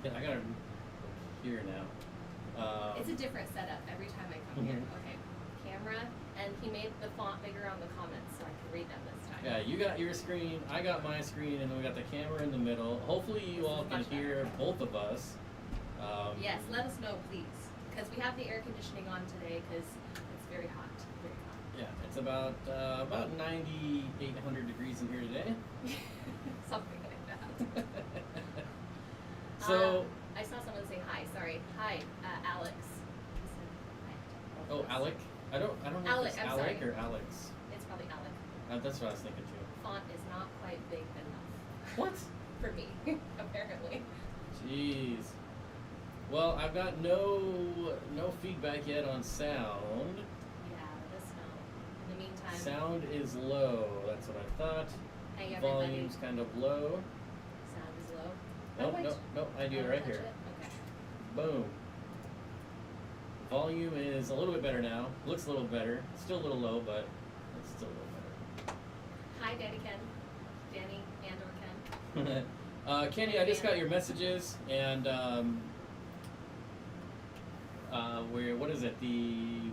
Yeah, I gotta here now. It's a different setup every time I come here. Okay, camera, and he made the font bigger on the comments so I can read them this time. Yeah, you got your screen, I got my screen, and then we got the camera in the middle. Hopefully you all can hear both of us. Yes, let us know, please, because we have the air conditioning on today because it's very hot. Very hot. Yeah, it's about 9,800 degrees in here today. Something like that. So I saw someone say hi. Sorry, hi, Alex. He said hi. oh, Alec. I don't know Alec, if it's I'm Alec sorry. or Alex. It's probably Alec. That's what I was thinking too. Font is not quite big enough. What? For me, apparently. Jeez. Well, I've got no feedback yet on sound. Yeah, let us know. In the meantime, Sound is low. That's what I thought. hey everybody. Volume's kind of low. Sound is low. Nope. I do it right here. Okay. Boom. Volume is a little bit better now. Looks a little better. Still a little low, but it's still a little better. Hi, Danny and or Ken. Kenny, I just got your messages, and what is it? The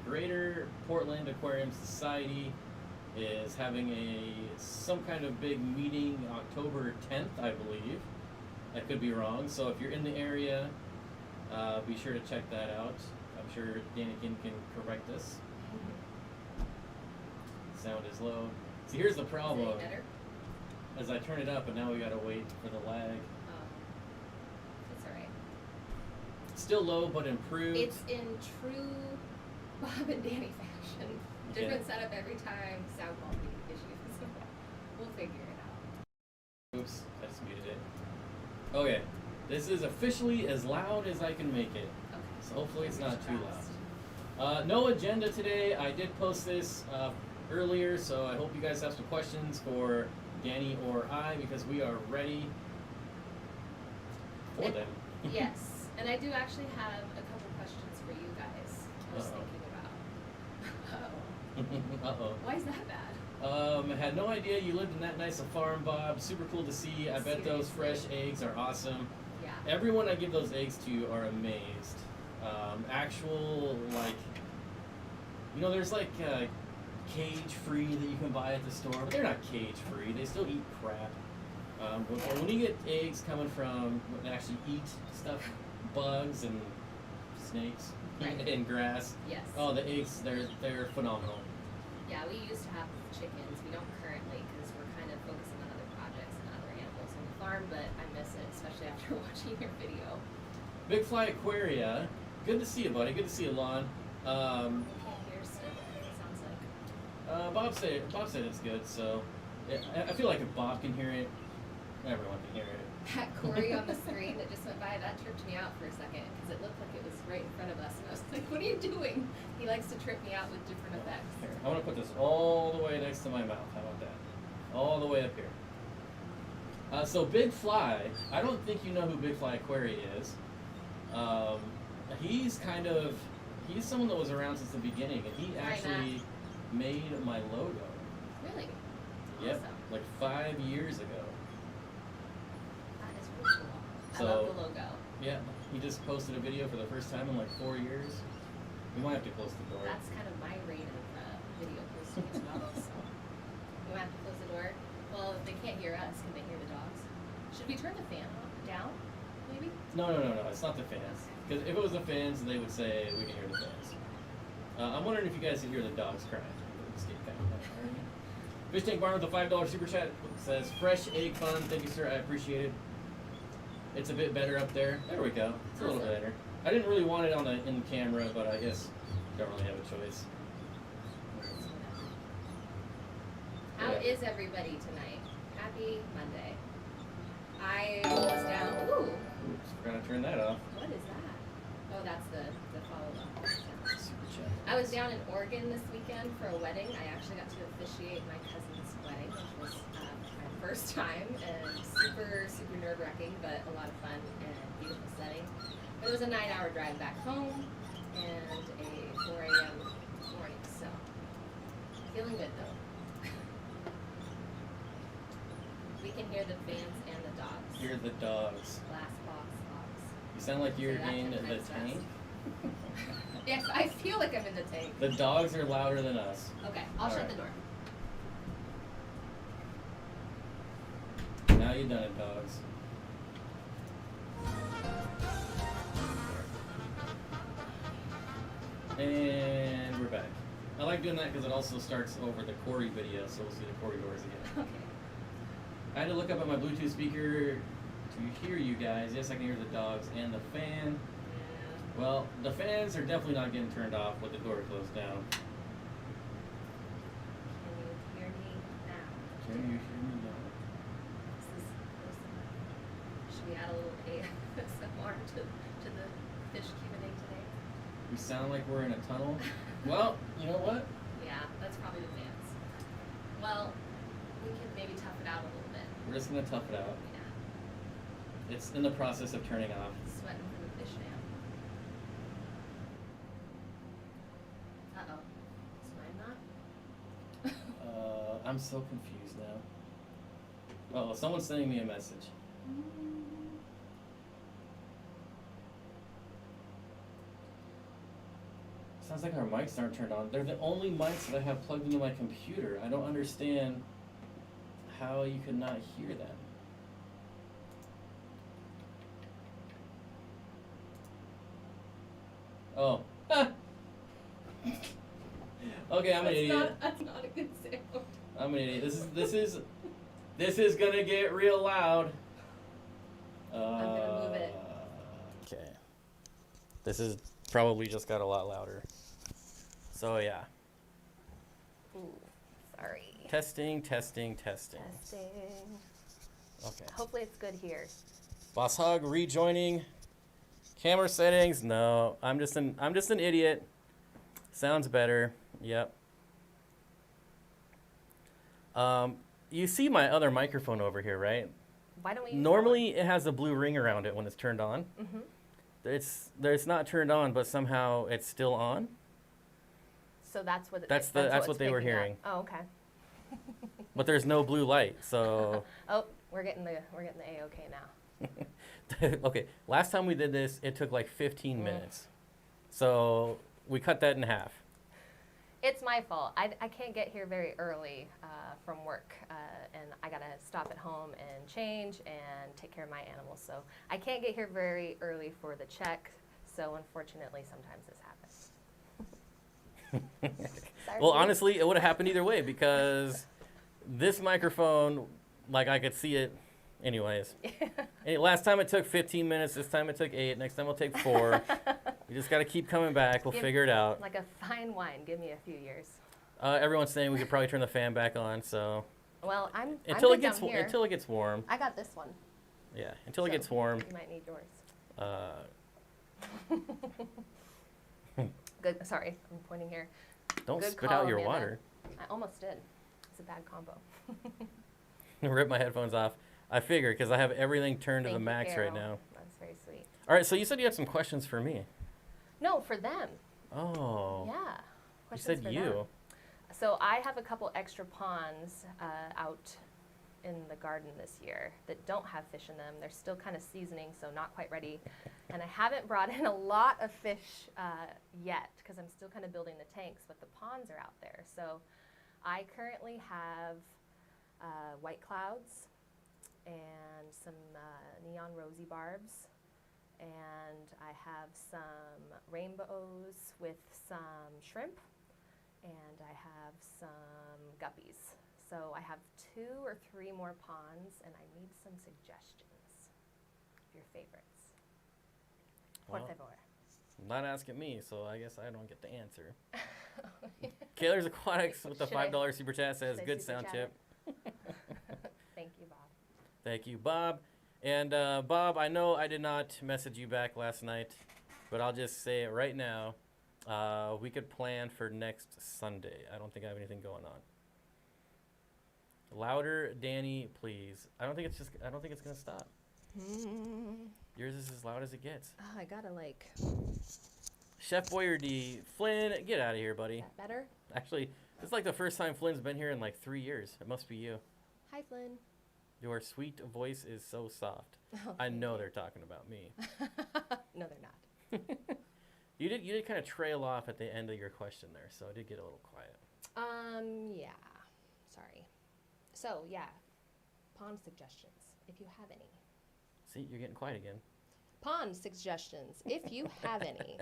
Greater Portland Aquarium Society is having some kind of big meeting October 10th, I believe. I could be wrong. So if you're in the area, be sure to check that out. I'm sure Dani can correct us. Sound is low. See, here's the problem. Is it better? As I turn it up, and now we gotta wait for the lag. That's alright. Still low, but improved. It's in true Bob and Dani fashion. Different setup every time, sound quality issues. We'll figure it out. Oops, I just muted it. Okay, this is officially as loud as I can make it. Okay. So hopefully it's not too loud. No agenda today. I did post this earlier, so I hope you guys have some questions for Dani or I, because we are ready for them. Yes, and I do actually have a couple questions for you guys. I was thinking about. Uh-oh. Why is that bad? Had no idea you lived in that nice a farm, Bob. Super cool to see. I bet those fresh eggs are awesome. Yeah. Everyone I give those eggs to are amazed. Actual, like, you know, there's like cage-free that you can buy at the store, but they're not cage-free. They still eat crap. But when you get eggs coming from, they actually eat stuff, bugs and snakes and grass. Yes. Oh, the eggs, they're phenomenal. Yeah, we used to have chickens. We don't currently because we're kind of focusing on other projects and other animals on the farm, but I miss it, especially after watching your video. Big Fly Aquaria. Good to see you, buddy. Good to see you, Lon. You can't hear stuff, it sounds like. Bob said it's good, so I feel like if Bob can hear it, everyone can hear it. That Corey on the screen that just went by, that tripped me out for a second because it looked like it was right in front of us, and I was like, what are you doing? He likes to trip me out with different effects. Here, I want to put this all the way next to my mouth. How about that? All the way up here. So Big Fly, I don't think you know who Big Fly Aquaria is. He's someone that was around since the beginning, and he actually made my logo. Really? Yep, Awesome. like 5 years ago. That is really cool. So, I love the logo. Yeah, he just posted a video for the first time in like 4 years. We might have to close the door. That's kind of my rate of video posting as well, so we might have to close the door. Well, if they can't hear us, can they hear the dogs? Should we turn the fan down, maybe? No, it's not the fans. Because if it was the fans, they would say we can hear the fans. I'm wondering if you guys can hear the dogs crying. Just get kind of Fish Tank Barn with a $5 super chat says, fresh egg fun. Thank you, sir. I appreciate it. It's a bit better up there. There we go. It's a little better. I didn't really want it in camera, but I guess don't really have a choice. How is everybody tonight? Happy Monday. I was down. Ooh. Oops, forgot to turn that off. What is that? Oh, that's the follow-up. Super chat. I was down in Oregon this weekend for a wedding. I actually got to officiate my cousin's wedding, which was my first time, and super, super nerve-wracking, but a lot of fun and beautiful setting. But it was a 9-hour drive back home and a 4 a.m. morning, so feeling good though. We can hear the fans and the dogs. hear the dogs. Glass box hogs. You sound like you're Say that in 10 the times fast. tank. Yes, I feel like I'm in the tank. The dogs are louder than us. Okay, I'll shut Alright. the door. Now you've done it, dogs. And we're back. I like doing that because it also starts over the Corey video, so we'll see the corridors again. Okay. I had to look up at my Bluetooth speaker to hear you guys. Yes, I can hear the dogs and the fan. Well, the fans are definitely not getting turned off with the door closed down. Can you hear me now? Can you hear me now? This is close enough. Should we add a little ASMR to the fish Q&A today? We sound like we're in a tunnel. Well, you know what? Yeah, that's probably the fans. Well, we can maybe tough it out a little bit. We're just gonna tough it out. Yeah. It's in the process of turning off. Sweating from the fish now. Uh-oh. Is mine not? I'm so confused now. Oh, someone's sending me a message. Sounds like our mics aren't turned on. They're the only mics that I have plugged into my computer. I don't understand how you could not hear them. Oh. Okay, I'm an idiot. That's not a good sound. I'm an idiot. This is gonna get real loud. I'm gonna move it. Okay. This is probably just got a lot louder. So yeah. Ooh, sorry. Testing. Testing. Okay. Hopefully it's good here. Boss Hog rejoining. Camera settings. No, I'm just an idiot. Sounds better. Yep. You see my other microphone over here, right? Why don't we use Normally it has a blue ring around it when it's turned on. Mm-hmm. It's not turned on, but somehow it's still on. So that's what That's what they were hearing. Oh, okay. But there's no blue light, so Oh, we're getting the A-OK now. okay. Last time we did this, it took like 15 minutes. So we cut that in half. It's my fault. I can't get here very early from work, and I gotta stop at home and change and take care of my animals. So I can't get here very early for the check. So unfortunately, sometimes this happens. Sorry. Well, honestly, it would have happened either way because this microphone, like I could see it anyways. Last time it took 15 minutes. This time it took 8. Next time it'll take 4. You just got to keep coming back. We'll figure it out. Like a fine wine. Give me a few years. Everyone's saying we could probably turn the fan back on. So Well, I'm until good it gets down here. until it gets warm. I got this one. Yeah, until it gets warm. You might need yours. Good. Sorry, I'm pointing here. Don't Good spit call, out your Amanda. water. I almost did. It's a bad combo. Rip my headphones off. I figure because I have everything turned to Thank the you, max right Carol. now. That's very sweet. All right, so you said you had some questions for me. No, for them. Oh. Yeah. You Questions said for you. them. So I have a couple extra ponds out in the garden this year that don't have fish in them. They're still kind of seasoning, so not quite ready. And I haven't brought in a lot of fish yet because I'm still kind of building the tanks, but the ponds are out there. So I currently have white clouds and some neon rosy barbs. And I have some rainbows with some shrimp. And I have some guppies. So I have 2 or 3 more ponds, and I need some suggestions of your favorites. Por Well, favor. Not asking me, so I guess I don't get the answer. Kaylor's Aquatics with the Should I- $5 super chat says, should I good super sound chat tip. Thank you, Bob. Thank you, Bob. And Bob, I know I did not message you back last night, but I'll just say it right now. We could plan for next Sunday. I don't think I have anything going on. Louder, Dani, please. I don't think it's gonna stop. Yours is as loud as it gets. Oh, I gotta Chef Boyardee, Flynn, get out of here, buddy. that better? Actually, it's like the first time Flynn's been here in like 3 years. It must be you. Hi, Flynn. Your sweet voice is so soft. Oh, I know you. they're talking about me. No, they're not. You did kind of trail off at the end of your question there, so I did get a little quiet. Yeah. Sorry. So, yeah. Pond suggestions, if you have any. See, you're getting quiet again. Pond suggestions, if you have any.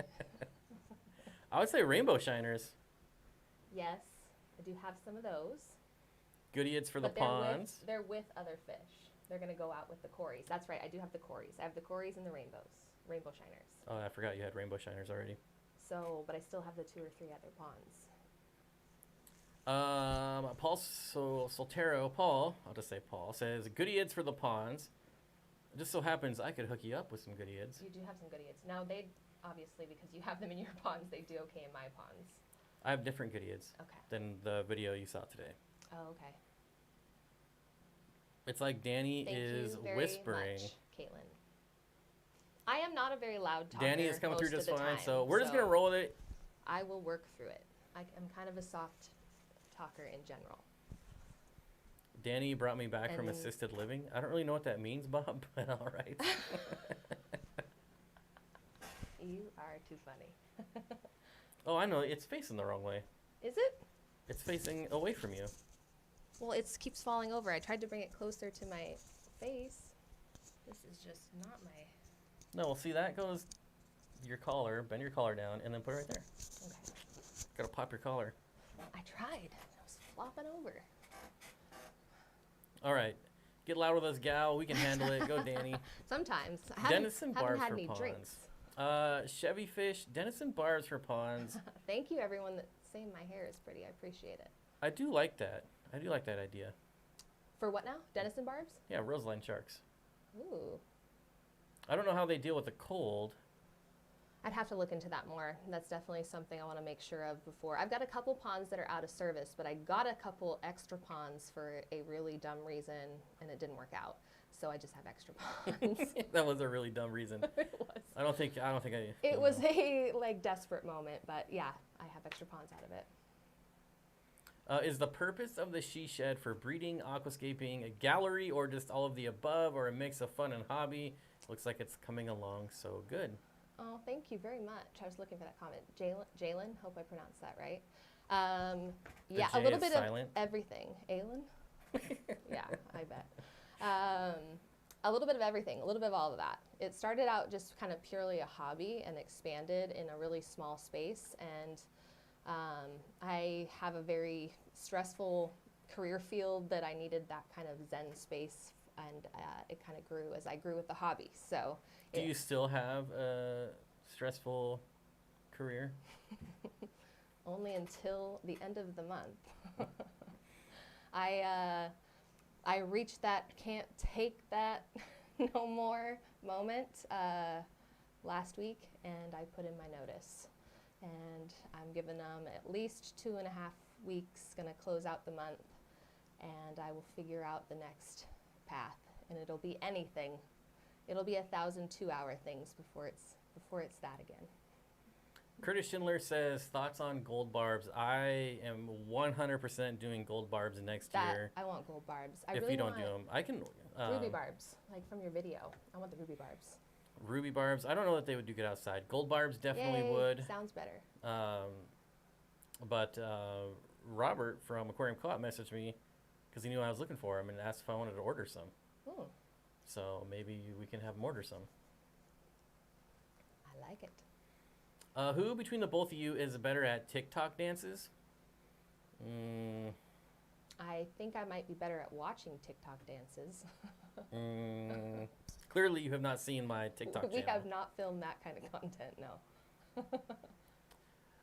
I would say rainbow shiners. Yes, I do have some of those. Goodyids for the But ponds. they're with other fish. They're going to go out with the cories. That's right, I do have the cories. I have the cories and the rainbow shiners. Oh, I forgot you had rainbow shiners already. So, but I still have the 2 or 3 other ponds. Paul Soltero, Paul, I'll just say Paul, says, goodyids for the ponds. It just so happens I could hook you up with some goodyids. You do have some goodyids. Now, they obviously, because you have them in your ponds, they do okay in my ponds. I have different goodyids Okay. than the video you saw today. Oh, okay. It's like Dani Thank is you very whispering. much, Caitlin. I am not a very loud talker. Dani is coming through most just of the fine, time, so we're just going to roll with it. I will work through it. I'm kind of a soft talker in general. Dani brought me back from And- assisted living. I don't really know what that means, Bob, but all right. You are too funny. Oh, I know. It's facing the wrong way. Is it? It's facing away from you. Well, it keeps falling over. I tried to bring it closer to my face. This is just not my... No, well, see, that goes your collar. Bend your collar down, and then put it right there. Okay. Gotta pop your collar. I tried. I was flopping over. All right. Get loud with us, gal. We can handle it. Go, Dani. Sometimes. I Denison haven't barbs had for any ponds. drinks. Chevy fish, Denison barbs for ponds. Thank you, everyone that's saying my hair is pretty. I appreciate it. I do like that. I do like that idea. For what now? Denison barbs? Yeah, roseline sharks. Ooh. I don't know how they deal with the cold. I'd have to look into that more. That's definitely something I want to make sure of before. I've got a couple ponds that are out of service, but I got a couple extra ponds for a really dumb reason, and it didn't work out. So I just have extra ponds. That was a really dumb reason. It was. I don't think I. It was a desperate moment, but yeah, I have extra ponds out of it. Is the purpose of the she shed for breeding, aquascaping, a gallery, or just all of the above, or a mix of fun and hobby? Looks like it's coming along so good. Oh, thank you very much. I was looking for that comment. Jalen, hope I pronounced that right. Yeah, The a little J is bit silent. of everything. Aylin? Yeah, I bet. A little bit of everything, a little bit of all of that. It started out just kind of purely a hobby and expanded in a really small space. And I have a very stressful career field that I needed that kind of zen space, and it kind of grew as I grew with the hobby. So, Do you still have a stressful career? only until the end of the month. I reached that can't take that no more moment last week, and I put in my notice. And I'm giving them at least 2.5 weeks, gonna close out the month, and I will figure out the next path. And it'll be anything. It'll be 1,000 2-hour things before it's that again. Curtis Schindler says, thoughts on gold barbs. I am 100% doing gold barbs next year. I want gold barbs. I If really you don't want do them, I can. ruby barbs, like from your video. I want the ruby barbs. Ruby barbs. I don't know that they would do good outside. Gold barbs definitely Yay, would. Sounds better. But Robert from Aquarium Co-op messaged me because he knew I was looking for them and asked if I wanted to order some. Ooh, So maybe we can have him order some. I like it. Who between the both of you is better at TikTok dances? I think I might be better at watching TikTok dances. Clearly, you have not seen my TikTok We channel. have not filmed that kind of content,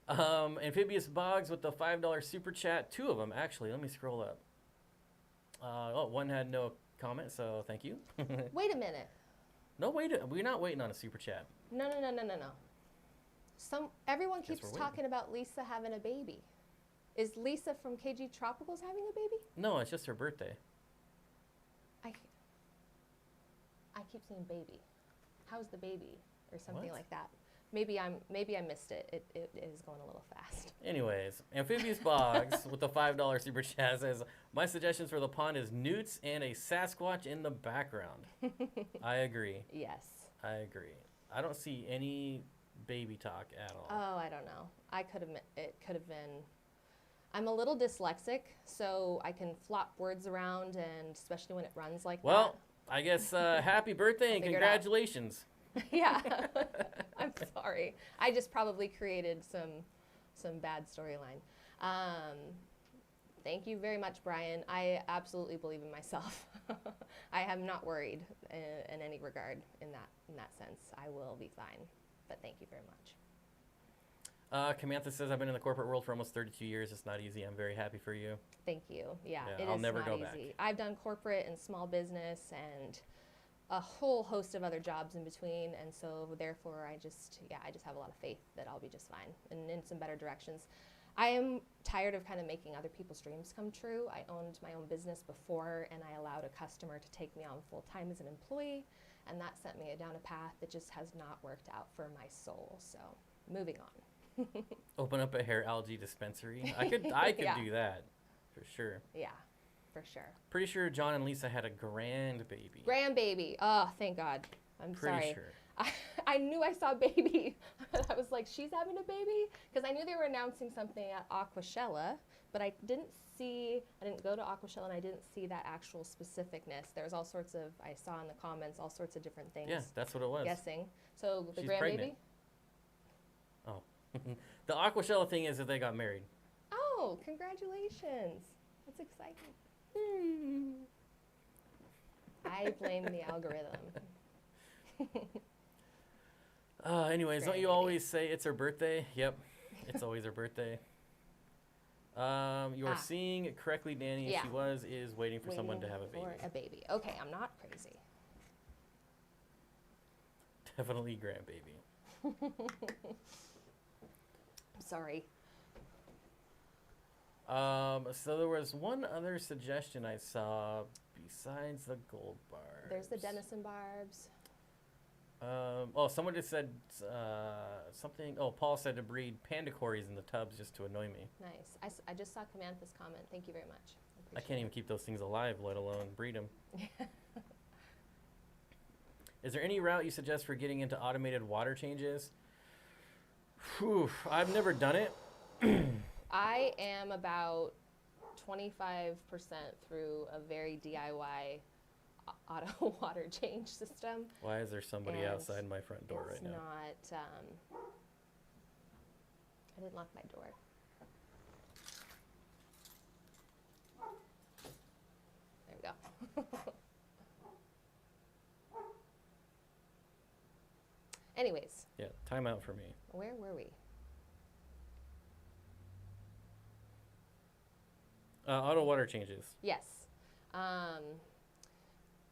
no. Amphibious Boggs with the $5 super chat. 2 of them, actually. Let me scroll up. One had no comment, so thank you. Wait a minute. No, wait. We're not waiting on a super chat. No. Everyone Guess keeps we're waiting. talking about Lisa having a baby. Is Lisa from KG Tropicals having a baby? No, it's just her birthday. I keep saying baby. How's the baby? Or something What? like that. Maybe I missed it. It is going a little fast. Anyways, Amphibious Boggs with the $5 super chat says, my suggestions for the pond is newts and a Sasquatch in the background. I agree. Yes. I agree. I don't see any baby talk at all. Oh, I don't know. It could have been. I'm a little dyslexic, so I can flop words around, and especially when it runs like Well, I guess happy birthday and figure it out. congratulations. that. Yeah. I'm sorry. I just probably created some bad storyline. Thank you very much, Brian. I absolutely believe in myself. I am not worried in any regard in that sense. I will be fine. But thank you very much. Camantha says, I've been in the corporate world for almost 32 years. It's not easy. I'm very happy for you. Thank you. Yeah, it I'll is never not go easy. back. I've done corporate and small business and a whole host of other jobs in between, and so therefore I just have a lot of faith that I'll be just fine and in some better directions. I am tired of kind of making other people's dreams come true. I owned my own business before, and I allowed a customer to take me on full time as an employee, and that sent me down a path that just has not worked out for my soul. So, moving on. Open up a hair algae dispensary. I could Yeah. do that for sure. Yeah, for sure. Pretty sure John and Lisa had a grandbaby. Grandbaby. Oh, thank God. I'm Pretty sorry. sure. I knew I saw baby. I was like, she's having a baby? Because I knew they were announcing something at Aquashella, but I didn't go to Aquashella and I didn't see that actual specificness. There's all sorts of, I saw in the comments, all sorts of different things. Yeah, that's what it was. Guessing. So the She's grandbaby? pregnant. Oh. The Aquashella thing is that they got married. Oh, congratulations. That's exciting. I blame the algorithm. Anyways, don't you Grandbaby. always say it's her birthday? Yep, it's always her birthday. You are seeing it correctly, Dani. Yeah. She is waiting for someone to have a baby. For a baby. Okay, I'm not crazy. Definitely grandbaby. I'm sorry. So there was one other suggestion I saw besides the gold bars. There's the Denison barbs. Someone just said something. Oh, Paul said to breed panda cories in the tubs just to annoy me. Nice. I just saw Camantha's comment. Thank you very much. I can't even keep those things alive, let alone breed them. Is there any route you suggest for getting into automated water changes? Whew, I've never done it. I am about 25% through a very DIY auto water change system. Why is there somebody And outside my front door right now? It's not, I didn't lock my door. There we go. Anyways, Yeah, time out for me. where were we? Auto water changes. Yes.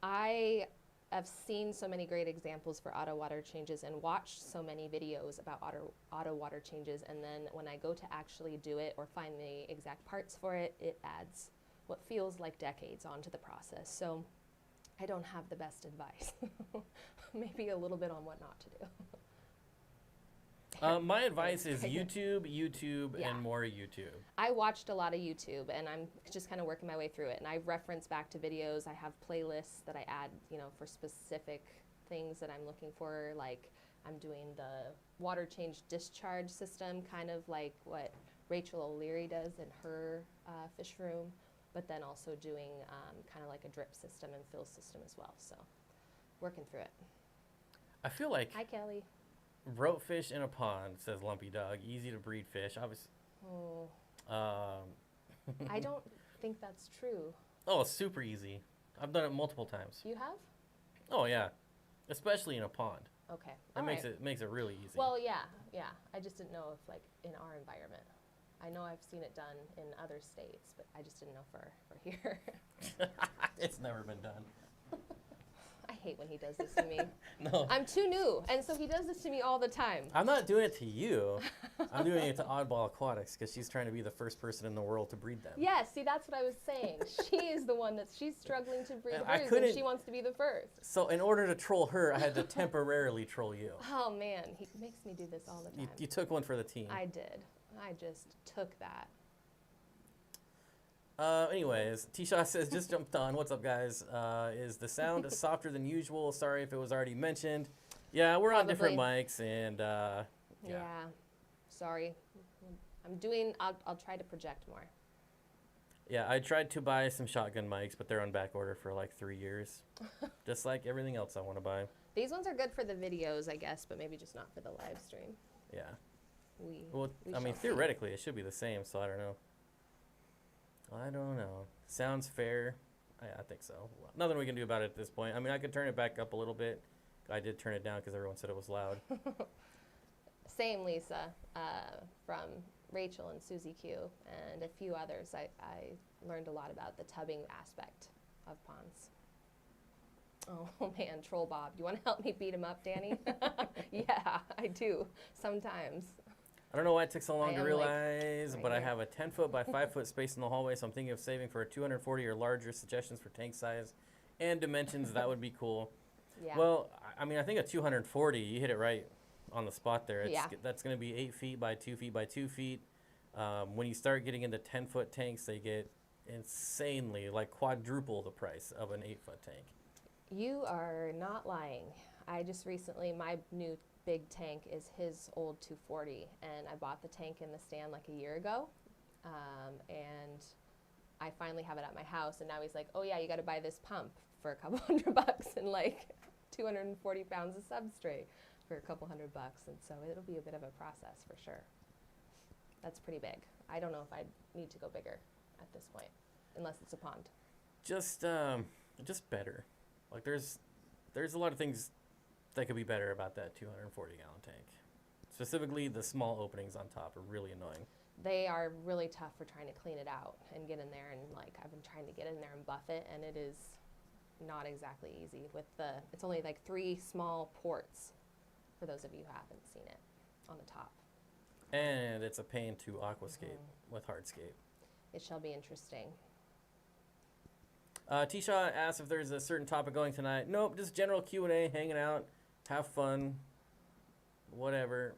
I have seen so many great examples for auto water changes and watched so many videos about auto water changes, and then when I go to actually do it or find the exact parts for it, it adds what feels like decades onto the process. So I don't have the best advice. Maybe a little bit on what not to do. My advice is Pregnant. YouTube, Yeah. and more YouTube. I watched a lot of YouTube, and I'm just kind of working my way through it. And I reference back to videos. I have playlists that I add, for specific things that I'm looking for. Like I'm doing the water change discharge system, kind of like what Rachel O'Leary does in her fish room, but then also doing kind of like a drip system and fill system as well. So working through it. I feel like Hi, Kelly. rope fish in a pond, says Lumpy Dog. Easy to breed fish. Obviously. Oh, Um, I don't think that's true. Oh, it's super easy. I've done it multiple times. You have? Oh yeah, especially in a pond. Okay. It all makes right. it makes it really easy. Well, yeah. I just didn't know if, like, in our environment. I know I've seen it done in other states, but I just didn't know for here. It's never been done. I hate when he does this to me. No. I'm too new, and so he does this to me all the time. I'm not doing it to you. I'm doing it to Oddball Aquatics because she's trying to be the first person in the world to breed them. Yes, see, that's what I was saying. She is the one she's struggling to breed And I hers, couldn't- and she wants to be the first. So in order to troll her, I had to temporarily troll you. Oh man, he makes me do this all the time. You took one for the team. I did. I just took that. Anyways, T-Shaw says, just jumped on. What's up, guys? Is the sound softer than usual? Sorry if it was already mentioned. Yeah, we're on different mics, and Yeah. Sorry. I'll try to project more. Yeah, I tried to buy some shotgun mics, but they're on back order for like 3 years. Just like everything else I want to buy. These ones are good for the videos, I guess, but maybe just not for the live stream. Yeah. We I mean, shall see. theoretically, it should be the same, so I don't know. I don't know. Sounds fair. I think so. Well, nothing we can do about it at this point. I mean, I could turn it back up a little bit. I did turn it down because everyone said it was loud. Same, Lisa, from Rachel and Susie Q and a few others. I learned a lot about the tubbing aspect of ponds. Oh man, Troll Bob, do you want to help me beat him up, Dani? Yeah, I do, sometimes. I don't know why it took so long I to am, realize, right but I here. have a 10-foot by 5-foot space in the hallway, so I'm thinking of saving for a 240 or larger. Suggestions for tank size and dimensions, that would be cool. Yeah. Well, I mean, I think a 240, you hit it right on the spot there. Yeah. That's going to be 8 feet by 2 feet by 2 feet. When you start getting into 10-foot tanks, they get insanely, like quadruple the price of an 8-foot tank. You are not lying. I just recently, my new big tank is his old 240, and I bought the tank in the stand like a year ago, and I finally have it at my house, and now he's like, oh yeah, you got to buy this pump for a couple $100 and like 240 pounds of substrate for a couple $100, and so it'll be a bit of a process for sure. That's pretty big. I don't know if I need to go bigger at this point, unless it's a pond. Just better. Like there's a lot of things that could be better about that 240-gallon tank. Specifically, the small openings on top are really annoying. They are really tough for trying to clean it out and get in there, and like I've been trying to get in there and buff it, and it is not exactly easy with it's only like 3 small ports for those of you who haven't seen it on the top. And it's a pain to aquascape with hardscape. It shall be interesting. T-Shaw asked if there's a certain topic going tonight. Nope, just general Q&A, hanging out, have fun, whatever.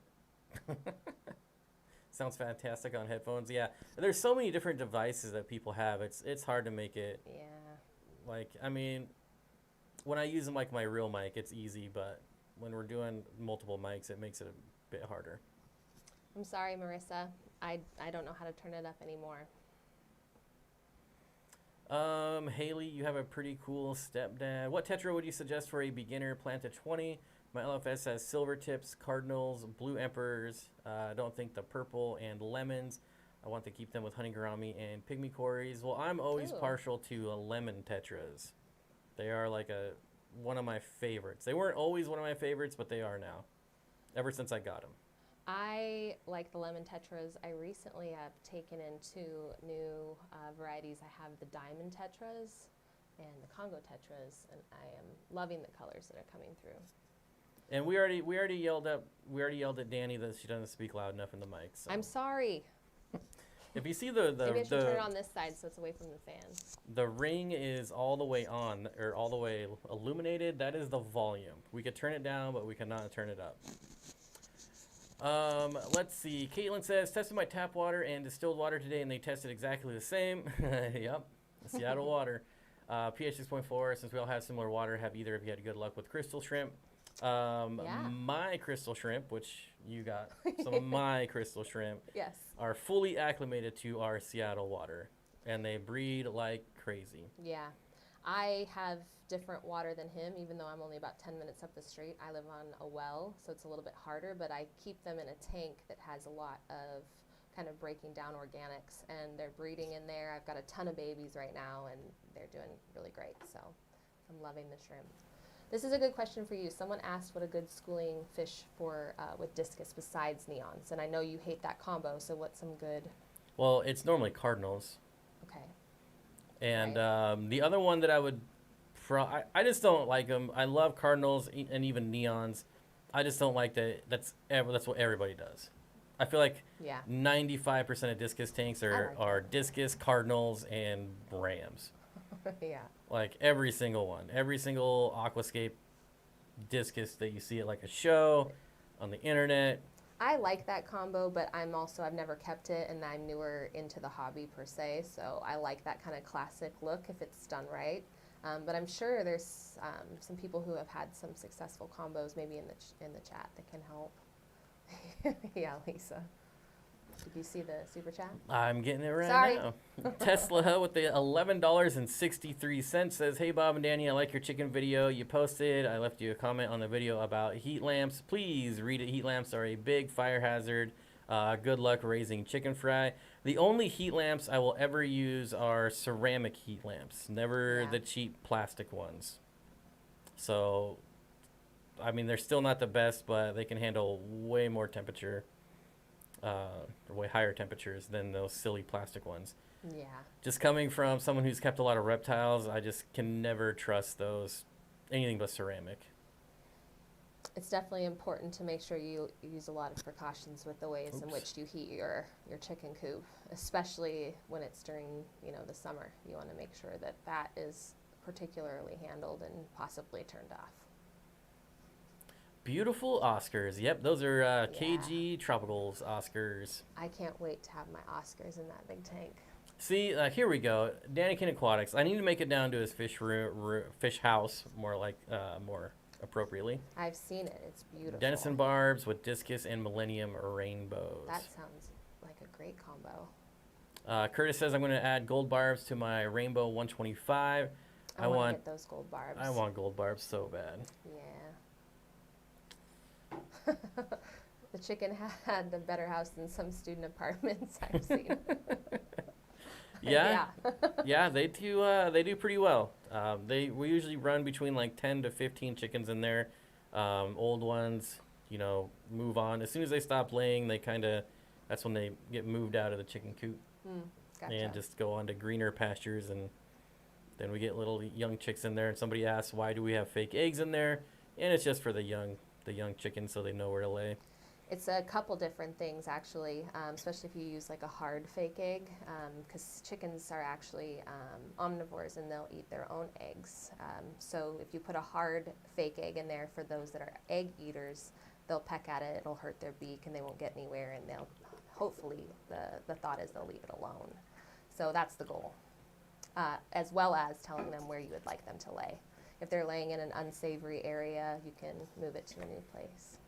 Sounds fantastic on headphones. Yeah, there's so many different devices that people have. It's hard to make it. Yeah. Like, I mean, when I use like my real mic, it's easy, but when we're doing multiple mics, it makes it a bit harder. I'm sorry, Marissa. I don't know how to turn it up anymore. Haley, you have a pretty cool stepdad. What tetra would you suggest for a beginner plant to 20? My LFS has silver tips, cardinals, blue emperors. I don't think the purple and lemons. I want to keep them with honey gourami and pygmy cories. Well, I'm always Ooh. partial to lemon tetras. They are like one of my favorites. They weren't always one of my favorites, but they are now. Ever since I got them. I like the lemon tetras. I recently have taken in 2 new varieties. I have the diamond tetras and the Congo Tetras, and I am loving the colors that are coming through. And we already yelled at Dani that she doesn't speak loud enough in the mic. So. I'm sorry. If you see the Maybe I should turn it on this side so it's away from the fan. the ring is all the way on or all the way illuminated, that is the volume. We could turn it down, but we cannot turn it up. Let's see. Caitlin says, tested my tap water and distilled water today, and they tested exactly the same. Yep, Seattle water. pH 6.4. Since we all have similar water, have either of you had good luck with crystal shrimp? Yeah. My crystal shrimp, which you got some of my crystal shrimp, Yes. are fully acclimated to our Seattle water, and they breed like crazy. Yeah. I have different water than him, even though I'm only about 10 minutes up the street. I live on a well, so it's a little bit harder, but I keep them in a tank that has a lot of kind of breaking down organics, and they're breeding in there. I've got a ton of babies right now, and they're doing really great, so I'm loving the shrimp. This is a good question for you. Someone asked what a good schooling fish for with discus besides neons, and I know you hate that combo, so what's some good? Well, it's normally cardinals. Okay. And Right. the other one that I would I just don't like them. I love cardinals and even neons. I just don't like that. That's what everybody does. I feel like Yeah. 95% of discus tanks are discus, cardinals, and rams. Yeah. Like every single one, every single aquascape discus that you see at like a show, on the internet. I like that combo, but I've never kept it, and I'm newer into the hobby per se, so I like that kind of classic look if it's done right. But I'm sure there's some people who have had some successful combos, maybe in the chat, that can help. Yeah, Lisa. Did you see the super chat? I'm getting it right Sorry. now. Tesla with the $11.63 says, "Hey Bob and Dani, I like your chicken video you posted. I left you a comment on the video about heat lamps. Please read it. Heat lamps are a big fire hazard. Good luck raising chicken fry. The only heat lamps I will ever use are ceramic heat lamps, never the cheap plastic ones. So, I mean, they're still not the best, but they can handle way more temperature, way higher temperatures than those silly plastic ones. Yeah. Just coming from someone who's kept a lot of reptiles, I just can never trust those, anything but ceramic. It's definitely important to make sure you use a lot of precautions with the ways in which you heat your chicken coop, especially when it's during, the summer. You want to make sure that is particularly handled and possibly turned off. Beautiful Oscars. Yep, those are KG Tropicals Oscars. I can't wait to have my Oscars in that big tank. See, here we go. Dani Aquatics. I need to make it down to his fish house, more appropriately. I've seen it. It's beautiful. Denison barbs with discus and millennium rainbows. That sounds like a great combo. Curtis says I'm going to add gold barbs to my rainbow 125. I want to get those gold barbs. I want gold barbs so bad. Yeah. The chicken had a better house than some student apartments I've seen. Yeah, yeah, they do pretty well. We usually run between like 10 to 15 chickens in there. Old ones, move on. As soon as they stop laying, that's when they get moved out of the chicken coop Gotcha. and just go on to greener pastures. And then we get little young chicks in there. And somebody asks, why do we have fake eggs in there? And it's just for the young chickens so they know where to lay. It's a couple different things, actually, especially if you use like a hard fake egg, because chickens are actually omnivores and they'll eat their own eggs. So if you put a hard fake egg in there for those that are egg eaters, they'll peck at it, it'll hurt their beak, and they won't get anywhere, and they'll, hopefully, the thought is they'll leave it alone. So that's the goal, as well as telling them where you would like them to lay. If they're laying in an unsavory area, you can move it to a new place.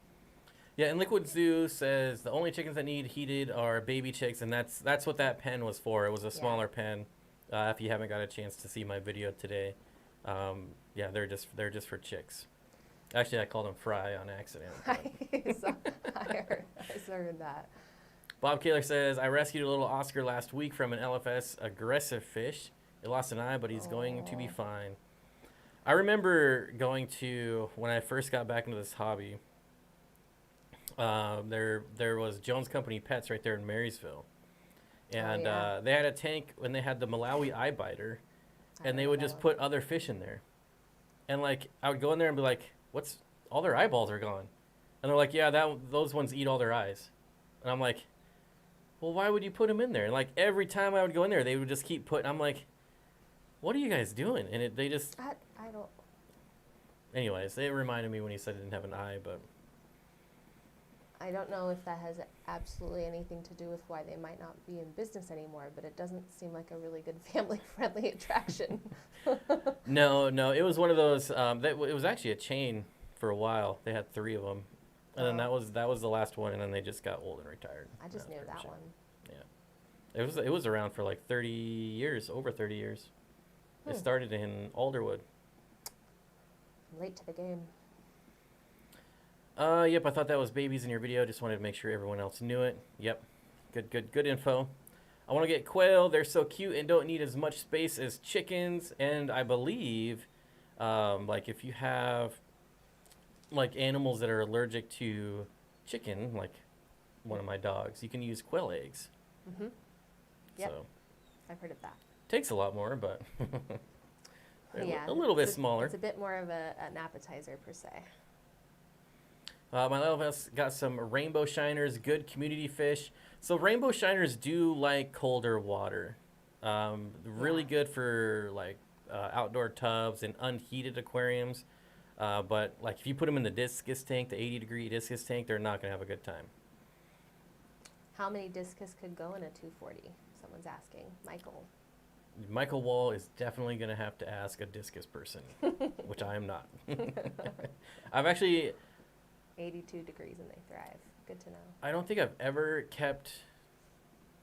Yeah, and Liquid Zoo says the only chickens that need heated are baby chicks, and that's what that pen was for. It was a smaller pen. If you haven't got a chance to see my video today, they're just for chicks. Actually, I called them fry on accident. I heard that. Bob Kaler says, I rescued a little Oscar last week from an LFS aggressive fish. It lost an eye, but he's going to be fine. I remember when I first got back into this hobby, there was Jones Company Pets right there in Marysville. And they had a tank when they had the Malawi eye biter, and they would just put other fish in there. And I would go in there and be like, all their eyeballs are gone. And they're like, yeah, those ones eat all their eyes. And I'm like, well, why would you put them in there? And every time I would go in there, they would just keep putting, I'm like, what are you guys doing? And they just... I don't... Anyways, it reminded me when he said it didn't have an eye, but... I don't know if that has absolutely anything to do with why they might not be in business anymore, but it doesn't seem like a really good family-friendly attraction. No, it was one of those, it was actually a chain for a while. They had 3 of them. And then that was the last one, and then they just got old and retired. I just knew that one. Yeah. It was around for like 30 years, over 30 years. It started in Alderwood. I'm late to the game. Yep, I thought that was babies in your video. Just wanted to make sure everyone else knew it. Yep, good info. I want to get quail. They're so cute and don't need as much space as chickens. And I believe, if you have, animals that are allergic to chicken, like one of my dogs, you can use quail eggs. Yep. So, I've heard of that. takes a lot more, but They're Yeah, a little bit it's smaller. It's a bit more of an appetizer per se. My little house got some rainbow shiners, good community fish. So rainbow shiners do like colder water. Really Yeah. good for like outdoor tubs and unheated aquariums. But like if you put them in the discus tank, the 80-degree discus tank, they're not gonna have a good time. How many discus could go in a 240? Someone's asking. Michael Wall is definitely gonna have to ask a discus person, which I am not. I've actually. 82 degrees and they thrive. Good to know. I don't think I've ever kept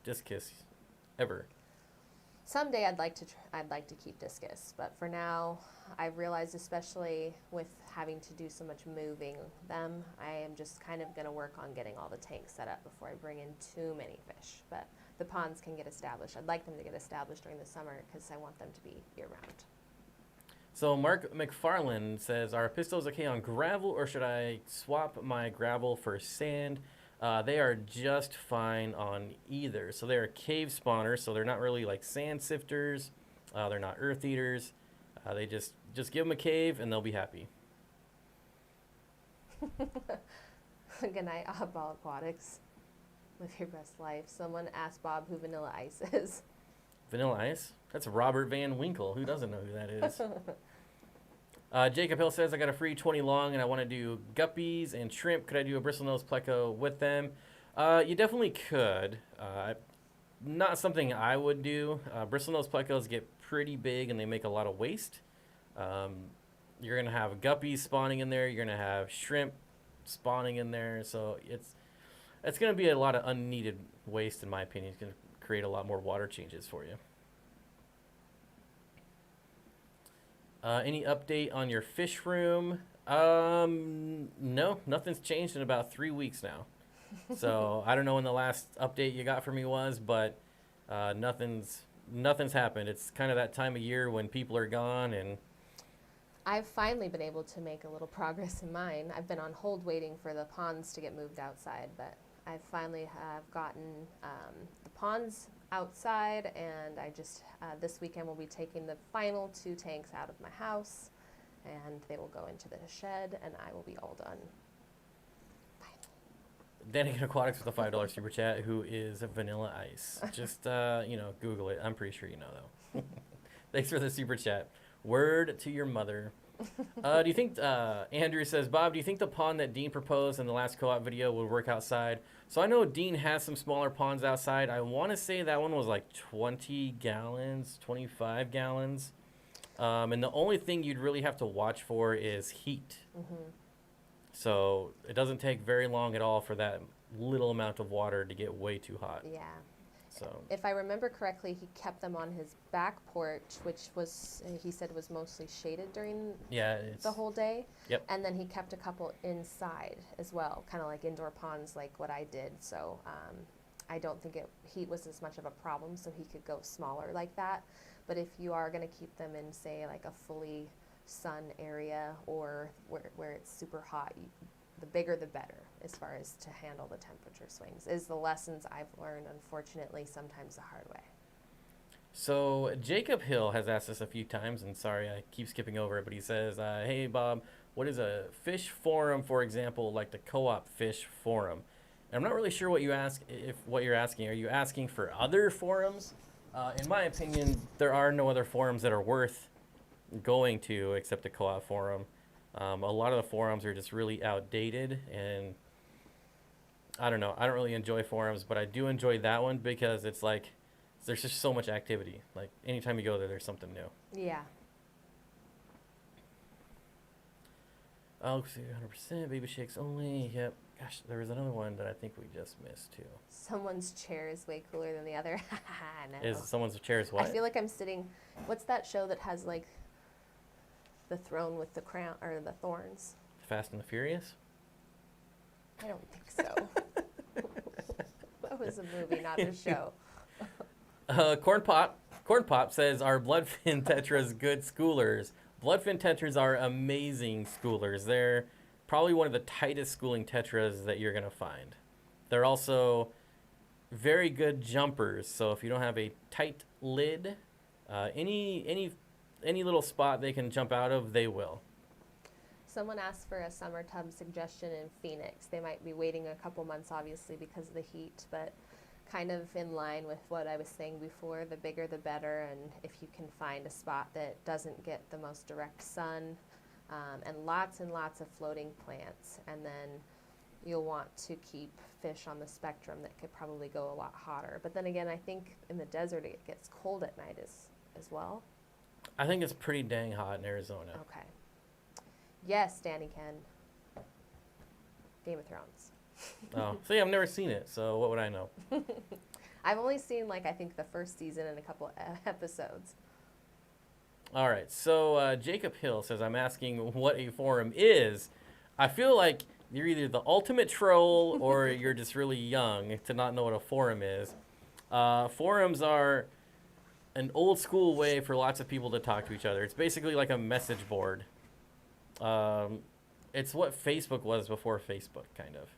discus, ever. Someday I'd like to keep discus, but for now, I've realized, especially with having to do so much moving them, I am just kind of going to work on getting all the tanks set up before I bring in too many fish. But the ponds can get established. I'd like them to get established during the summer because I want them to be year-round. So Mark McFarland says, are Apistos okay on gravel, or should I swap my gravel for sand? They are just fine on either. So they're cave spawners, so they're not really like sand sifters. They're not earth eaters. They just give them a cave and they'll be happy. Good night, Oddball Aquatics. Live your best life. Someone asked Bob who Vanilla Ice is. Vanilla Ice? That's Robert Van Winkle. Who doesn't know who that is? Jacob Hill says, I got a free 20 long and I want to do guppies and shrimp. Could I do a bristlenose pleco with them? You definitely could. Not something I would do. Bristlenose plecos get pretty big and they make a lot of waste. You're going to have guppies spawning in there. You're going to have shrimp spawning in there. So it's going to be a lot of unneeded waste, in my opinion. It's going to create a lot more water changes for you. Any update on your fish room? No, nothing's changed in about 3 weeks now. So I don't know when the last update you got from me was, but nothing's happened. It's kind of that time of year when people are gone, and I've finally been able to make a little progress in mine. I've been on hold waiting for the ponds to get moved outside, but I finally have gotten the ponds outside, and I just this weekend will be taking the final 2 tanks out of my house, and they will go into the shed, and I will be all done. Dani Aquatics with a $5 super chat, who is Vanilla Ice. Just Google it. I'm pretty sure you know though. Thanks for the super chat. Word to your mother. Do you think Andrew says, Bob, do you think the pond that Dean proposed in the last co-op video would work outside? So I know Dean has some smaller ponds outside. I want to say that one was like 20 gallons, 25 gallons. And the only thing you'd really have to watch for is heat. Mm-hmm. So it doesn't take very long at all for that little amount of water to get way too hot. Yeah. So If I remember correctly, he kept them on his back porch, which was, he said, was mostly shaded during the whole day. Yep. And then he kept a couple inside as well, kind of like indoor ponds like what I did. So I don't think heat was as much of a problem, so he could go smaller like that. But if you are going to keep them in, say, like a fully sun area or where it's super hot, the bigger the better as far as to handle the temperature swings, is the lessons I've learned, unfortunately, sometimes the hard way. So Jacob Hill has asked us a few times, and sorry I keep skipping over it, but he says, hey Bob, what is a fish forum, for example, like the co-op fish forum? And I'm not really sure what you're asking. Are you asking for other forums? In my opinion, there are no other forums that are worth going to except the co-op forum. A lot of the forums are just really outdated, and I don't know. I don't really enjoy forums, but I do enjoy that one because it's like there's just so much activity. Like anytime you go there, there's something new. Yeah. Oh, 100% baby shakes only. Yep. Gosh, there was another one that I think we just missed too. Someone's chair is way cooler than the other. No. Is someone's chair is what? I feel like I'm sitting. What's that show that has like the throne with the crown or the thorns? Fast and the Furious? I don't think so. That was a movie, not a show. Corn Pop says, are Bloodfin Tetras good schoolers? Bloodfin Tetras are amazing schoolers. They're probably one of the tightest schooling Tetras that you're going to find. They're also very good jumpers. So if you don't have a tight lid, any any little spot they can jump out of, they will. Someone asked for a summer tub suggestion in Phoenix. They might be waiting a couple months, obviously, because of the heat, but kind of in line with what I was saying before, the bigger the better, and if you can find a spot that doesn't get the most direct sun, and lots of floating plants, and then you'll want to keep fish on the spectrum that could probably go a lot hotter. But then again, I think in the desert it gets cold at night as well. I think it's pretty dang hot in Arizona. Okay. Yes, Dani can. Game of Thrones. Oh, see, I've never seen it, so what would I know? I've only seen, like, I think the first season and a couple episodes. All right, so Jacob Hill says, I'm asking what a forum is. I feel like you're either the ultimate troll or you're just really young to not know what a forum is. Forums are an old school way for lots of people to talk to each other. It's basically like a message board. It's what Facebook was before Facebook, kind of.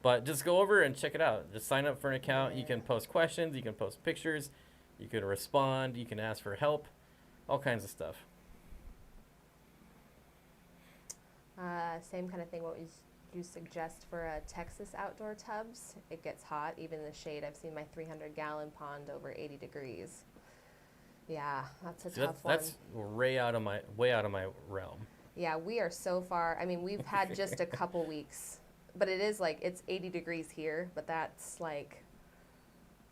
But just go over and check it out. Just sign up for an account. You can post questions. You can post pictures. You can respond. You can ask for help. All kinds of stuff. Same kind of thing. What would you suggest for Texas outdoor tubs? It gets hot, even in the shade. I've seen my 300-gallon pond over 80 degrees. Yeah, that's a tough one. That's way out of my realm. Yeah, we are so far. I mean, we've had just a couple weeks, but it is like it's 80 degrees here, but that's like,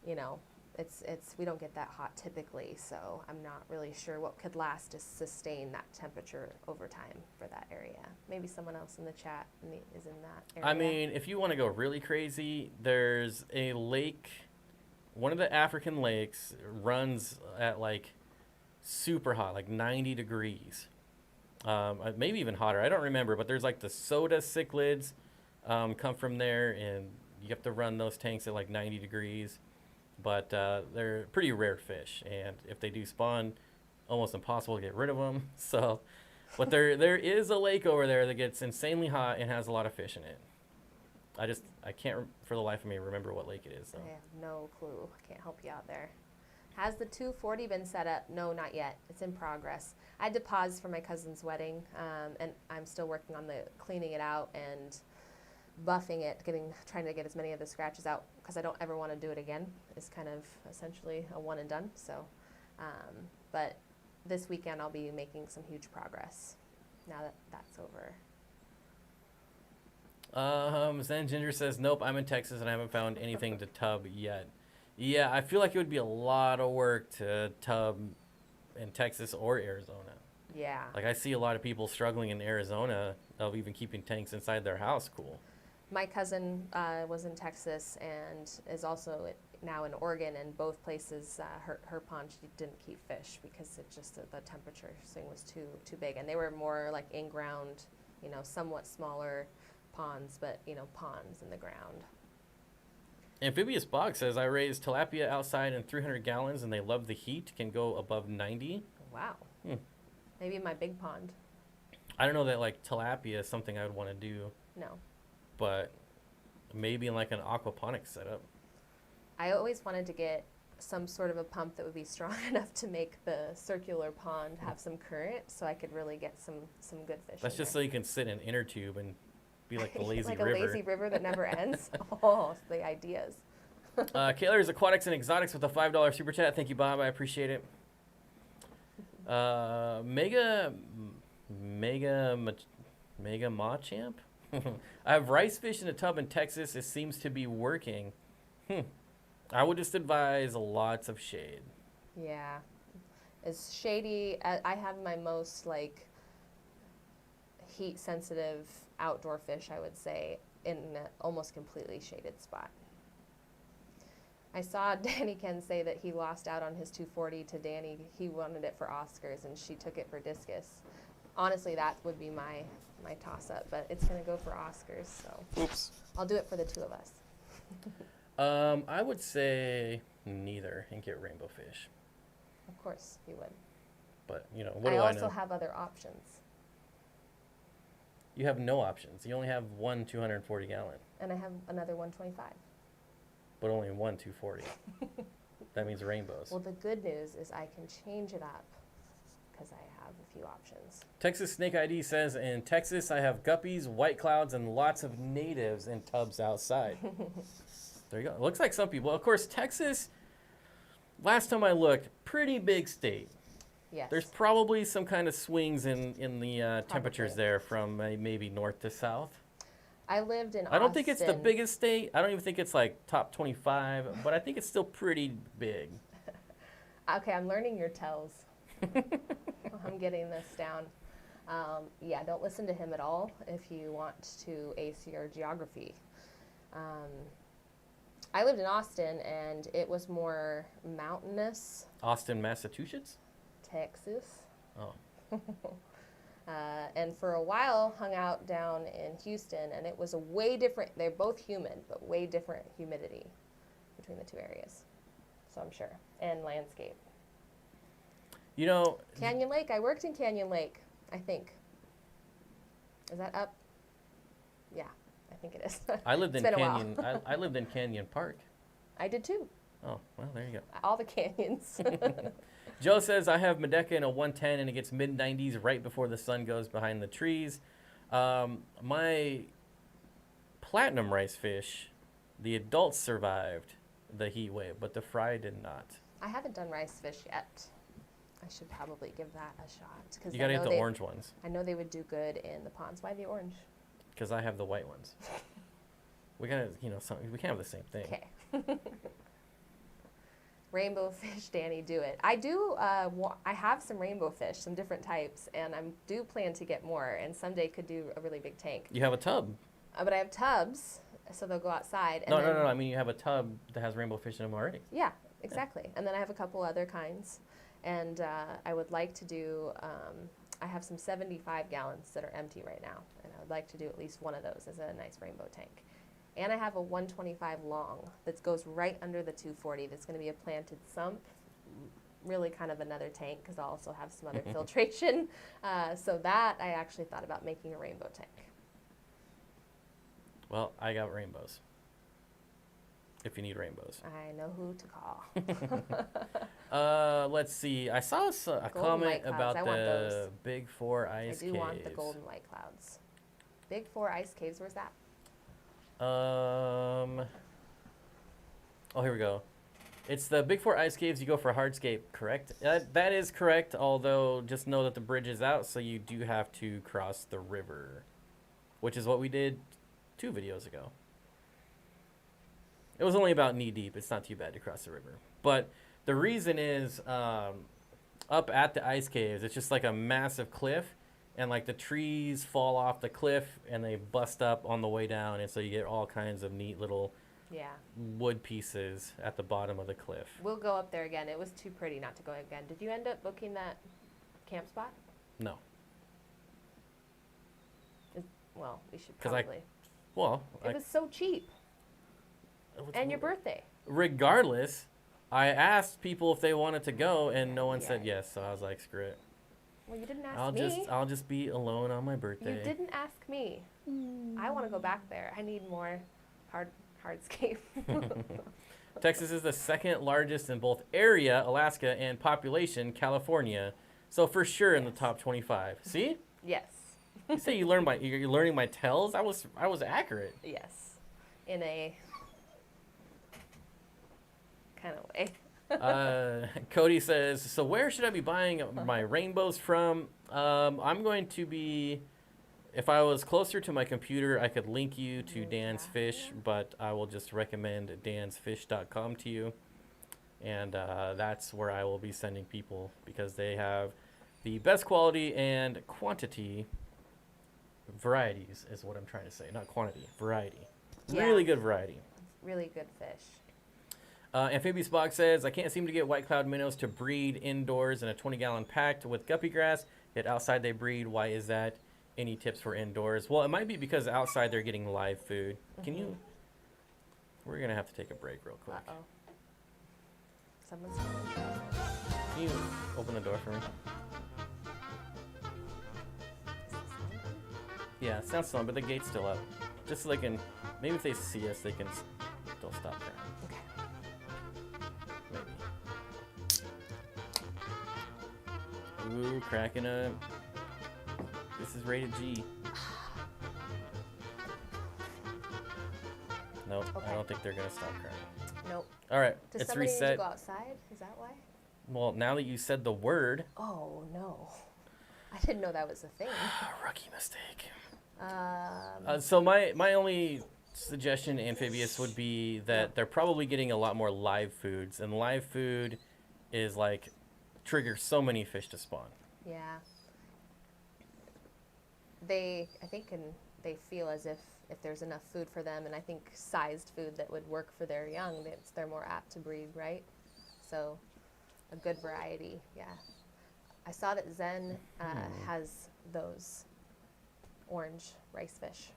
you know, it's we don't get that hot typically, so I'm not really sure what could last to sustain that temperature over time for that area. Maybe someone else in the chat is in that area. I mean, if you want to go really crazy, there's a lake, one of the African lakes runs at like super hot, like 90 degrees. Maybe even hotter. I don't remember, but there's like the soda cichlids come from there, and you have to run those tanks at like 90 degrees. But they're pretty rare fish, and if they do spawn, almost impossible to get rid of them. So, but there is a lake over there that gets insanely hot and has a lot of fish in it. I can't for the life of me remember what lake it is. So. I have no clue. I can't help you out there. Has the 240 been set up? No, not yet. It's in progress. I had to pause for my cousin's wedding, and I'm still working on the cleaning it out and buffing it, trying to get as many of the scratches out because I don't ever want to do it again. It's kind of essentially a one and done. So, but this weekend I'll be making some huge progress now that that's over. Zen Ginger says, nope, I'm in Texas and I haven't found anything to tub yet. Yeah, I feel like it would be a lot of work to tub in Texas or Arizona. Yeah. Like I see a lot of people struggling in Arizona of even keeping tanks inside their house cool. My cousin was in Texas and is also now in Oregon, and both places, her pond, she didn't keep fish because it just, the temperature swing was too big. And they were more like in-ground, you know, somewhat smaller ponds, but, you know, ponds in the ground. Amphibious Bog says, I raise tilapia outside in 300 gallons and they love the heat, can go above 90. Wow. Maybe in my big pond. I don't know that like tilapia is something I would want to do. No. But maybe in like an aquaponics setup. I always wanted to get some sort of a pump that would be strong enough to make the circular pond have some current so I could really get some good fish. That's just so you can sit in an inner tube and be like the lazy like river. Like a lazy river that never ends? Oh, the ideas. Kaylor's Aquatics and Exotics with a $5 super chat. Thank you, Bob. I appreciate it. Mega Machamp? I have rice fish in a tub in Texas. It seems to be working. I would just advise lots of shade. Yeah. It's shady. I have my most like heat sensitive outdoor fish, I would say, in an almost completely shaded spot. I saw Dani Ken say that he lost out on his 240 to Dani. He wanted it for Oscars and she took it for discus. Honestly, that would be my toss-up, but it's going to go for Oscars, so. Oops. I'll do it for the two of us. I would say neither and get rainbow fish. Of course you would. But, you know, what do I I know? also have other options. You have no options. You only have one 240 gallon. And I have another 125. But only one 240. That means rainbows. Well, the good news is I can change it up because I have a few options. Texas Snake ID says, in Texas, I have guppies, white clouds, and lots of natives in tubs outside. There you go. It looks like some people. Of course, Texas, last time I looked, pretty big state. Yes. There's probably some kind of swings in the temperatures Probably. there from maybe north to south. I lived in I don't think it's the Austin. biggest state. I don't even think it's like top 25, but I think it's still pretty big. Okay, I'm learning your tells. I'm getting this down. Yeah, don't listen to him at all if you want to ace your geography. I lived in Austin, and it was more mountainous. Austin, Massachusetts? Texas. Oh. And for a while hung out down in Houston, and it was a way different, they're both humid, but way different humidity between the two areas. So I'm sure. And landscape. You know, Canyon Lake, I worked in Canyon Lake, I think. Is that up? Yeah, I think it is. I lived in It's been a while. Canyon. I lived in Canyon Park. I did too. Oh, well, there you go. All the canyons. Joe says, I have Medeka in a 110 and it gets mid-90s right before the sun goes behind the trees. My platinum rice fish, the adults survived the heat wave, but the fry did not. I haven't done rice fish yet. I should probably give that a shot. 'Cause You gotta I get know the orange ones, I know they would do good in the ponds. Why the orange? because I have the white ones. We gotta, we can't have the same thing. Okay. Rainbow fish, Dani, do it. I do, I have some rainbow fish, some different types, and I do plan to get more, and someday could do a really big tank. You have a tub. But I have tubs, so they'll go outside. And No, then, no. I mean, you have a tub that has rainbow fish in them already. Yeah, exactly. And then I have a couple other kinds. And I would like to do, I have some 75 gallons that are empty right now, and I would like to do at least one of those as a nice rainbow tank. And I have a 125 long that goes right under the 240 that's going to be a planted sump, really kind of another tank because I'll also have some other filtration. So that I actually thought about making a rainbow tank. Well, I got rainbows. If you need rainbows. I know who to call. Let's see. I saw a Golden comment white clouds. about I want the those. Big Four I ice do caves. want the golden white clouds. Big Four ice caves, where's that? Oh, here we go. It's the Big Four ice caves. You go for hardscape, correct? That is correct, although just know that the bridge is out, so you do have to cross the river, which is what we did 2 videos ago. It was only about knee deep. It's not too bad to cross the river. But the reason is up at the ice caves, it's just like a massive cliff. And like the trees fall off the cliff and they bust up on the way down. And so you get all kinds of neat little wood pieces at the bottom of the cliff. We'll go up there again. It was too pretty not to go again. Did you end up booking that camp spot? No. Well, we should 'Cause probably. It was so cheap. And your birthday. Regardless, I asked people if they wanted to go and no one said yes. So I was like, screw it. Well, you didn't ask me. I'll just be alone on my birthday. You didn't ask me. I want to go back there. I need more hardscape. Texas is the second largest in both area, Alaska, and population, California. So for sure in the top 25. See? Yes. You say you're learning my tells? I was accurate. Yes. In a kind of way. Cody says, so where should I be buying my rainbows from? I'm going to be, if I was closer to my computer, I could link you to Dan's Fish, but I will just recommend dansfish.com to you. And that's where I will be sending people because they have the best quality and quantity varieties is what I'm trying to say. Not quantity, variety. Yeah. Really good variety. Really good fish. Amphibious Bog says, I can't seem to get white cloud minnows to breed indoors in a 20-gallon pack with guppy grass, yet outside they breed. Why is that? Any tips for indoors? Well, it might be because outside they're getting live food. Can you... We're going to have to take a break real quick. Uh-oh. Someone's calling. Can you open the door for me? Yeah, it sounds slow, but the gate's still up. Just so they can... Maybe if they see us, they can still stop crying. Okay. Maybe. Ooh, cracking up. This is rated G. Nope, Okay. I don't think they're gonna stop crying. Nope. All right, Does it's somebody need to reset. go outside? Is that why? Well, now that you said the word, Oh no, I didn't know that was a thing. rookie mistake. Um, So my only suggestion to Amphibious would be that Yeah. they're probably getting a lot more live foods, and live food is like triggers so many fish to spawn. yeah. I think, they feel as if there's enough food for them, and I think sized food that would work for their young, they're more apt to breed, right? So, a good variety, yeah. I saw that Zen has those orange rice fish,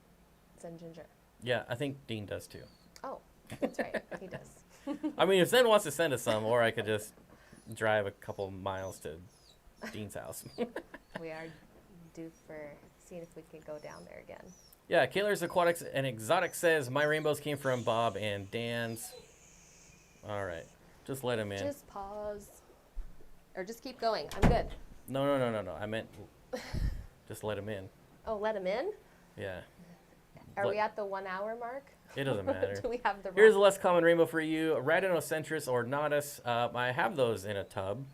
Zen ginger. Yeah, I think Dean does too. Oh, that's right, he does. I mean, if Zen wants to send us some, or I could just drive a couple miles to Dean's house. We are due for seeing if we can go down there again. Yeah, Kaler's Aquatics and Exotic says, my rainbows came from Bob and Dan's. All right, just let him in. Just pause. Or just keep going. I'm good. No. I meant just let him in. Oh, let him in? Yeah, Are Let- we at the 1 hour mark? it doesn't matter. Do we have the Here's a wrong- less common rainbow for you, Radinocentris or Nodus. I have those in a tub.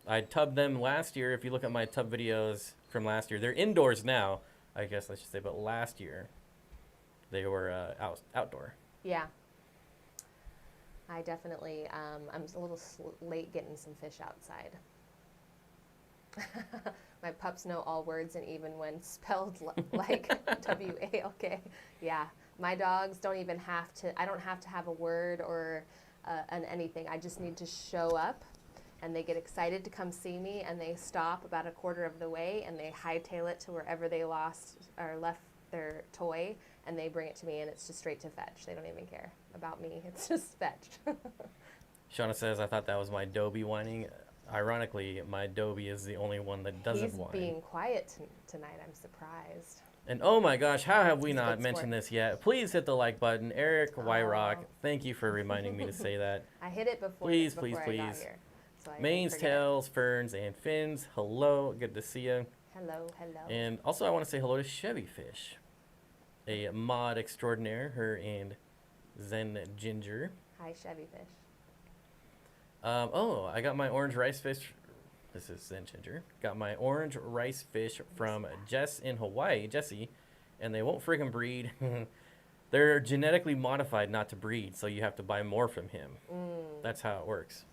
I tubbed them last year. If you look at my tub videos from last year, they're indoors now, I guess I should say, but last year they were outdoor. Yeah. I definitely, I'm a little late getting some fish outside. My pups know all words, and even when spelled like W-A-L-K. Yeah, my dogs don't even have to, I don't have to have a word or an anything. I just need to show up, and they get excited to come see me, and they stop about a quarter of the way, and they hightail it to wherever they lost or left their toy, and they bring it to me, and it's just straight to fetch. They don't even care about me. It's just fetched. Shauna says, I thought that was my Dobie whining. Ironically, my Dobie is the only one that doesn't He's whine. being quiet tonight. I'm surprised. And oh my gosh, how have we He's a not good mentioned sport. this yet? Please hit the like button. Eric Wyrock, Oh. thank you for reminding me to say that. I hit it before, Please, before please, I got please. here. So I didn't Mains, forget. tails, ferns, and fins. Hello, good to see you. Hello, hello. And also, I want to say hello to Chevy Fish, a mod extraordinaire, her and Zen Ginger. Hi, Chevy Fish. Oh, I got my orange rice fish. This is Zen Ginger. Got my orange rice fish from Jess in Hawaii, Jessie, and they won't friggin' breed. They're genetically modified not to breed, so you have to buy more from him. That's how it works.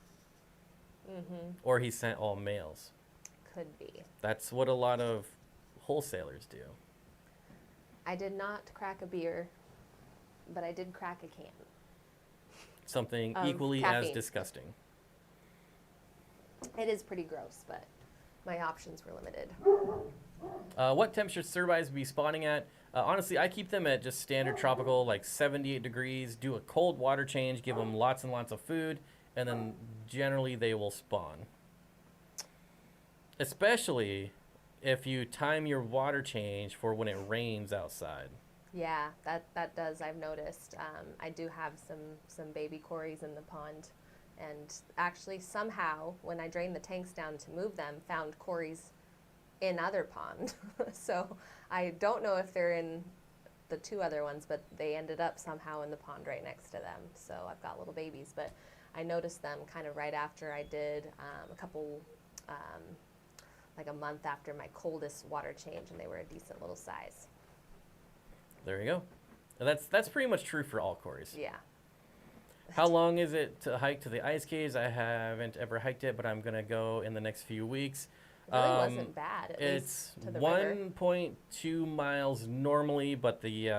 Mm-hmm. Or he sent all males. Could be. That's what a lot of wholesalers do. I did not crack a beer, but I did crack a can. Something Of equally as caffeine. disgusting. It is pretty gross, but my options were limited. What temperature turbines be spawning at? Honestly, I keep them at just standard tropical, like 78 degrees. Do a cold water change, give them lots and lots of food, and then generally they will spawn. Especially if you time your water change for when it rains outside. Yeah, that does. I've noticed. I do have some baby cories in the pond, and actually somehow when I drained the tanks down to move them, found cories in other pond. So I don't know if they're in the two other ones, but they ended up somehow in the pond right next to them. So I've got little babies, but I noticed them kind of right after I did a couple, like a month after my coldest water change, and they were a decent little size. There you go. That's pretty much true for all cories. Yeah. How long is it to hike to the ice caves? I haven't ever hiked it, but I'm going to go in the next few weeks. It really wasn't bad, at It's least to the river. 1.2 miles normally, but the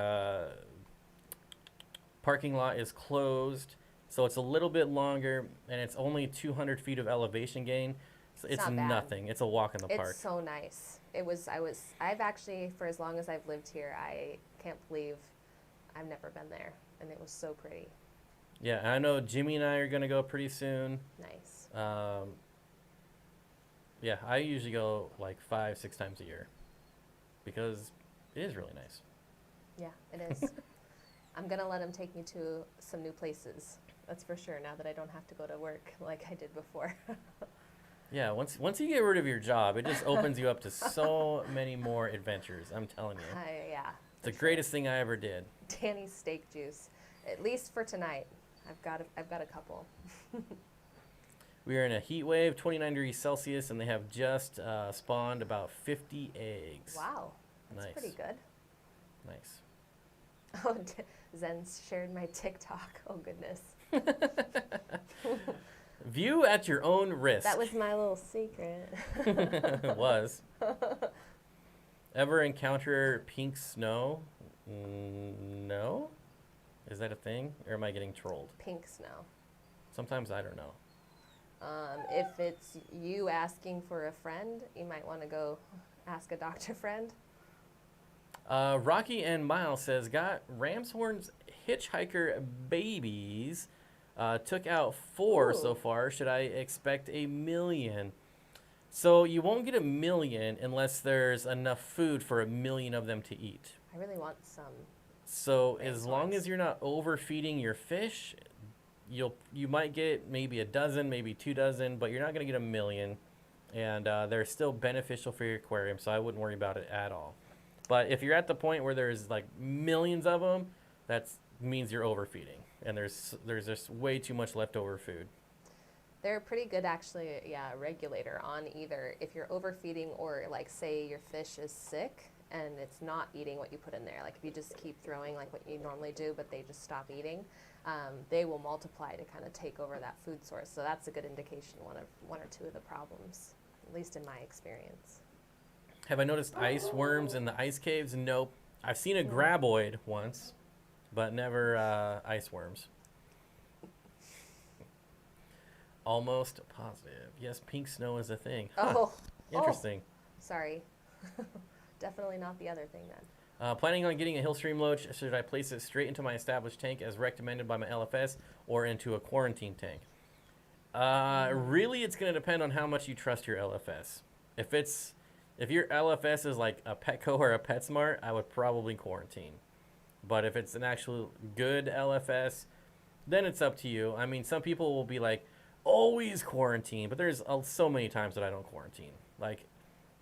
parking lot is closed, so it's a little bit longer, and it's only 200 feet of elevation gain. So it's not bad. nothing. It's a walk in the park. It's so nice. I've actually, for as long as I've lived here, I can't believe I've never been there, and it was so pretty. Yeah, and I know Jimmy and I are going to go pretty soon. Nice. Yeah, I usually go like 5-6 times a year because it is really nice. Yeah, it is. I'm going to let him take me to some new places. That's for sure, now that I don't have to go to work like I did before. Yeah, once you get rid of your job, it just opens you up to so many more adventures. I'm telling you. Yeah. It's the greatest thing I ever did. Dani's steak juice, at least for tonight. I've got a couple. We are in a heat wave, 29 degrees Celsius, and they have just spawned about 50 eggs. Wow, that's Nice. pretty good. Nice. Oh, Zen shared my TikTok. Oh goodness. View at your own risk. That was my little secret. It was. Ever encounter pink snow? No? Is that a thing? Or am I getting trolled? Pink snow. Sometimes I don't know. If it's you asking for a friend, you might want to go ask a doctor friend. Rocky and Miles says, got Ramshorn's hitchhiker babies. Took out 4 so Ooh. far. Should I expect 1 million? So you won't get 1 million unless there's enough food for 1 million of them to eat. I really want some. So as long Ramshorns. as you're not overfeeding your fish, you might get maybe a dozen, maybe 2 dozen, but you're not going to get 1 million. And they're still beneficial for your aquarium, so I wouldn't worry about it at all. But if you're at the point where there's like millions of them, that means you're overfeeding. And there's just way too much leftover food. They're pretty good, actually, regulator on either if you're overfeeding or, like, say your fish is sick and it's not eating what you put in there. Like, if you just keep throwing like what you normally do, but they just stop eating, they will multiply to kind of take over that food source. So that's a good indication of one or two of the problems, at least in my experience. Have I noticed ice worms in the ice caves? Nope. I've seen a graboid once, but never ice worms. Almost positive. Yes, pink snow is a thing. Oh. Interesting. Sorry. Definitely not the other thing then. Planning on getting a Hillstream loach. Should I place it straight into my established tank as recommended by my LFS or into a quarantine tank? Really, it's going to depend on how much you trust your LFS. If your LFS is like a Petco or a PetSmart, I would probably quarantine. But if it's an actual good LFS, then it's up to you. I mean, some people will be like, always quarantine, but there's so many times that I don't quarantine. Like,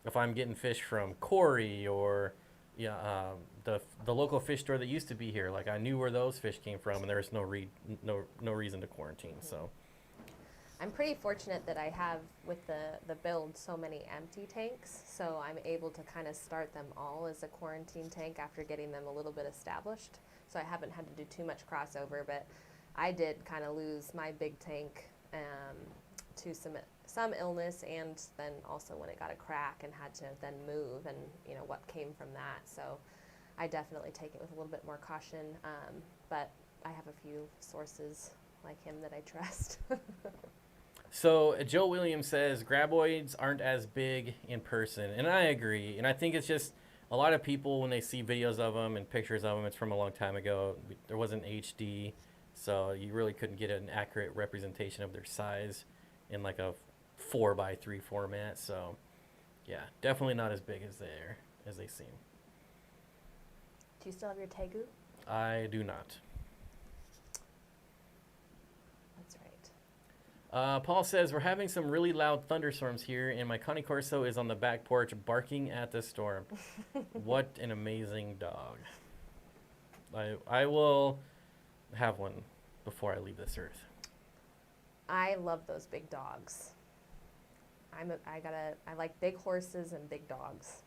if I'm getting fish from Corey or the local fish store that used to be here, like I knew where those fish came from, and there was no reason to quarantine. So I'm pretty fortunate that I have, with the build, so many empty tanks, so I'm able to kind of start them all as a quarantine tank after getting them a little bit established. So I haven't had to do too much crossover, but I did kind of lose my big tank to some illness, and then also when it got a crack and had to then move, and what came from that. So I definitely take it with a little bit more caution, but I have a few sources like him that I trust. So Joe Williams says graboids aren't as big in person, and I agree. And I think it's just a lot of people, when they see videos of them and pictures of them, it's from a long time ago. There wasn't HD, so you really couldn't get an accurate representation of their size in like a 4x3 format. So yeah, definitely not as big as they seem. Do you still have your Tegu? I do not. That's right. Paul says, we're having some really loud thunderstorms here, and my Connie Corso is on the back porch barking at the storm. What an amazing dog. I will have one before I leave this earth. I love those big dogs. I like big horses and big dogs.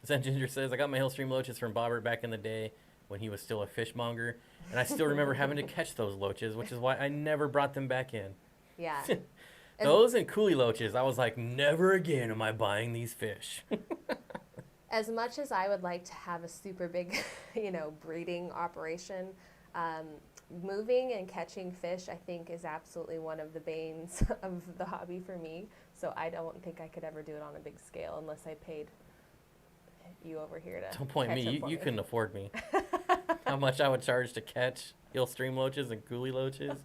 Zen Ginger says, I got my Hillstream loaches from Bobbert back in the day when he was still a fishmonger, and I still remember having to catch those loaches, which is why I never brought them back in. Yeah. Those and coolie loaches, I was like, never again am I buying these fish. As much as I would like to have a super big, breeding operation, moving and catching fish, I think, is absolutely one of the banes of the hobby for me. So I don't think I could ever do it on a big scale unless I paid you over here to Don't point catch me. them for You couldn't afford me. How much I would charge to catch Hillstream loaches and coolie loaches?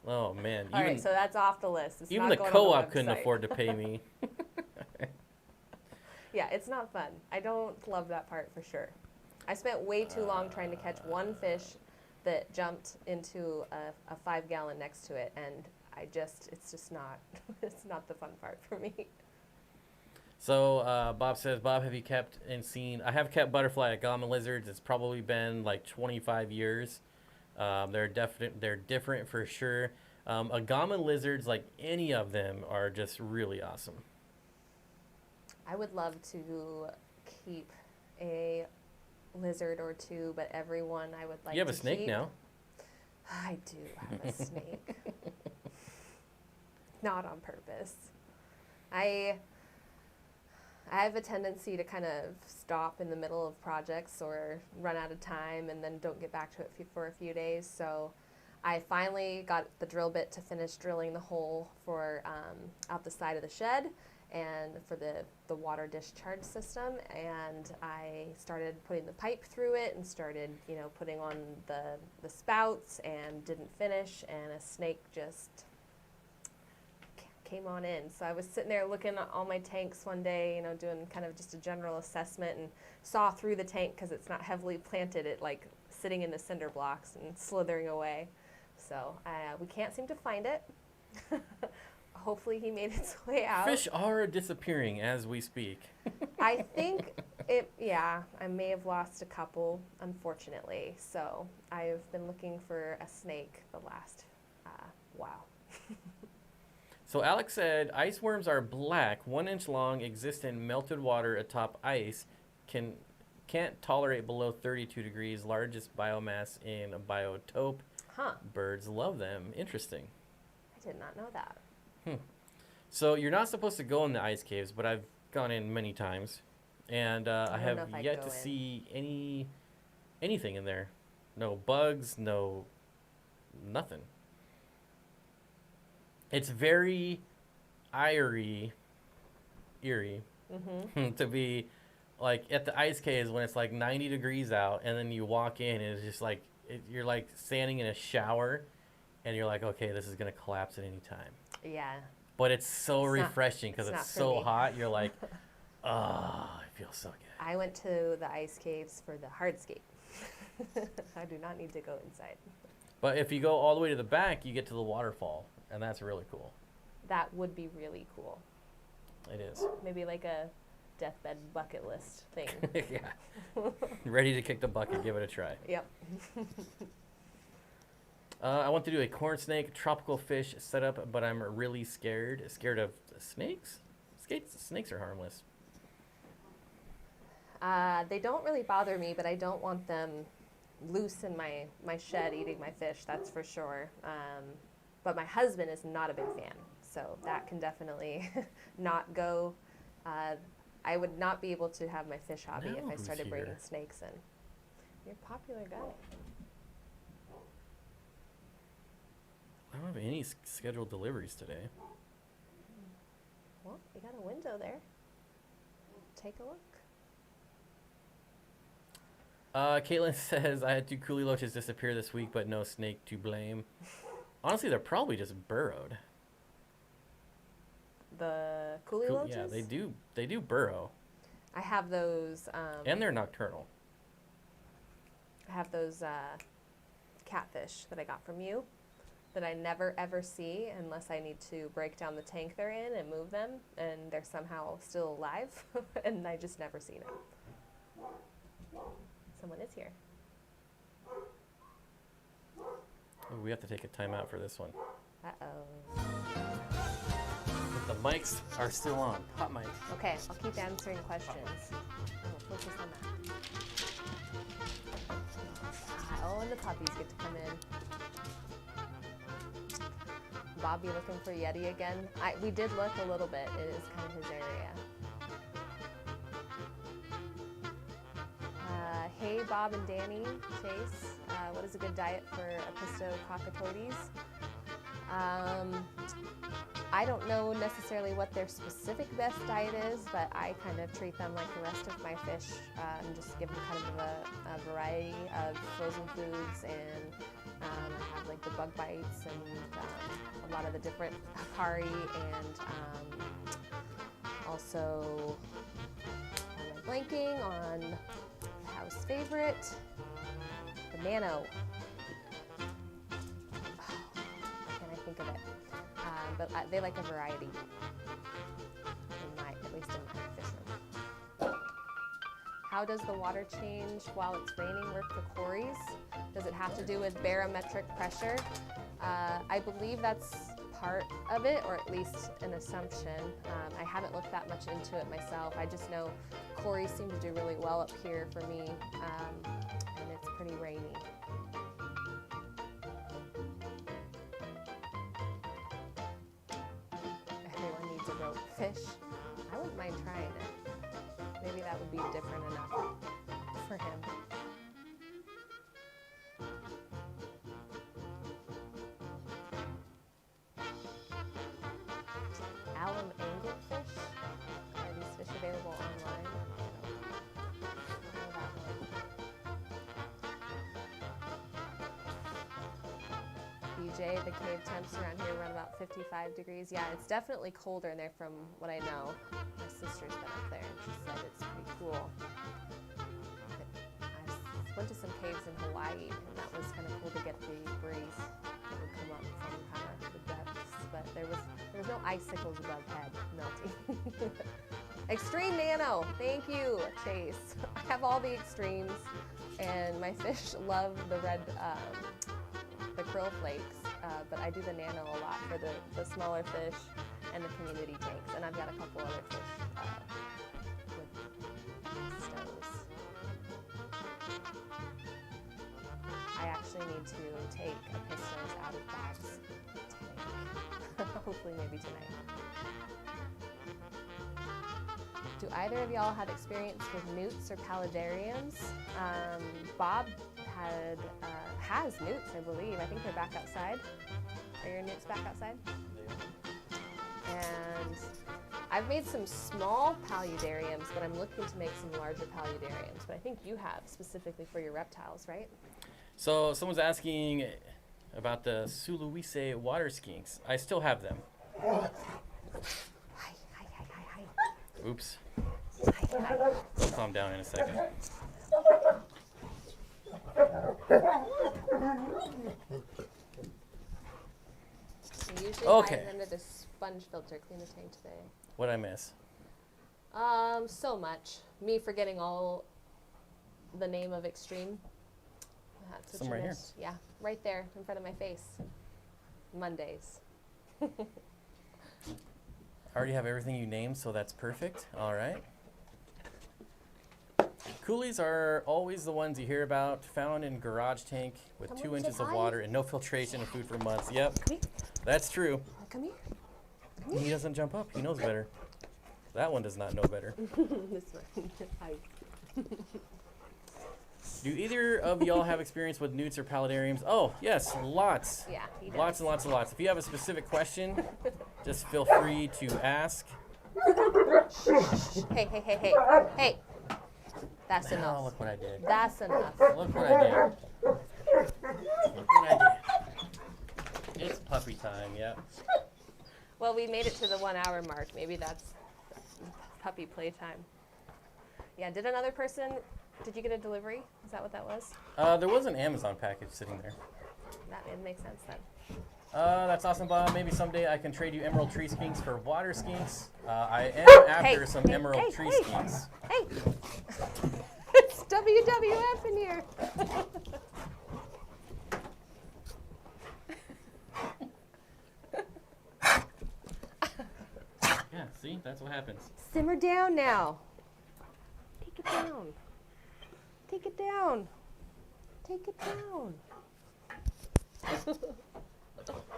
Oh, man. All right, so that's off the list. It's Even not the going co-op on the couldn't website. afford to pay me. Yeah, it's not fun. I don't love that part for sure. I spent way too long trying to catch one fish that jumped into a 5-gallon next to it, and it's just not, it's not the fun part for me. So Bob says, Bob, have you kept and seen? I have kept butterfly agama lizards. It's probably been like 25 years. They're different for sure. Agama lizards, like any of them, are just really awesome. I would love to keep a lizard or two, but everyone I would like to You have a snake keep, now. I do have a snake. Not on purpose. I have a tendency to kind of stop in the middle of projects or run out of time and then don't get back to it for a few days. So I finally got the drill bit to finish drilling the hole for out the side of the shed and for the water discharge system, and I started putting the pipe through it and started, you know, putting on the spouts and didn't finish, and a snake just came on in. So I was sitting there looking at all my tanks one day, you know, doing kind of just a general assessment, and saw through the tank because it's not heavily planted, it like sitting in the cinder blocks and slithering away. So we can't seem to find it. Hopefully he made its way out. Fish are disappearing as we speak. I think I may have lost a couple, unfortunately. So I've been looking for a snake the last while. So Alex said, ice worms are black, 1 inch long, exist in melted water atop ice, can't tolerate below 32 degrees, largest biomass in a biotope. Huh. Birds love them. Interesting. I did not know that. So you're not supposed to go in the ice caves, but I've gone in many times, and I have yet to see anything in there. No bugs, no nothing. It's very eerie to be like at the ice caves when it's like 90 degrees out, and then you walk in and it's just like you're like standing in a shower, and you're like, okay, this is gonna collapse at any time. Yeah. But it's so refreshing because it's so hot. You're like, oh, it feels so good. I went to the ice caves for the hardscape. I do not need to go inside. But if you go all the way to the back, you get to the waterfall, and that's really cool. That would be really cool. It is. Maybe like a deathbed bucket list thing. Yeah. Ready to kick the bucket, give it a try. Yep. I want to do a corn snake tropical fish setup, but I'm really scared. Scared of snakes? Snakes are harmless. They don't really bother me, but I don't want them loose in my shed eating my fish, that's for sure. But my husband is not a big fan, so that can definitely not go. I would not be able to have my fish hobby if I started bringing snakes in. You're a popular guy. I don't have any scheduled deliveries today. Well, you got a window there. Take a look. Caitlin says, I had 2 coolie loaches disappear this week, but no snake to blame. Honestly, they're probably just burrowed. The coolie loaches? Yeah, they do burrow. I have those. And they're nocturnal. I have those catfish that I got from you that I never ever see unless I need to break down the tank they're in and move them, and they're somehow still alive, and I just never seen them. Someone is here. Ooh, we have to take a time out for this one. Uh-oh. The mics are still on. Hot mic. Okay, I'll keep answering questions. We'll focus on that. Oh, and the puppies get to come in. Bob, you looking for Yeti again? We did look a little bit. It is kind of his area. Hey, Bob and Dani, Chase. What is a good diet for Apisto Cockatooties? I don't know necessarily what their specific best diet is, but I kind of treat them like the rest of my fish and just give them kind of a variety of frozen foods, and I have like the bug bites and a lot of the different Hikari, and also am I blanking on the house favorite, the Nano. Oh, why can't I think of it? they like a variety, at least in my fish room. How does the water change while it's raining work for cories? Does it have to do with barometric pressure? I believe that's part of it, or at least an assumption. I haven't looked that much into it myself. I just know cories seem to do really well up here for me, and it's pretty rainy. Everyone needs a rope fish. I wouldn't mind trying it. Maybe that would be different enough for him. Alum anglerfish? Are these fish available online? I don't know that one. BJ, the cave temps around here run about 55 degrees. Yeah, it's definitely colder in there from what I know. My sister's been up there and she said it's pretty cool. I went to some caves in Hawaii and that was kind of cool to get the breeze that would come up from kind of the depths, but there was no icicles above head melting. Extreme Nano, thank you, Chase. I have all the extremes, and my fish love the red, the krill flakes, but I do the Nano a lot for the smaller fish and the community tanks, and I've got a couple other fish with stows. I actually need to take Apistos out of Bob's tank. Hopefully maybe tonight. Do either of y'all have experience with newts or paludariums? Bob has newts, I believe. I think they're back outside. Are your newts back outside? And I've made some small paludariums, but I'm looking to make some larger paludariums. But I think you have specifically for your reptiles, right? So someone's asking about the Sulawesi water skinks. I still have them. Hi. Oops. Hi. I'll calm down in a second. I usually Okay. hide under the sponge filter. Clean the tank today. What'd I miss? So much. Me forgetting all the name of extreme. That's what Somewhere you here. missed. Yeah, right there in front of my face. Mondays. I already have everything you named, so that's perfect. All right. Coolies are always the ones you hear about, found in garage tank with Come 2 on, inches say of hi. water and no filtration and food for months. Yep, Come here. that's true. Come here. He doesn't jump up. He knows better. That one does not know better. This one. Hi. Do either of y'all have experience with newts or paludariums? Oh, yes, lots. Yeah, he does. Lots and lots and lots. If you have a specific question, just feel free to ask. Hey. That's Oh, enough. look what I did. That's enough. Look what I did. Look what I did. It's puppy time, yep. Well, we made it to the 1 hour mark. Maybe that's puppy playtime. Yeah, did you get a delivery? Is that what that was? There was an Amazon package sitting there. It makes sense then. That's awesome, Bob. Maybe someday I can trade you emerald tree skinks for water skinks. I am after some emerald tree skinks. Hey! It's WWF in here. Yeah, see? That's what happens. Simmer down now. Take it down. Take it down. Take it down.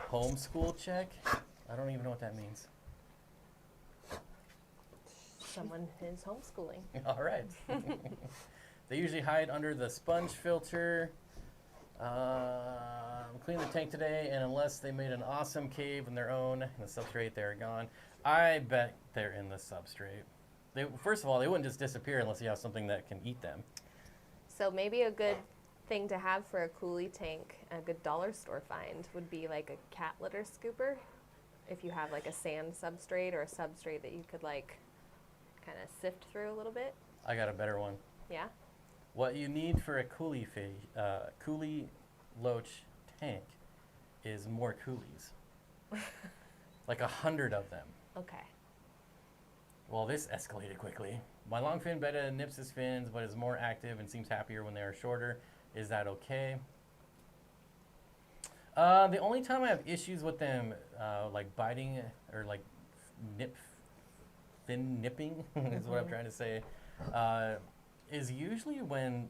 Homeschool check? I don't even know what that means. Someone is homeschooling. All right. They usually hide under the sponge filter. Clean the tank today, and unless they made an awesome cave in their own, in the substrate, they're gone. I bet they're in the substrate. First of all, they wouldn't just disappear unless you have something that can eat them. So maybe a good thing to have for a coolie tank, a good dollar store find, would be like a cat litter scooper. If you have like a sand substrate or a substrate that you could like kind of sift through a little bit. I got a better one. Yeah? What you need for a coolie loach tank is more coolies. like 100 of them. Okay. Well, this escalated quickly. My longfin betta nips his fins, but is more active and seems happier when they are shorter. Is that okay? The only time I have issues with them, like biting or like fin nipping, is what I'm trying to say, is usually when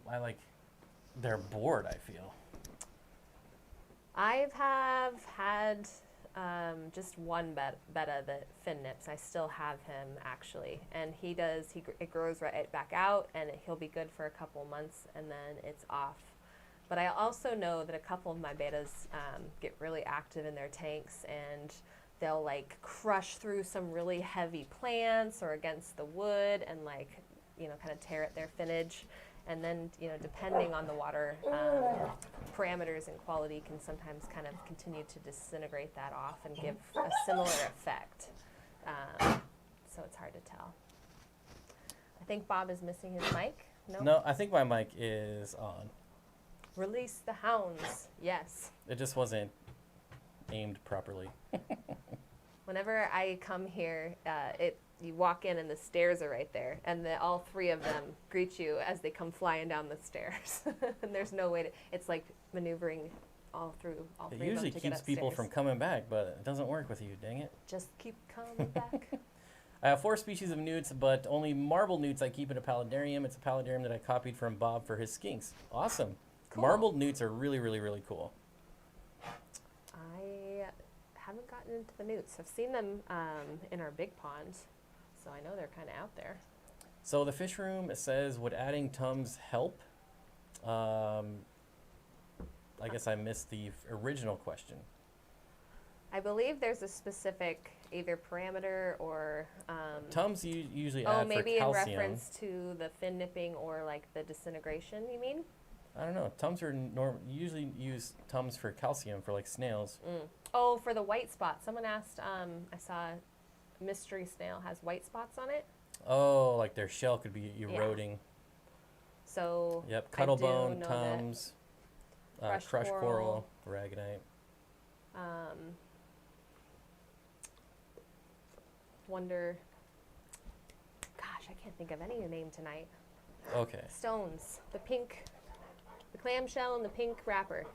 they're bored, I feel. I have had just one betta that fin nips. I still have him actually, and it grows right back out, and he'll be good for a couple months, and then it's off. But I also know that a couple of my bettas get really active in their tanks, and they'll like crush through some really heavy plants or against the wood, and like, kind of tear at their finnage. And then, depending on the water parameters and quality, can sometimes kind of continue to disintegrate that off and give a similar effect. So it's hard to tell. I think Bob is missing his mic. No, I think my mic is on. Release the hounds. Yes. It just wasn't aimed properly. Whenever I come here, you walk in and the stairs are right there, and all three of them greet you as they come flying down the stairs. And there's no way to. It's like maneuvering all three of them to get upstairs. It usually keeps people from coming back, but it doesn't work with you. Dang it. Just keep coming back. I have 4 species of newts, but only marble newts I keep in a paludarium. It's a paludarium that I copied from Bob for his skinks. Awesome. Cool. Marbled newts are really, really, really cool. I haven't gotten into the newts. I've seen them in our big pond, so I know they're kind of out there. So the fish room says, would adding tums help? I guess I missed the original question. I believe there's a specific either parameter or Tums you usually add for maybe in calcium. reference to the fin nipping or like the disintegration, you mean? I don't know. Tums are usually use Tums for calcium for like snails. Oh, for the white spot. Someone asked, I saw a mystery snail has white spots on it. Oh, like their shell could be eroding. Yeah. So yep, I do cuttlebone, know Tums, that crushed coral, aragonite. Wonder. Gosh, I can't think of any name tonight. Okay. Stones. The clamshell and the pink wrapper.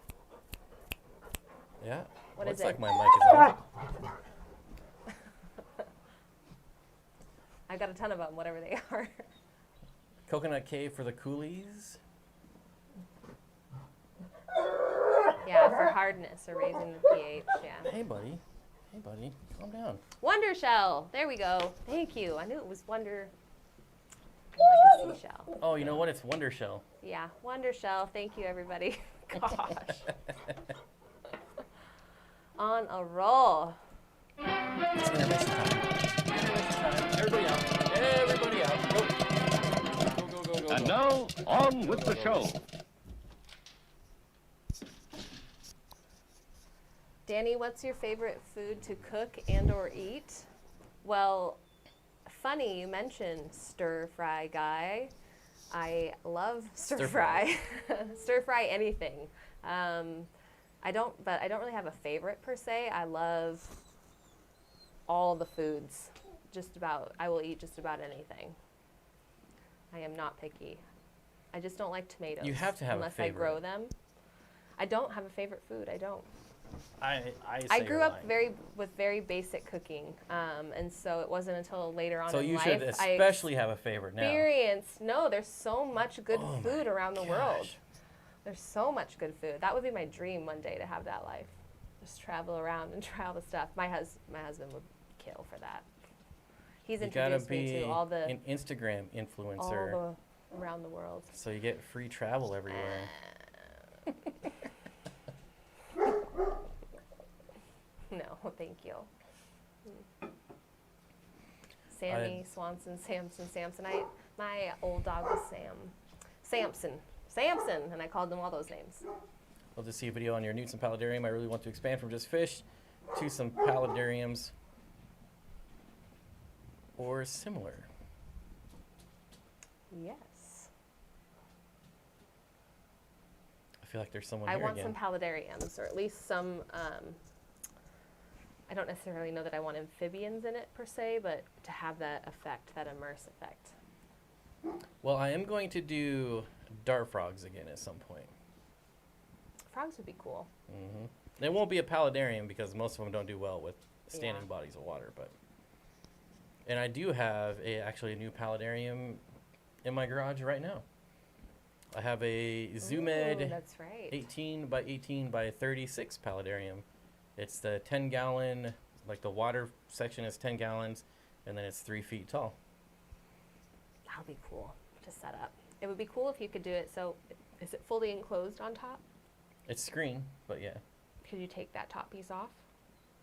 Yeah. What Looks is it? like my mic is on. I've got a ton of them, whatever they are. Coconut cave for the coolies. Yeah, for hardness or raising the pH. Yeah. Hey, buddy. Hey, buddy. Calm down. Wonder shell. There we go. Thank you. I knew it was wonder. Like a seashell. Oh, you know what? It's Wonder Shell. Yeah, wonder shell. Thank you, everybody. Gosh. On a roll. It's intermission time. Intermission time. Everybody out. Everybody out. Go. Go. And now, on with the show. Dani, what's your favorite food to cook and or eat? Well, funny you mentioned stir fry guy. I love stir fry. Stir fry anything. I don't really have a favorite per se. I love all the foods. I will eat just about anything. I am not picky. I just don't like tomatoes. You have to have unless a favorite. I grow them. I don't have a favorite food. I don't. I grew up with very basic cooking, and so it wasn't until later on so in you life should especially have a favorite now. No, there's so much good food around the world. There's so much good food. That would be my dream one day, to have that life. Just travel around and try all the stuff. My husband would kill for that. He's introduced me to all the an Instagram influencer around the world. So you get free travel everywhere. No, thank you. Sammy, Swanson, Samson. My old dog was Samson, and I called them all those names. Love to see a video on your newts and paludarium. I really want to expand from just fish to some paludariums or similar. Yes. I feel like there's someone I here want again. some paludariums, or at least some. I don't necessarily know that I want amphibians in it per se, but to have that effect, that immerse effect. Well, I am going to do dart frogs again at some point. Frogs would be cool. It won't be a paludarium because most of them don't do well with standing bodies of water, but. And I do have actually a new paludarium in my garage right now. I have a Zoomed That's right. 18 by 18 by 36 paludarium. It's the 10-gallon, like the water section is 10 gallons, and then it's 3 feet tall. That would be cool to set up. It would be cool if you could do it. So, is it fully enclosed on top? It's screened, but yeah. Could you take that top piece off?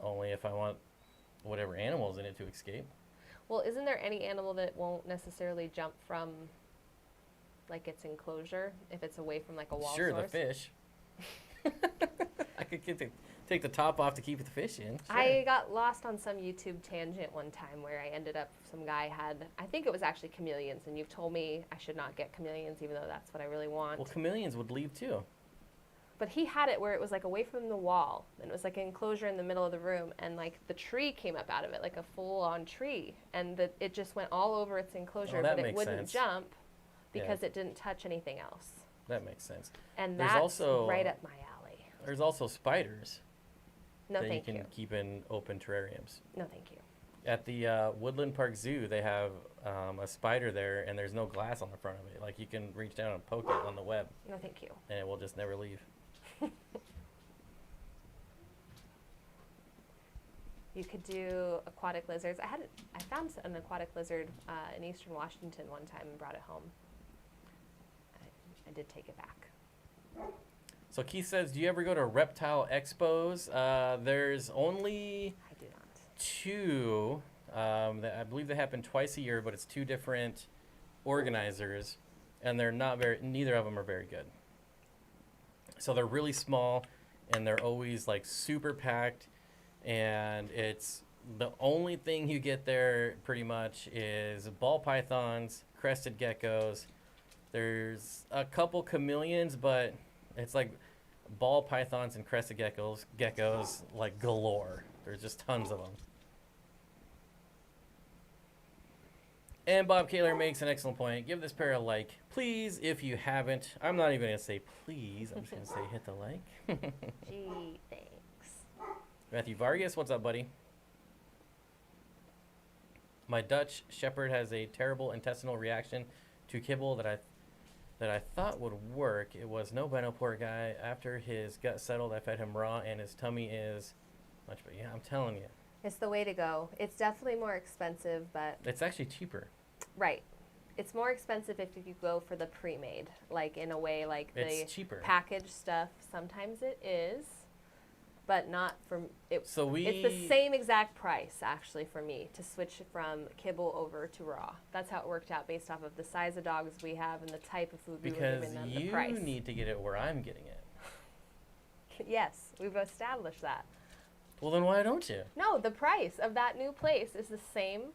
Only if I want whatever animals in it to escape. Well, isn't there any animal that won't necessarily jump from, like, its enclosure if it's away from, like, a wall Sure, source? the fish. I could take the top off to keep the fish in. Sure. I got lost on some YouTube tangent one time where I ended up, some guy had, I think it was actually chameleons, and you've told me I should not get chameleons even though that's what I really want. Well, chameleons would leave too. But he had it where it was like away from the wall, and it was like an enclosure in the middle of the room, and like the tree came up out of it, like a full-on tree, and it just went all over its enclosure, that but it makes wouldn't sense. jump because Yeah. it didn't touch anything else. That makes sense. And There's that's also- right up my alley. There's also spiders No, that thank you you. can keep in open terrariums. No, thank you. At the Woodland Park Zoo, they have a spider there, and there's no glass on the front of it. Like, you can reach down and poke it on the web, No, thank you. and it will just never leave. You could do aquatic lizards. I found an aquatic lizard in eastern Washington one time and brought it home. I did take it back. So Keith says, do you ever go to Reptile Expos? There's only I do not. 2. That I believe they happen twice a year, but it's 2 different organizers, and they're not neither of them are very good. So they're really small, and they're always like super packed, and it's the only thing you get there pretty much is ball pythons, crested geckos. There's a couple chameleons, but it's like ball pythons and crested geckos like galore. There's just tons of them. And Bob Kaler makes an excellent point. Give this pair a like, please, if you haven't. I'm not even going to say please. I'm just going to say hit the like. Gee, thanks. Matthew Vargas, what's up, buddy? My Dutch Shepherd has a terrible intestinal reaction to kibble that I thought would work. It was no bueno, poor guy. After his gut settled, I fed him raw, and his tummy is much better. Yeah, I'm telling you. It's the way to go. It's definitely more expensive, but It's actually cheaper. right. It's more expensive if you go for the pre-made, like in a way like the It's cheaper. packaged stuff. Sometimes it is, but not for it. So It's the same exact price actually for me to switch from kibble over to raw. That's how it worked out based off of the size of dogs we have and the type of food we were Because giving them, the you price. need to get it where I'm getting it. Yes, we've established that. Well, then why don't you? No, the price of that new place is the same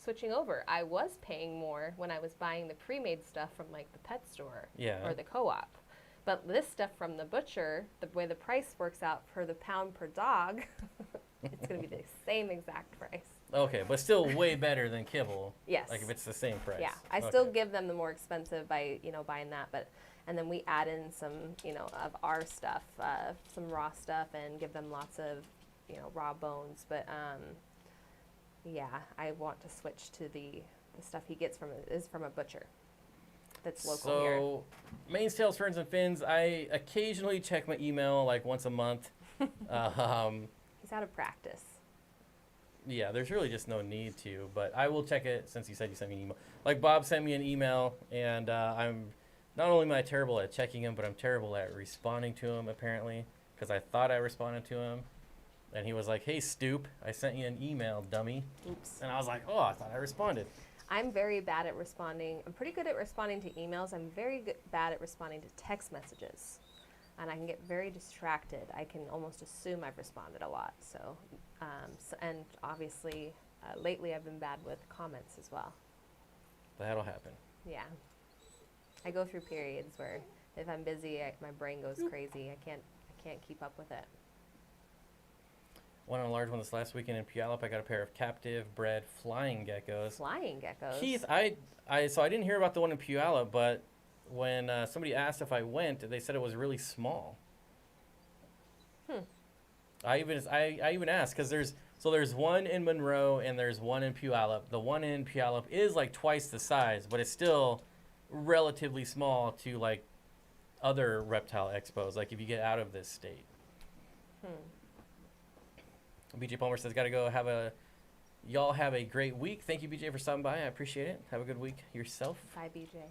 switching over. I was paying more when I was buying the pre-made stuff from like the pet store Yeah. or the co-op. But this stuff from the butcher, the way the price works out per the pound per dog, it's going to be the same exact price. Okay, but still way better than kibble. Yes. Like if it's the same price. Yeah, I still give them the more expensive by, buying that, but, and then we add in some, of our stuff, some raw stuff and give them lots of, raw bones, but, yeah, I want to switch to the stuff he gets is from a butcher that's local here. So, Mains, Tails, Ferns, and Fins, I occasionally check my email like once a month. He's out of practice. Yeah, there's really just no need to, but I will check it since you said you sent me an email. Like Bob sent me an email, and I'm not only am I terrible at checking him, but I'm terrible at responding to him apparently, because I thought I responded to him, and he was like, "Hey, Stoop, I sent you an email, dummy." Oops. And I was like, "Oh, I thought I responded." I'm very bad at responding. I'm pretty good at responding to emails. I'm very bad at responding to text messages. And I can get very distracted. I can almost assume I've responded a lot. So, and obviously, lately I've been bad with comments as well. That'll happen. Yeah. I go through periods where if I'm busy, my brain goes crazy. I can't keep up with it. Won a large one this last weekend in Puyallup. I got a pair of captive bred flying geckos. Flying geckos. Keith, so I didn't hear about the one in Puyallup, but when somebody asked if I went, they said it was really small. I even asked because there's one in Monroe and there's one in Puyallup. The one in Puyallup is like twice the size, but it's still relatively small to like other reptile expos. Like if you get out of this state. BJ Palmer says, "Gotta go. Y'all have a great week. Thank you, BJ, for stopping by. I appreciate it. Have a good week yourself." Bye, BJ.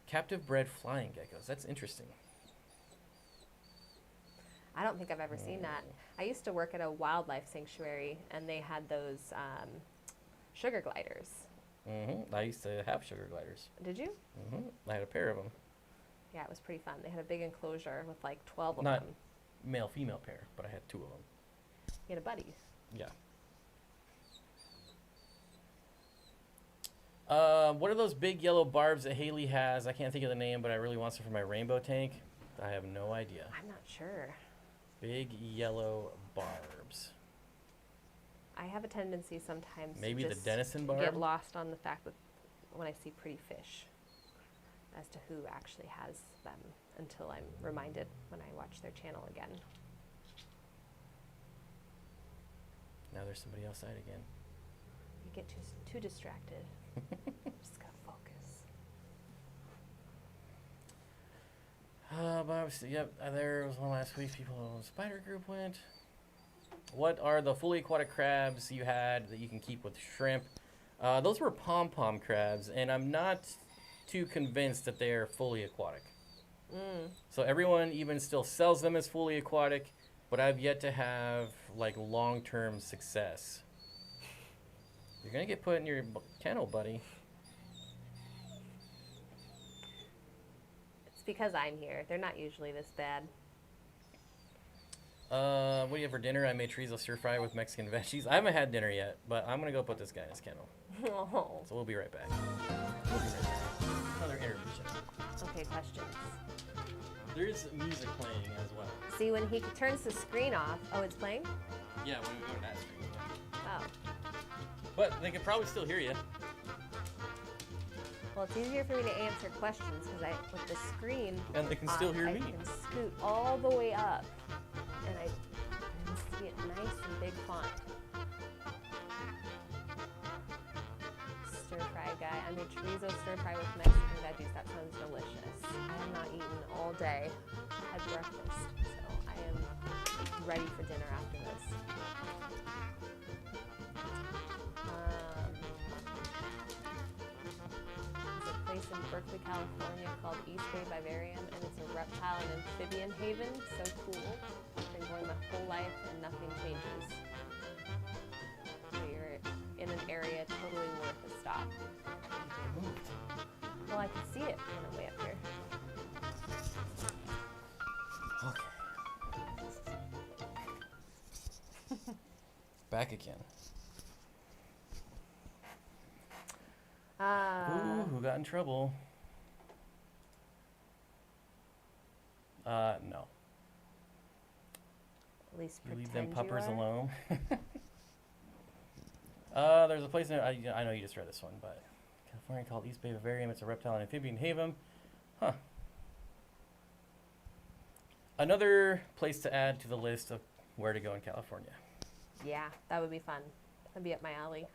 Captive bred flying geckos. That's interesting. I don't think I've ever seen that. I used to work at a wildlife sanctuary, and they had those sugar gliders. I used to have sugar gliders. Did you? I had a pair of them. Yeah, it was pretty fun. They had a big enclosure with like 12 of Not them. male-female pair, but I had 2 of them. You had a buddy. Yeah. What are those big yellow barbs that Haley has? I can't think of the name, but I really want some for my rainbow tank. I have no idea. I'm not sure. Big yellow barbs. I have a tendency sometimes Maybe to the just Denison barb? get lost on the fact that when I see pretty fish as to who actually has them until I'm reminded when I watch their channel again. Now there's somebody outside again. You get too distracted. Just gotta focus. There was one last week. People in the spider group went. What are the fully aquatic crabs you had that you can keep with shrimp? Those were pom-pom crabs, and I'm not too convinced that they are fully aquatic. So everyone even still sells them as fully aquatic, but I've yet to have like long-term success. You're gonna get put in your kennel, buddy. It's because I'm here. They're not usually this bad. What do you have for dinner? I made chorizo stir fry with Mexican veggies. I haven't had dinner yet, but I'm gonna go put this guy in his kennel. Oh. So we'll be right back. Another intermission. Okay, questions. There's music playing as well. See, when he turns the screen off, oh, it's playing? Yeah, when we go to that screen. Yeah. Oh. But they can probably still hear you. Well, it's easier for me to answer questions because with the screen And they can still hear me. I can scoot all the way up, and I can see it nice and big font. Stir fry guy. I made chorizo stir fry with Mexican veggies. That sounds delicious. I have not eaten all day. I had breakfast, so I am ready for dinner after this. There's a place in Berkeley, California called East Bay Vivarium, and it's a reptile and amphibian haven. So cool. I've been going my whole life and nothing changes. So you're in an area totally worth a stop. Well, I can see it when I'm way up here. Okay. Back again. Ooh, who got in trouble? No. At least You pretend leave them you puppers are. alone. There's a place in, I know you just read this one, but California called East Bay Vivarium. It's a reptile and amphibian haven. Huh. Another place to add to the list of where to go in California. Yeah, that would be fun. That'd be up my alley.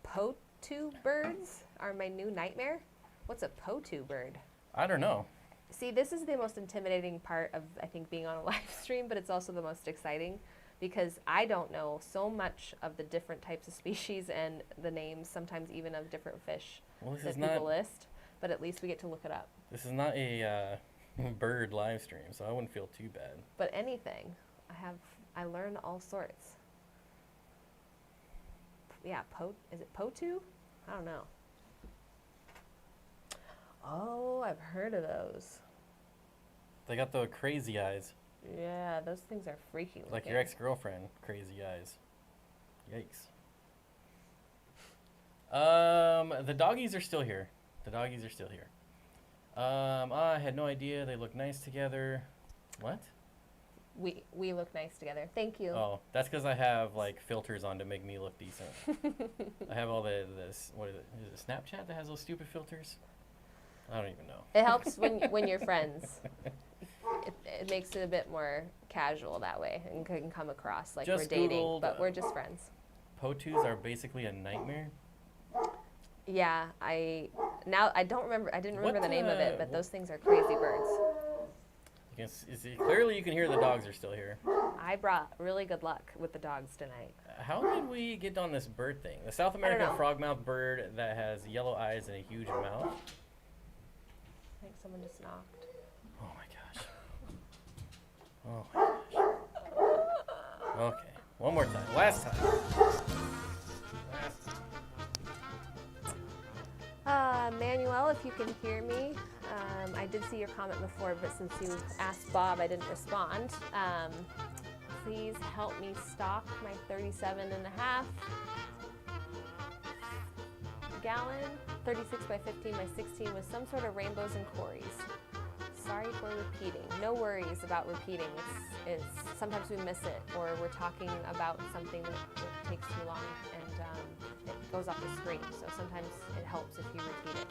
Potu birds are my new nightmare. What's a potu bird? I don't know. See, this is the most intimidating part of, I think, being on a live stream, but it's also the most exciting because I don't know so much of the different types of species and the names, sometimes even of different fish that people list, but at least we get to look it up. This is not a bird live stream, so I wouldn't feel too bad. But anything, I learn all sorts. Yeah, is it potu? I don't know. Oh, I've heard of those. They got the crazy eyes. Yeah, those things are freaky looking. Like your ex-girlfriend, crazy eyes. Yikes. The doggies are still here. I had no idea. They look nice together. What? we look nice together. Thank you. Oh, that's because I have like filters on to make me look decent. I have all this. What is it? Is it Snapchat that has those stupid filters? I don't even know. It helps when you're friends. It makes it a bit more casual that way and can come across like Just we're dating, Googled, but we're just friends. POTUs are basically a nightmare. Yeah, I didn't remember the name of it, but What- those things are crazy birds. Clearly you can hear the dogs are still here. I brought really good luck with the dogs tonight. How did we get on this bird thing? The South don't American know. frogmouth bird that has yellow eyes and a huge mouth. I think someone just knocked. Oh my gosh. Oh my gosh. Okay, one more time. Last time. Manuel, if you can hear me, I did see your comment before, but since you asked Bob, I didn't respond. Please help me stock my 37.5 gallon, 36 by 15 by 16 with some sort of rainbows and cories. Sorry for repeating. No worries about repeating. It's sometimes we miss it, or we're talking about something that takes too long and it goes off the screen. So sometimes it helps if you repeat it.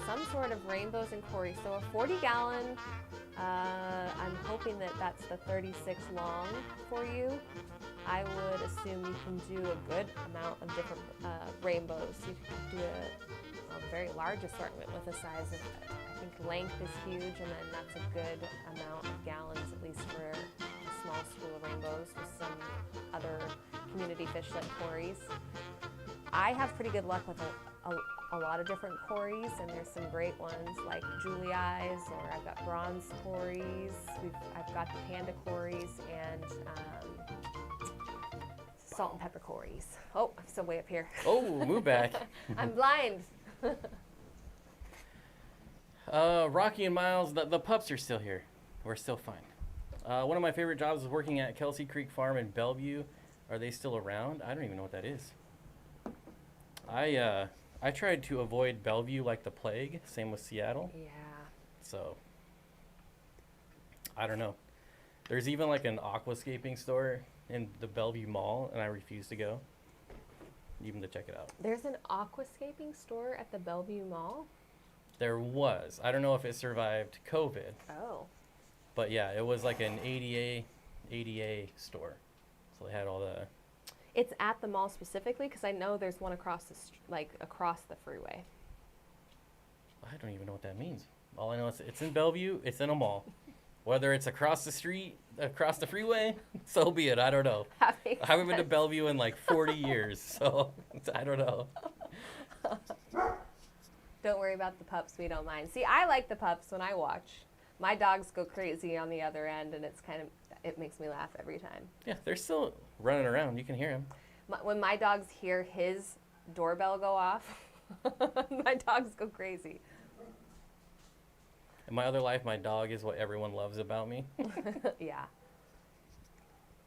Some sort of rainbows and cories. So a 40-gallon. I'm hoping that that's the 36 long for you. I would assume you can do a good amount of different rainbows. You can do a very large assortment with a size of, I think length is huge, and then that's a good amount of gallons, at least for a small school of rainbows with some other community fish like cories. I have pretty good luck with a lot of different cories, and there's some great ones like Julie Eyes, or I've got bronze cories. I've got the panda cories and salt and pepper cories. Oh, I'm still way up here. Oh, move back. I'm blind. Rocky and Miles, the pups are still here. We're still fine. One of my favorite jobs is working at Kelsey Creek Farm in Bellevue. Are they still around? I don't even know what that is. I tried to avoid Bellevue like the plague. Same with Seattle. Yeah. So, I don't know. There's even like an aquascaping store in the Bellevue Mall, and I refuse to go, even to check it out. There's an aquascaping store at the Bellevue Mall? There was. I don't know if it survived COVID, Oh. but yeah, it was like an ADA store. So they had all the... It's at the mall specifically, because I know there's one across the across the freeway. I don't even know what that means. All I know is it's in Bellevue, it's in a mall. Whether it's across the street, across the freeway, so be it. I don't know. That makes I haven't been to sense. Bellevue in like 40 years, so I don't know. Don't worry about the pups. We don't mind. See, I like the pups when I watch. My dogs go crazy on the other end, and it makes me laugh every time. Yeah, they're still running around. You can hear them. When my dogs hear his doorbell go off, my dogs go crazy. In my other life, my dog is what everyone loves about me. Yeah.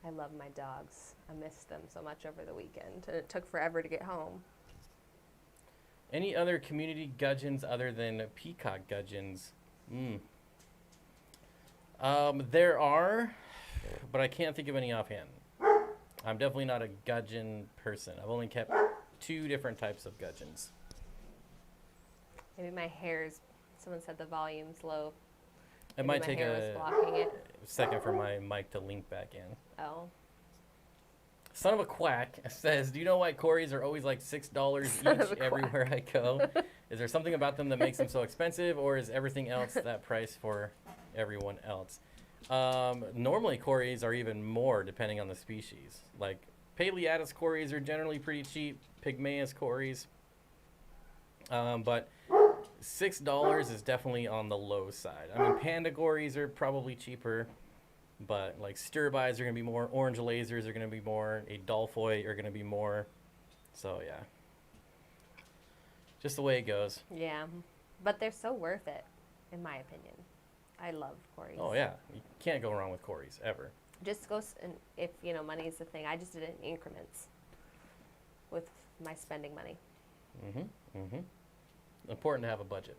I love my dogs. I missed them so much over the weekend, and it took forever to get home. Any other community gudgeons other than peacock gudgeons? There are, but I can't think of any offhand. I'm definitely not a gudgeon person. I've only kept 2 different types of gudgeons. Maybe my hair's. Someone said the volume's low. It Maybe might my take hair was a blocking it. second for my mic to link back in. Oh. Son of a quack says, do you know why Corys are always like $6 Son of each a quack. everywhere I go? Is there something about them that makes them so expensive, or is everything else that price for everyone else? Normally Corys are even more depending on the species. Like Paleatus Corys are generally pretty cheap, Pygmaeus Corys. But $6 is definitely on the low side. I mean, Panda Corys are probably cheaper, but like Sturbies are going to be more, Orange Lasers are going to be more, Adolphoi are going to be more. So yeah, just the way it goes. Yeah. But they're so worth it, in my opinion. I love Corys. Oh yeah, you can't go wrong with Corys ever. Just and if money is the thing, I just did it in increments with my spending money, Important to have a budget.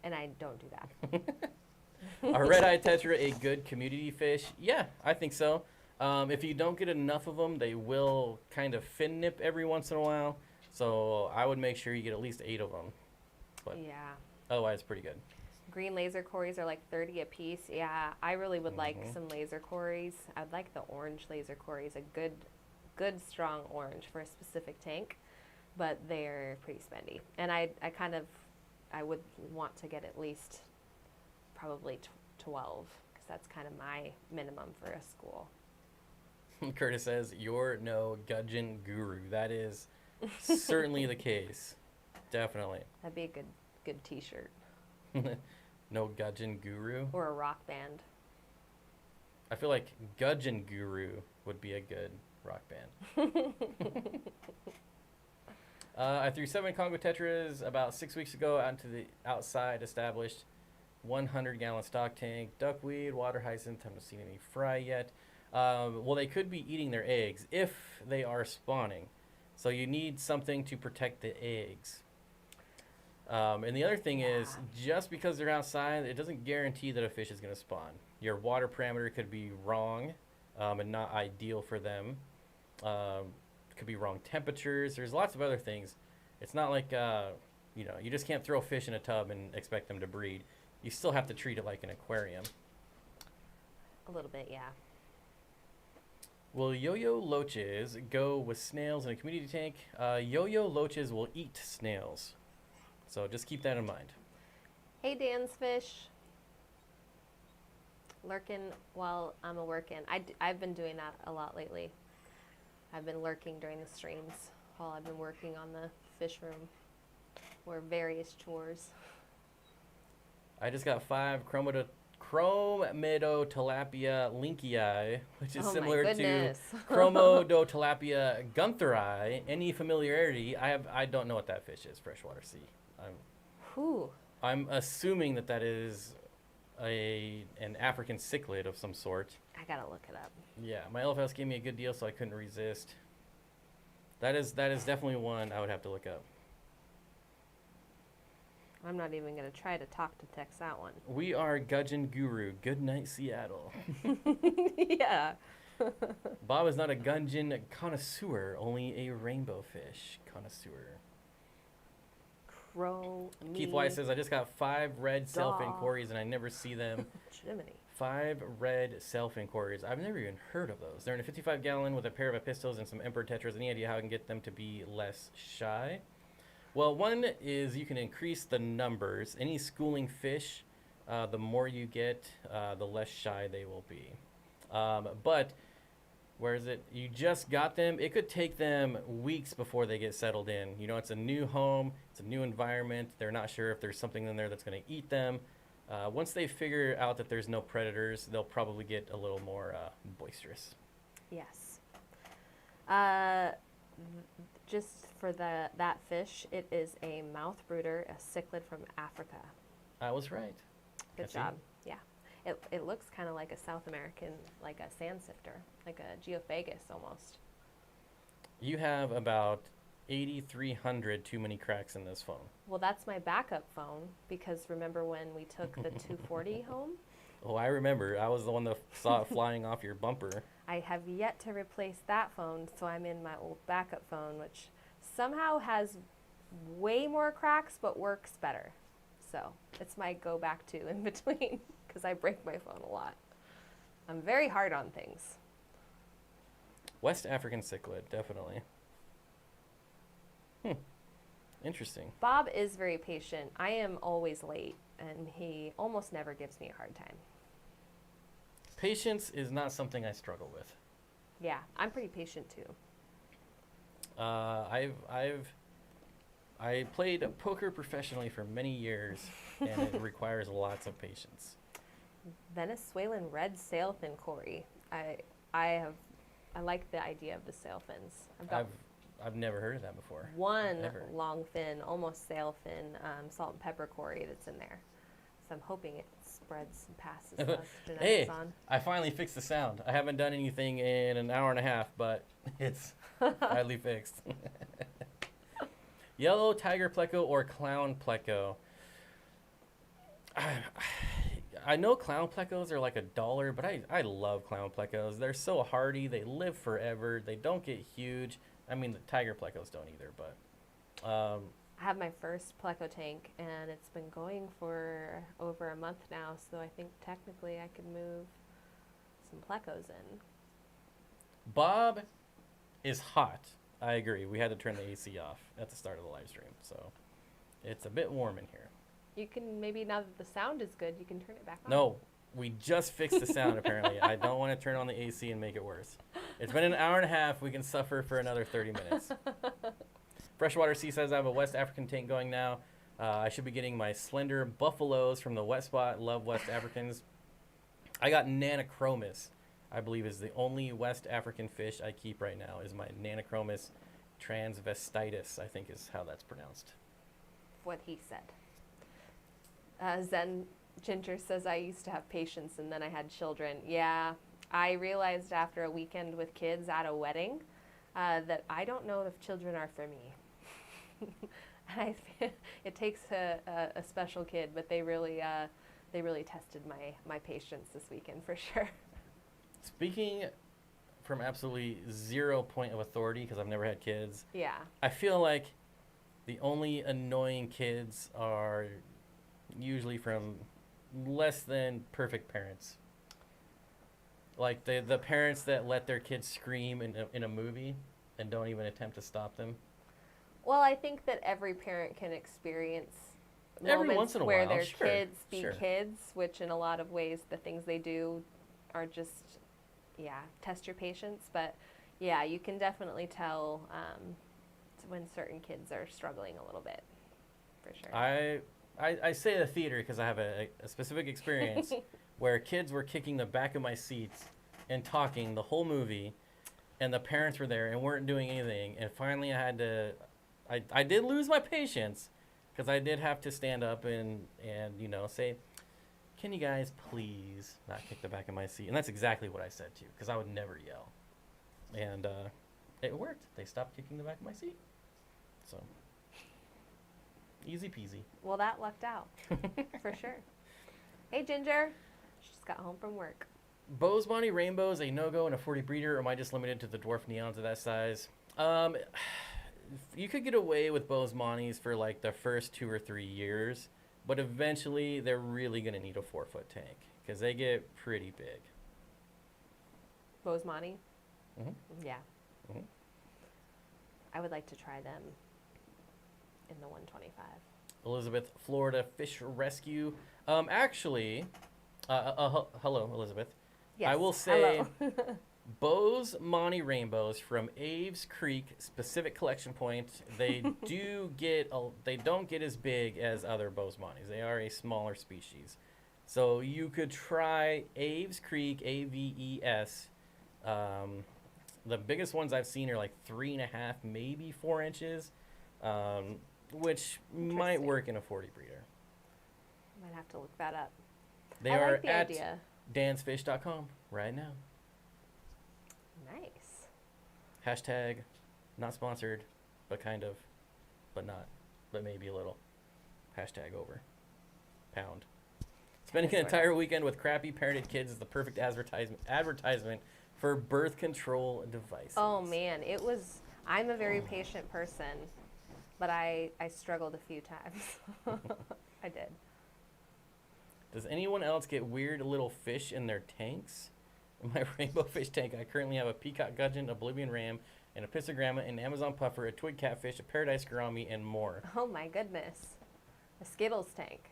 and I don't do that. Are red eye tetra a good community fish? Yeah, I think so. If you don't get enough of them, they will kind of fin nip every once in a while. So I would make sure you get at least 8 of them. But Yeah. otherwise, pretty good. Green laser cories are like 30 a piece. Yeah, I really would like some laser cories. I'd like the orange laser cories, a good strong orange for a specific tank, but they're pretty spendy. And I would want to get at least probably 12, because that's kind of my minimum for a school. Curtis says, "You're no gudgeon guru." That is certainly the case. Definitely. That'd be a good T-shirt. No gudgeon guru. Or a rock band. I feel like gudgeon guru would be a good rock band. I threw 7 Congo Tetras about 6 weeks ago out into the outside established 100-gallon stock tank. Duckweed, water hyacinth. Haven't seen any fry yet. Well, they could be eating their eggs if they are spawning. So you need something to protect the eggs. And the other thing is, just because they're outside, it doesn't guarantee that a fish is going to spawn. Your water parameter could be wrong and not ideal for them. Could be wrong temperatures. There's lots of other things. It's not like, you just can't throw fish in a tub and expect them to breed. You still have to treat it like an aquarium. A little bit, yeah. Will yo-yo loaches go with snails in a community tank? Yo-yo loaches will eat snails. So just keep that in mind. Hey, Dan's Fish. Lurking while I'm a-working. I've been doing that a lot lately. I've been lurking during the streams while I've been working on the fish room or various chores. I just got 5 Chromedo tilapia linkii, which is similar to Chromedo tilapia guntheri. Any familiarity? I don't know what that fish is. Freshwater sea. I'm assuming that is an African cichlid of some sort. I gotta look it up. Yeah, my LFS gave me a good deal, so I couldn't resist. That is definitely one I would have to look up. I'm not even gonna try to talk to text that one. We are Gudgeon Guru. Good night, Seattle. Yeah. Bob is not a gudgeon connoisseur, only a rainbow fish connoisseur. Keith White says, I just got 5 red sailfin quarries and I never see them. Jiminy. 5 red sailfin quarries. I've never even heard of those. They're in a 55-gallon with a pair of Apistos and some Emperor Tetras. Any idea how I can get them to be less shy? Well, one is you can increase the numbers. Any schooling fish, the more you get, the less shy they will be. But where is it? You just got them. It could take them weeks before they get settled in. It's a new home. It's a new environment. They're not sure if there's something in there that's going to eat them. Once they figure out that there's no predators, they'll probably get a little more boisterous. Yes. Just for that fish, it is a mouth brooder, a cichlid from Africa. I was right. Good job. Yeah. It looks kind of like a South American, like a sand sifter, like a geophagus almost. You have about 8,300 too many cracks in this phone. Well, that's my backup phone, because remember when we took the 240 home? Oh, I remember. I was the one that saw it flying off your bumper. I have yet to replace that phone, so I'm in my old backup phone, which somehow has way more cracks but works better. So it's my go back to in between, because I break my phone a lot. I'm very hard on things. West African cichlid, definitely. Interesting. Bob is very patient. I am always late, and he almost never gives me a hard time. Patience is not something I struggle with. Yeah, I'm pretty patient too. I played poker professionally for many years, and it requires lots of patience. Venezuelan red sailfin Cory. I like the idea of the sailfins. I've never heard of that before. One Ever. long fin, almost sailfin, salt and pepper Cory that's in there. So I'm hoping it spreads and passes the genetics Hey, on. I finally fixed the sound. I haven't done anything in an hour and a half, but it's finally fixed. Yellow tiger pleco or clown pleco. I know clown plecos are like $1, but I love clown plecos. They're so hardy. They live forever. They don't get huge. I mean, the tiger plecos don't either, but I have my first pleco tank, and it's been going for over a month now, so I think technically I could move some plecos in. Bob is hot. I agree. We had to turn the AC off at the start of the live stream, so it's a bit warm in here. You can maybe, now that the sound is good, you can turn it back on. No, we just fixed the sound apparently. I don't want to turn on the AC and make it worse. It's been an hour and a half. We can suffer for another 30 minutes. Freshwater Sea says I have a West African tank going now. I should be getting my slender buffaloes from the wet spot. Love West Africans. I got Nanochromis, I believe is the only West African fish I keep right now, is my Nanochromis transvestitis, I think is how that's pronounced. What he said. Zen Ginger says I used to have patience and then I had children. Yeah, I realized after a weekend with kids at a wedding that I don't know if children are for me. It takes a special kid, but they really tested my patience this weekend for sure. Speaking from absolutely 0 point of authority, because I've never had kids, Yeah. I feel like the only annoying kids are usually from less than perfect parents. Like the parents that let their kids scream in a movie and don't even attempt to stop them. Well, I think that every parent can experience Every moments once in a where while, their sure, kids be sure. kids, which in a lot of ways the things they do are just, test your patience. But yeah, you can definitely tell when certain kids are struggling a little bit, for sure. I say the theater because I have a specific experience where kids were kicking the back of my seats and talking the whole movie, and the parents were there and weren't doing anything. And finally I did lose my patience because I did have to stand up and say, can you guys please not kick the back of my seat? And that's exactly what I said too, because I would never yell. And it worked. They stopped kicking the back of my seat. So, easy peasy. Well, that lucked out, for sure. Hey, Ginger. She just got home from work. Bosemani Rainbow is a no-go and a 40 breeder, or am I just limited to the dwarf neons of that size? You could get away with Bosemani's for like the first 2 or 3 years, but eventually they're really going to need a 4-foot tank because they get pretty big. Bosemani? Mm-hmm. Yeah. Mm-hmm. I would like to try them in the 125. Elizabeth, Florida Fish Rescue. Actually, hello, Elizabeth. Yes. I will say hello. Bosemani Rainbows from Aves Creek Specific Collection Point. They they don't get as big as other Bosemanis. They are a smaller species. So you could try Aves Creek, AVES. The biggest ones I've seen are like 3.5, maybe 4 inches, which might work in a 40 breeder. Might have to look that up. They I are like the at idea. dansfish.com right now. Nice. Hashtag not sponsored, but kind of, but not, but maybe a little. Hashtag over. Pound. Spending an entire weekend with crappy parented kids is the perfect advertisement for birth control devices. Oh man, I'm a very patient person, but I struggled a few times. I did. Does anyone else get weird little fish in their tanks? In my rainbow fish tank, I currently have a peacock gudgeon, Oblivion ram, and a pissogramma, an Amazon puffer, a twig catfish, a paradise gourami, and more. Oh my goodness. A Skittles tank.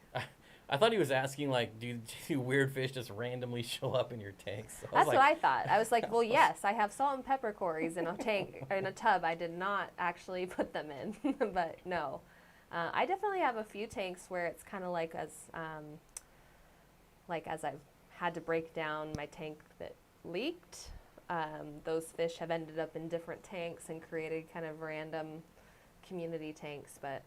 I thought he was asking, like, do weird fish just randomly show up in your tanks? So That's what I thought. I was like, well, yes, I have salt and pepper cories in a tank, or in a tub. I did not actually put them in, but no. I definitely have a few tanks where it's kind of like as I've had to break down my tank that leaked, those fish have ended up in different tanks and created kind of random community tanks. But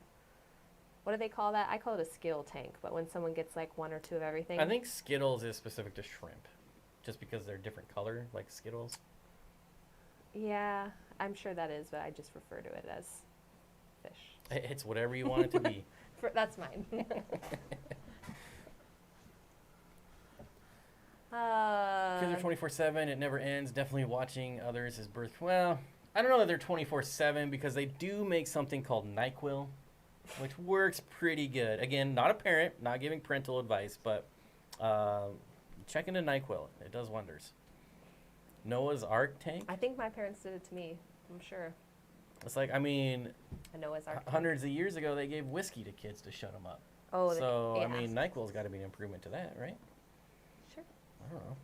what do they call that? I call it a skill tank, but when someone gets like 1 or 2 of everything. I think Skittles is specific to shrimp, just because they're different color, like Skittles. Yeah, I'm sure that is, but I just refer to it as fish. It's whatever you want it to be. That's mine. Kids are 24/7. It never ends. Definitely watching others is birth. Well, I don't know that they're 24/7 because they do make something called NyQuil, which works pretty good. Again, not a parent, not giving parental advice, but check into NyQuil. It does wonders. Noah's Ark tank. I think my parents did it to me. I'm sure. It's like, I mean, A Noah's Ark. hundreds of years ago, they gave whiskey to kids to shut them up. Oh, So, yeah. I mean, NyQuil's got to be an improvement to that, right? Sure. I don't know.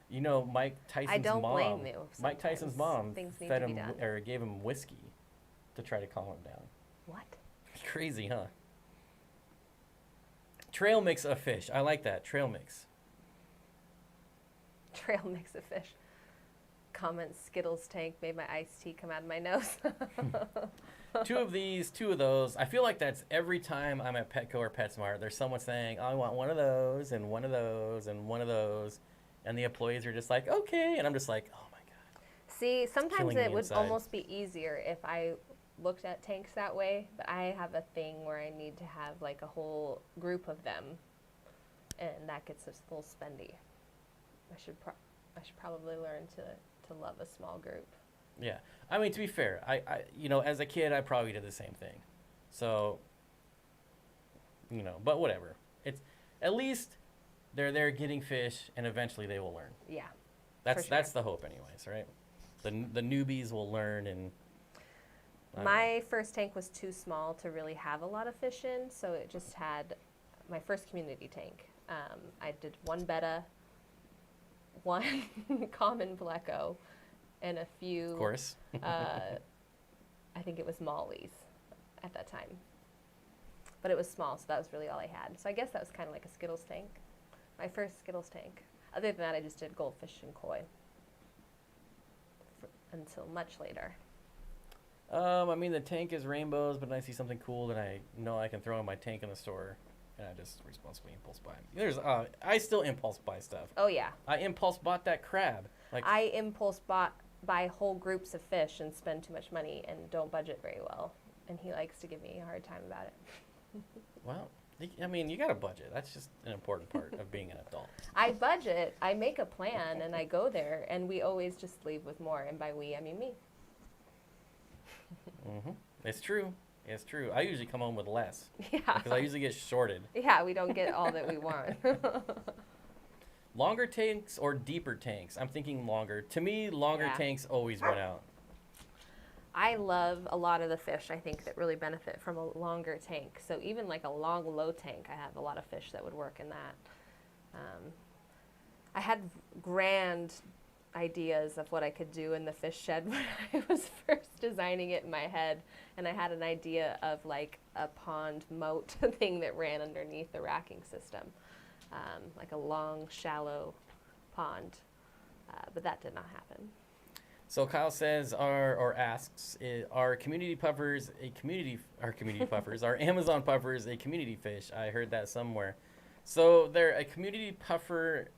You know, Mike Tyson's I don't mom. blame you. Mike Tyson's Sometimes mom things need fed to be him done. or gave him whiskey to try to calm him down. What? Crazy, huh? Trail mix of fish. I like that. Trail mix. Trail mix of fish. Comment Skittles tank made my iced tea come out of my nose. Two of these, two of those. I feel like that's every time I'm at Petco or PetSmart, there's someone saying, oh, I want one of those and one of those and one of those. And the employees are just like, okay. And I'm just like, oh my God. See, sometimes killing it me would inside. almost be easier if I looked at tanks that way, but I have a thing where I need to have like a whole group of them, and that gets a little spendy. I should probably learn to love a small group. Yeah. I mean, to be fair, I you know, as a kid, I probably did the same thing. So, you know, but whatever. It's at least they're there getting fish, and eventually they will learn. Yeah. That's sure. the hope, anyways, right? The newbies will learn, and I don't know. My first tank was too small to really have a lot of fish in, so it just had my first community tank. I did one betta, one common pleco, and a few. Of course. I think it was mollies at that time, but it was small, so that was really all I had. So I guess that was kind of like a Skittles tank, my first Skittles tank. Other than that, I just did goldfish and koi until much later. I mean, the tank is rainbows, but when I see something cool that I know I can throw in my tank in the store, and I just responsibly impulse buy. I still impulse buy stuff. Oh yeah, I impulse bought that crab. Like, I impulse buy whole groups of fish and spend too much money and don't budget very well. And he likes to give me a hard time about it. well, I mean, you got to budget. That's just an important part of being an adult. I budget, I make a plan, and I go there, and we always just leave with more. And by we, I mean me. Mm-hmm. It's true. It's true. I usually come home with less Yeah. because I usually get shorted. Yeah, we don't get all that we want. Longer tanks or deeper tanks? I'm thinking longer. To me, longer Yeah. tanks always win out. I love a lot of the fish, I think, that really benefit from a longer tank. So even like a long, low tank, I have a lot of fish that would work in that. I had grand ideas of what I could do in the fish shed when I was first designing it in my head. And I had an idea of like a pond moat thing that ran underneath the racking system. Like a long, shallow pond. But that did not happen. So Kyle says, asks, are community puffers are Amazon puffers a community fish? I heard that somewhere. So they're a community puffer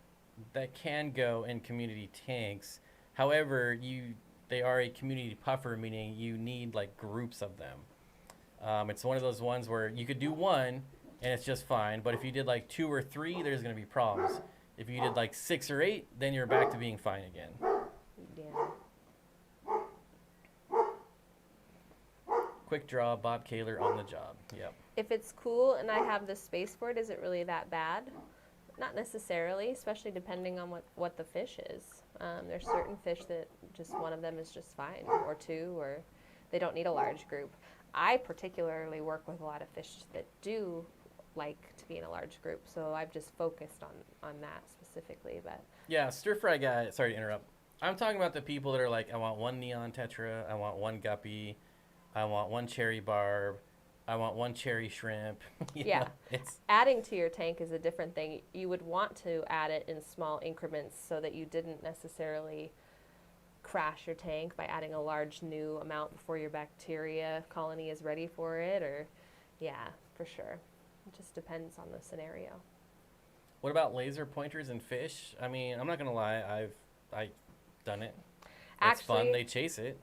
that can go in community tanks. However, they are a community puffer, meaning you need like groups of them. It's one of those ones where you could do one and it's just fine. But if you did like 2 or 3, there's going to be problems. If you did like 6 or 8, then you're back to being fine again. Yeah. Quick draw, Bob Kaler on the job. Yep. If it's cool and I have the space for it, is it really that bad? Not necessarily, especially depending on what the fish is. There's certain fish that just one of them is just fine, or 2, or they don't need a large group. I particularly work with a lot of fish that do like to be in a large group, so I've just focused on that specifically. But yeah, stir fry guy. Sorry to interrupt. I'm talking about the people that are like, I want 1 neon tetra, I want 1 guppy, I want 1 cherry barb, I want 1 cherry shrimp. Yeah. know, it's adding to your tank is a different thing. You would want to add it in small increments so that you didn't necessarily crash your tank by adding a large new amount before your bacteria colony is ready for it, or yeah, for sure. It just depends on the scenario. What about laser pointers and fish? I mean, I'm not gonna lie, I've done it. It's Actually, fun. They chase it.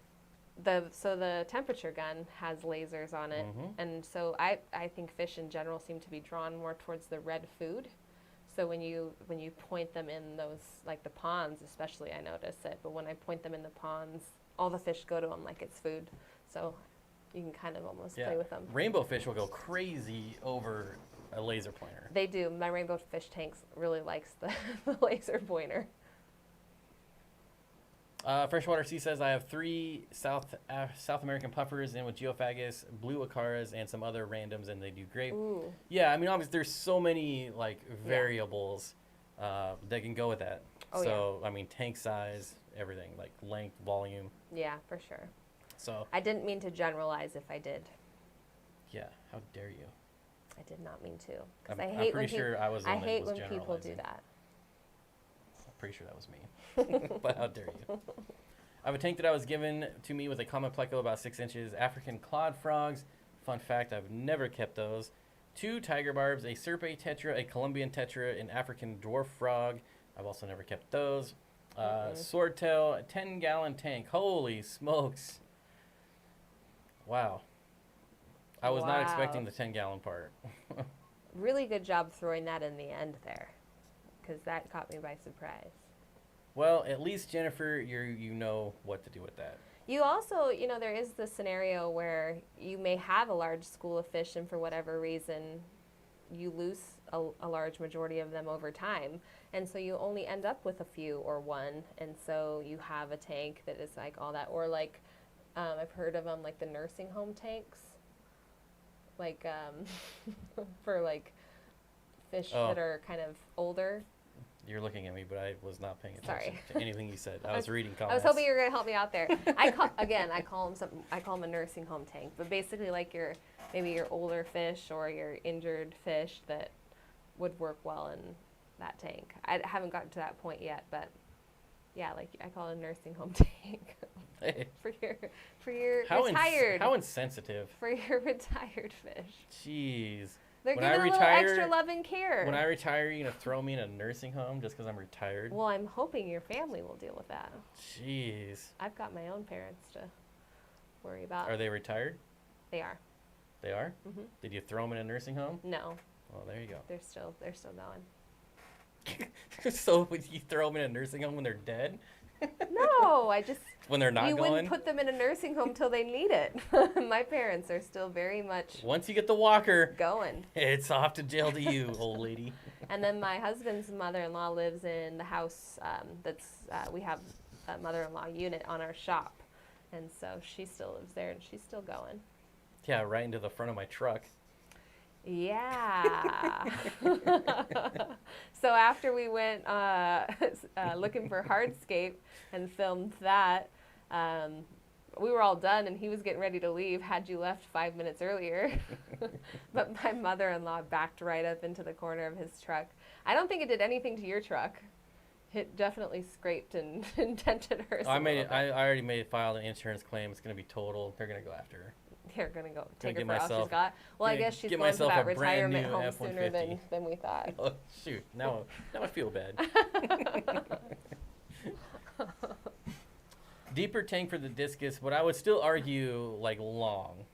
So the temperature gun has lasers on it, Mhm. and so I think fish in general seem to be drawn more towards the red food. So when you point them in those, like the ponds especially, I notice it. But when I point them in the ponds, all the fish go to them like it's food. So you can kind of almost play with them. Rainbow fish will go crazy over a laser pointer. They do. My rainbow fish tanks really likes the, the laser pointer. Freshwater Sea says, I have 3 South American puffers in with geophagus, blue acaras, and some other randoms, and they do great. Ooh. Yeah, I mean, obviously, there's so many, like, variables that can go with that. Oh, so, I mean, tank size, everything, like length, volume. Yeah, for sure. So. I didn't mean to generalize if I did. Yeah, how dare you? I did not mean to. I'm I hate pretty sure I was the I one that hate was when people do generalizing. that. I'm pretty sure that was me. But how dare you? I have a tank that I was given to me with a common pleco about 6 inches, African clawed frogs. Fun fact, I've never kept those. 2 tiger barbs, a Serpe tetra, a Colombian tetra, an African dwarf frog. I've also never kept those. Swordtail, a 10-gallon tank. Holy smokes. Wow. I was not expecting the 10-gallon part. Really good job throwing that in the end there, because that caught me by surprise. Well, at least, Jennifer, you know what to do with that. You also, you know, there is the scenario where you may have a large school of fish and for whatever reason you lose a large majority of them over time. And so you only end up with a few or one. And so you have a tank that is like all that. Or like, I've heard of them like the nursing home tanks. Like, for like fish that are kind of older. You're looking at me, but I was not paying attention to anything you said. I was reading I comments. was hoping you were going to help me out there. I call them a nursing home tank, but basically like maybe your older fish or your injured fish that would work well in that tank. I haven't gotten to that point yet, but yeah, like I call it a nursing home tank for your retired. How insensitive. For your retired fish. Jeez. They're When giving I a little retire- extra love and care. When I retire, you're going to throw me in a nursing home just because I'm retired? Well, I'm hoping your family will deal with that. Jeez. I've got my own parents to worry about. Are they retired? They are. They are? Mm-hmm. Did you throw them in a nursing home? No. Well, there you go. They're still going. So would you throw them in a nursing home when they're dead? No, I just When they're not you going? wouldn't put them in a nursing home till they need it. My parents are still very much Once you get the walker, going. it's off to jail to you, old lady. And then my husband's mother-in-law lives in the house we have a mother-in-law unit on our shop, and so she still lives there and she's still going. Yeah, right into the front of my truck. Yeah. So after we went looking for hardscape and filmed that, we were all done and he was getting ready to leave had you left 5 minutes earlier. But my mother-in-law backed right up into the corner of his truck. I don't think it did anything to your truck. It definitely scraped and dented hers. I already filed an insurance claim. It's going to be totaled. They're going to go after her. They're going to go take get her for all she's myself- got. Well, I gonna guess she's get going to myself that a brand retirement new home F-150. sooner than we thought. Oh, shoot. Now I feel bad. Deeper tank for the discus, but I would still argue like long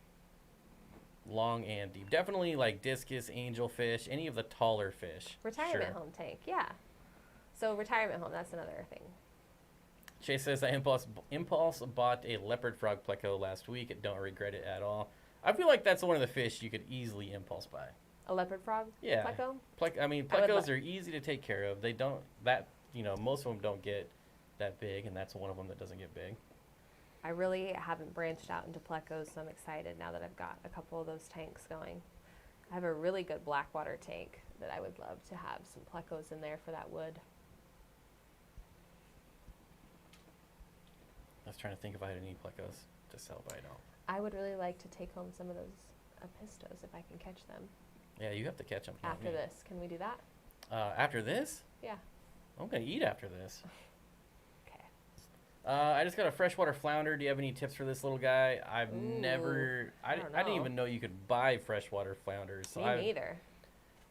and deep. Definitely like discus, angelfish, any of the taller fish. Retirement Sure. home tank, yeah. So retirement home, that's another thing. Chase says, I impulse bought a leopard frog pleco last week. Don't regret it at all. I feel like that's one of the fish you could easily impulse buy. A leopard frog? Yeah. Pleco? Plecos are easy to take care of. They don't, most of them don't get that big, and that's one of them that doesn't get big. I really haven't branched out into plecos, so I'm excited now that I've got a couple of those tanks going. I have a really good blackwater tank that I would love to have some plecos in there for that wood. I was trying to think if I had any plecos to sell, but I don't. I would really like to take home some of those Apistos if I can catch them. Yeah, you have to catch them. After this, can we do that? After this? Yeah. I'm going to eat after this. Okay. I just got a freshwater flounder. Do you have any tips for this little guy? I didn't even know you could buy freshwater flounders. So Me neither.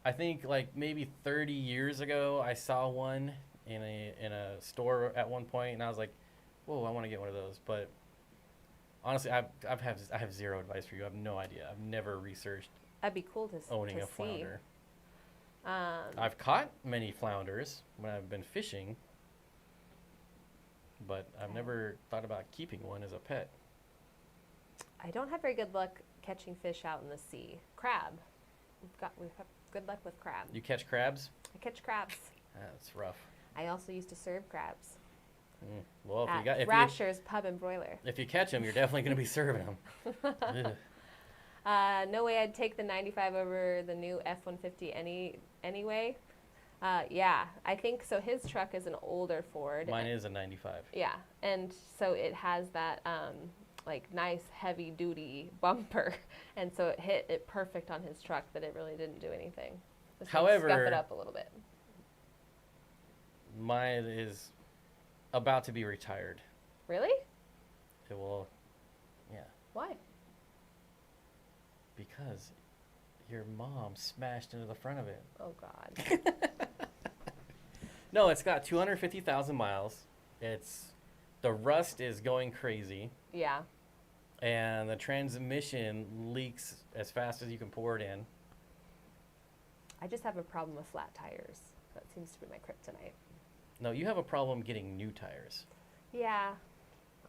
I think like maybe 30 years ago, I saw one in a store at one point, and I was like, whoa, I want to get one of those. But honestly, I have zero advice for you. I have no idea. I've never researched That'd be cool to owning to a see. flounder. I've caught many flounders when I've been fishing, but I've never thought about keeping one as a pet. I don't have very good luck catching fish out in the sea. Crab. We've had good luck with crab. You catch crabs? I catch crabs. That's rough. I also used to serve crabs. Well, if at you got Thrasher's Pub and Broiler. if you catch them, you're definitely going to be serving them. No way I'd take the 95 over the new F-150 anyway. Yeah, I think so. His truck is an older Ford. Mine is a 95. Yeah, and so it has that like nice heavy duty bumper, and so it hit it perfect on his truck that it really didn't do anything. Just However, scuff it up a little bit. Mine is about to be retired. Really? It will, yeah. Why? Because your mom smashed into the front of it. Oh God. No, it's got 250,000 miles. The rust is going crazy, Yeah. and the transmission leaks as fast as you can pour it in. I just have a problem with flat tires. That seems to be my kryptonite. No, you have a problem getting new tires. Yeah,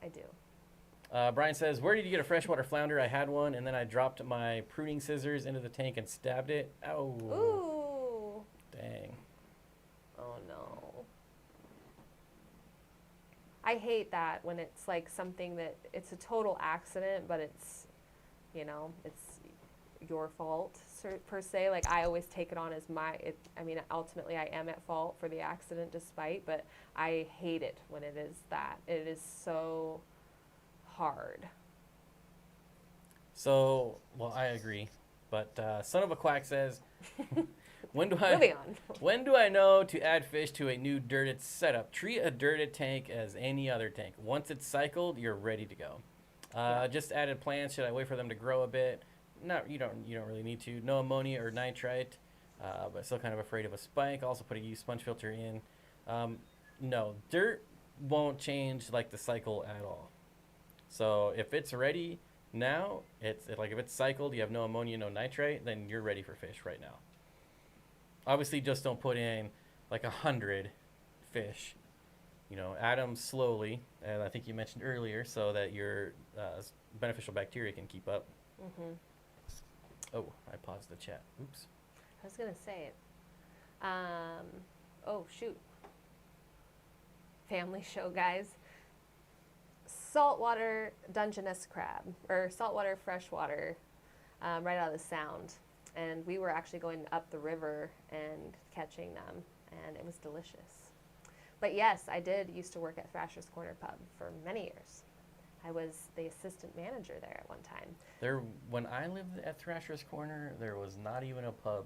I do. Brian says, where did you get a freshwater flounder? I had one, and then I dropped my pruning scissors into the tank and stabbed it. Ow. Ooh. Dang. Oh no. I hate that when it's like something that it's a total accident, but it's, it's your fault per se. Like I always take it on as ultimately I am at fault for the accident despite, but I hate it when it is that. It is so hard. So, well, I agree. But Son of a Quack says, Moving on. When do I know to add fish to a new dirted setup? Treat a dirted tank as any other tank. Once it's cycled, you're ready to go. Just added plants. Should I wait for them to grow a bit? No, you don't really need to. No ammonia or nitrite, but still kind of afraid of a spike. Also put a used sponge filter in. No, dirt won't change like the cycle at all. So if it's ready now, like if it's cycled, you have no ammonia, no nitrite, then you're ready for fish right now. Obviously, just don't put in like 100 fish. Add them slowly, and I think you mentioned earlier, so that your beneficial bacteria can keep up. Mm-hmm. Oh, I paused the chat. Oops. I was gonna say it. Oh shoot. Family show, guys. Saltwater Dungeness crab, or saltwater freshwater, right out of the Sound. And we were actually going up the river and catching them, and it was delicious. But yes, I did used to work at Thrasher's Corner Pub for many years. I was the assistant manager there at one time. When I lived at Thrasher's Corner, there was not even a pub.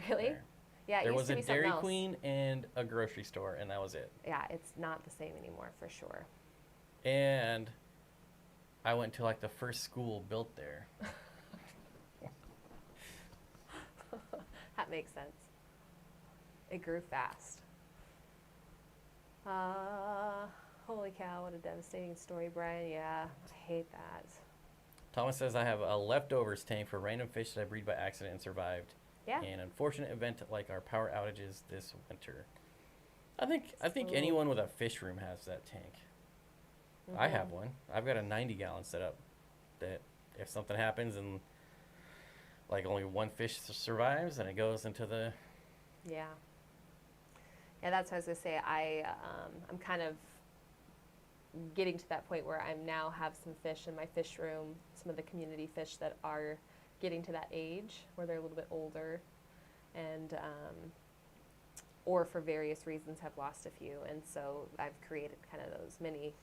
Really? There. Yeah, it There used was to a be something Dairy else. Queen and a grocery store, and that was it. Yeah, it's not the same anymore for sure. And I went to like the first school built there. That makes sense. It grew fast. Holy cow, what a devastating story, Brian. Yeah, I hate that. Thomas says, I have a leftovers tank for random fish that I breed by accident and survived. Yeah. An unfortunate event like our power outages this winter. I think Ooh. anyone with a fish room has that tank. Mm-hmm. I have one. I've got a 90-gallon setup that if something happens and like only one fish survives, and it goes into the... Yeah. Yeah, that's what I was going to say. I'm kind of getting to that point where I now have some fish in my fish room, some of the community fish that are getting to that age where they're a little bit older and or for various reasons have lost a few. And so I've created kind of those mini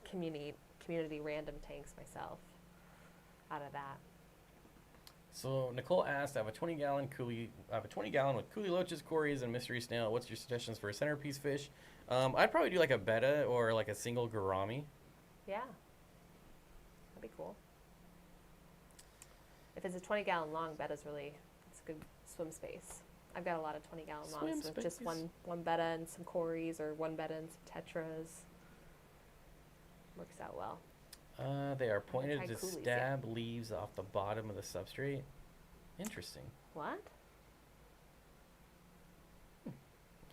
community random tanks myself out of that. So Nicole asked, I have a 20-gallon with coolie loaches, cories, and mystery snail. What's your suggestions for a centerpiece fish? I'd probably do like a betta or like a single gourami. Yeah, that'd be cool. If it's a 20-gallon long, betta's it's a good swim space. I've got a lot of 20-gallon longs with just one betta and some cories, or one betta and some tetras. Works out well. They are pointed to coolies, stab leaves off the bottom of the substrate. Interesting. What?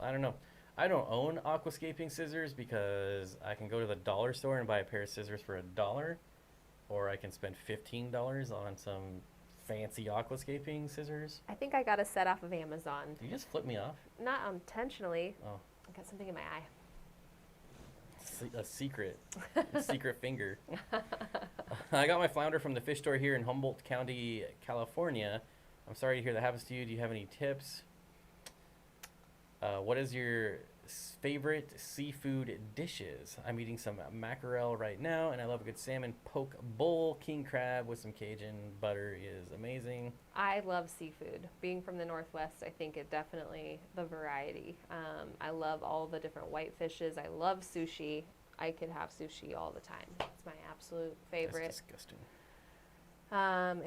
I don't know. I don't own aquascaping scissors because I can go to the dollar store and buy a pair of scissors for $1, or I can spend $15 on some fancy aquascaping scissors. I think I got a set off of Amazon. Did you just flip me off? Not intentionally. Oh, I got something in my eye. a secret finger. I got my flounder from the fish store here in Humboldt County, California. I'm sorry to hear that happens to you. Do you have any tips? What is your favorite seafood dishes? I'm eating some mackerel right now, and I love a good salmon poke bowl. King crab with some Cajun butter is amazing. I love seafood. Being from the Northwest, I think it definitely, the variety. I love all the different white fishes. I love sushi. I could have sushi all the time. It's my absolute favorite. That's disgusting.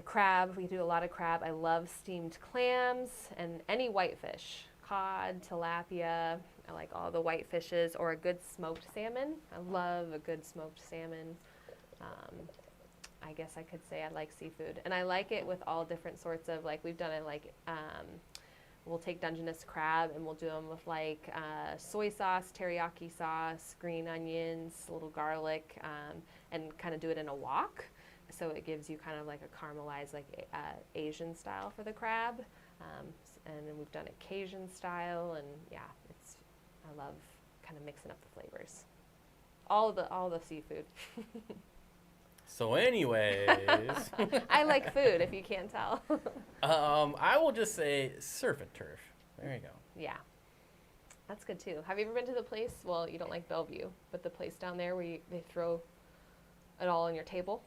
Crab, we do a lot of crab. I love steamed clams and any white fish. Cod, tilapia, I like all the white fishes, or a good smoked salmon. I love a good smoked salmon. I guess I could say I like seafood. And I like it with all different sorts of, like, we've done it like, we'll take Dungeness crab and we'll do them with like soy sauce, teriyaki sauce, green onions, a little garlic, and kind of do it in a wok. So it gives you kind of like a caramelized, like Asian style for the crab. And then we've done it Cajun style, and yeah, I love kind of mixing up the flavors. All the seafood. So anyways. I like food, if you can't tell. I will just say surf and turf. There you go. Yeah. That's good too. Have you ever been to the place, well, you don't like Bellevue, but the place down there where they throw it all on your table?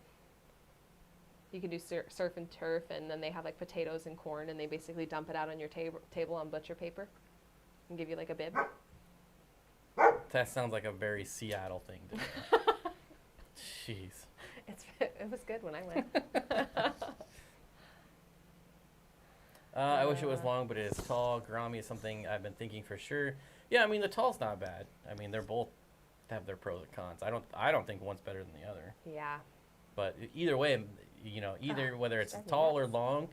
You can do surf and turf, and then they have like potatoes and corn, and they basically dump it out on your table on butcher paper and give you like a bib. That sounds like a very Seattle thing to do. Jeez. It was good when I went. I wish it was long, but it is tall. Gourami is something I've been thinking for sure. Yeah, I mean, the tall's not bad. I mean, they're both have their pros and cons. I don't think one's better than the other. Yeah. But either way, you know, whether it's tall or long,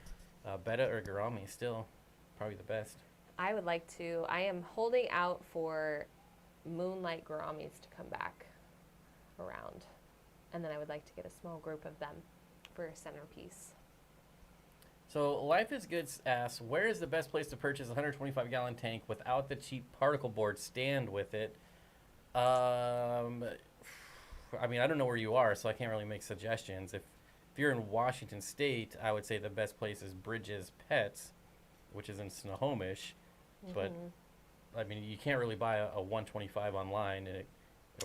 Betta or Gourami is still probably the best. I am holding out for moonlight Gouramis to come back around. And then I would like to get a small group of them for a centerpiece. So Life is Good asks, where is the best place to purchase a 125-gallon tank without the cheap particle board stand with it? I mean, I don't know where you are, so I can't really make suggestions. If you're in Washington State, I would say the best place is Bridges Pets, which is in Snohomish. Mm-hmm. But, I mean, you can't really buy a 125 online.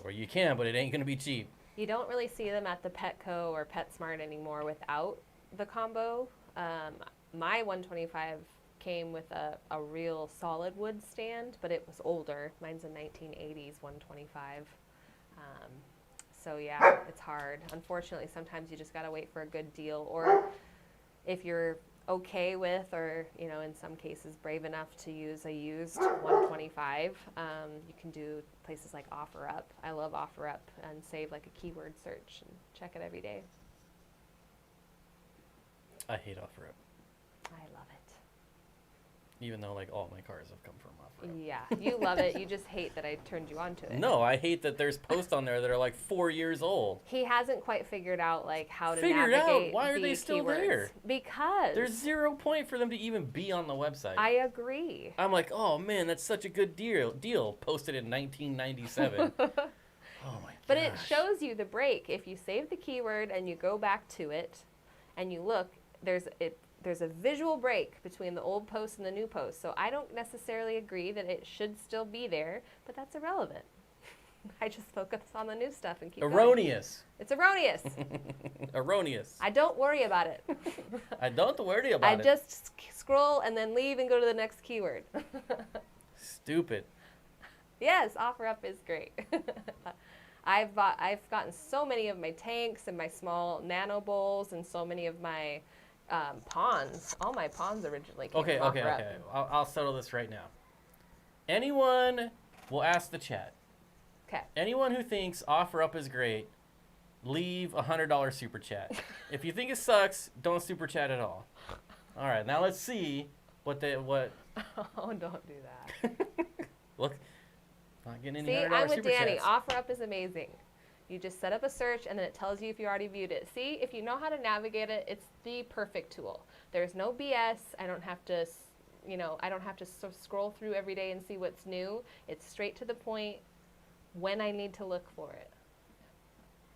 Or you can, but it ain't going to be cheap. You don't really see them at the Petco or PetSmart anymore without the combo. My 125 came with a real solid wood stand, but it was older. Mine's a 1980s 125. So yeah, it's hard. Unfortunately, sometimes you just gotta wait for a good deal, or if you're okay with, or you know, in some cases brave enough to use a used 125, you can do places like OfferUp. I love OfferUp, and save like a keyword search and check it every day. I hate OfferUp. I love it. Even though like all my cars have come from OfferUp. Yeah, you love it. You just hate that I turned you on to it. No, I hate that there's posts on there that are like 4 years old. He hasn't quite figured out like how to Figured navigate. out? Why are they still keywords. there? Because There's 0 point for them to even be on the website. I agree. I'm like, oh man, that's such a good deal. Posted in 1997. Oh my gosh. But it shows you the break. If you save the keyword and you go back to it, and you look, there's a visual break between the old post and the new post. So I don't necessarily agree that it should still be there, but that's irrelevant. I just focus on the new stuff and keep Erroneous. Going. It's erroneous. Erroneous. I don't worry about it. I don't worry about it. I just scroll and then leave and go to the next keyword. Stupid. Yes, OfferUp is great. I've gotten so many of my tanks and my small nano bowls and so many of my ponds. All my ponds originally came from OfferUp. Okay. I'll settle this right now. Anyone will ask the chat. Okay. Anyone who thinks OfferUp is great, leave $100 super chat. If you think it sucks, don't super chat at all. All right, now let's see what. Oh, don't do that. Look, not getting any See, $100 I'm with super Dani. chats. OfferUp is amazing. You just set up a search, and then it tells you if you already viewed it. See, if you know how to navigate it, it's the perfect tool. There's no BS. I don't have to, I don't have to scroll through every day and see what's new. It's straight to the point when I need to look for it.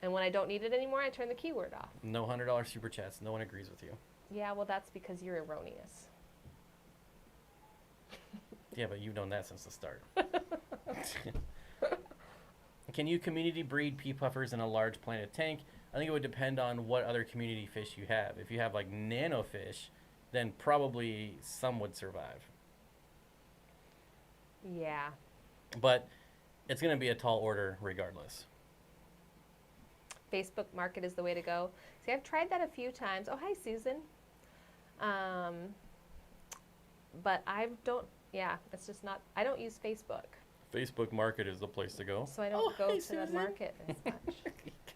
And when I don't need it anymore, I turn the keyword off. No $100 super chats. No one agrees with you. Yeah, well, that's because you're erroneous. Yeah, but you've known that since the start. Can you community breed pea puffers in a large planted tank? I think it would depend on what other community fish you have. If you have like nano fish, then probably some would survive. Yeah. But it's going to be a tall order regardless. Facebook Market is the way to go. See, I've tried that a few times. Oh, hi, Susan. But it's just not, I don't use Facebook. Facebook Market is the place to go. So I don't go to the market as much.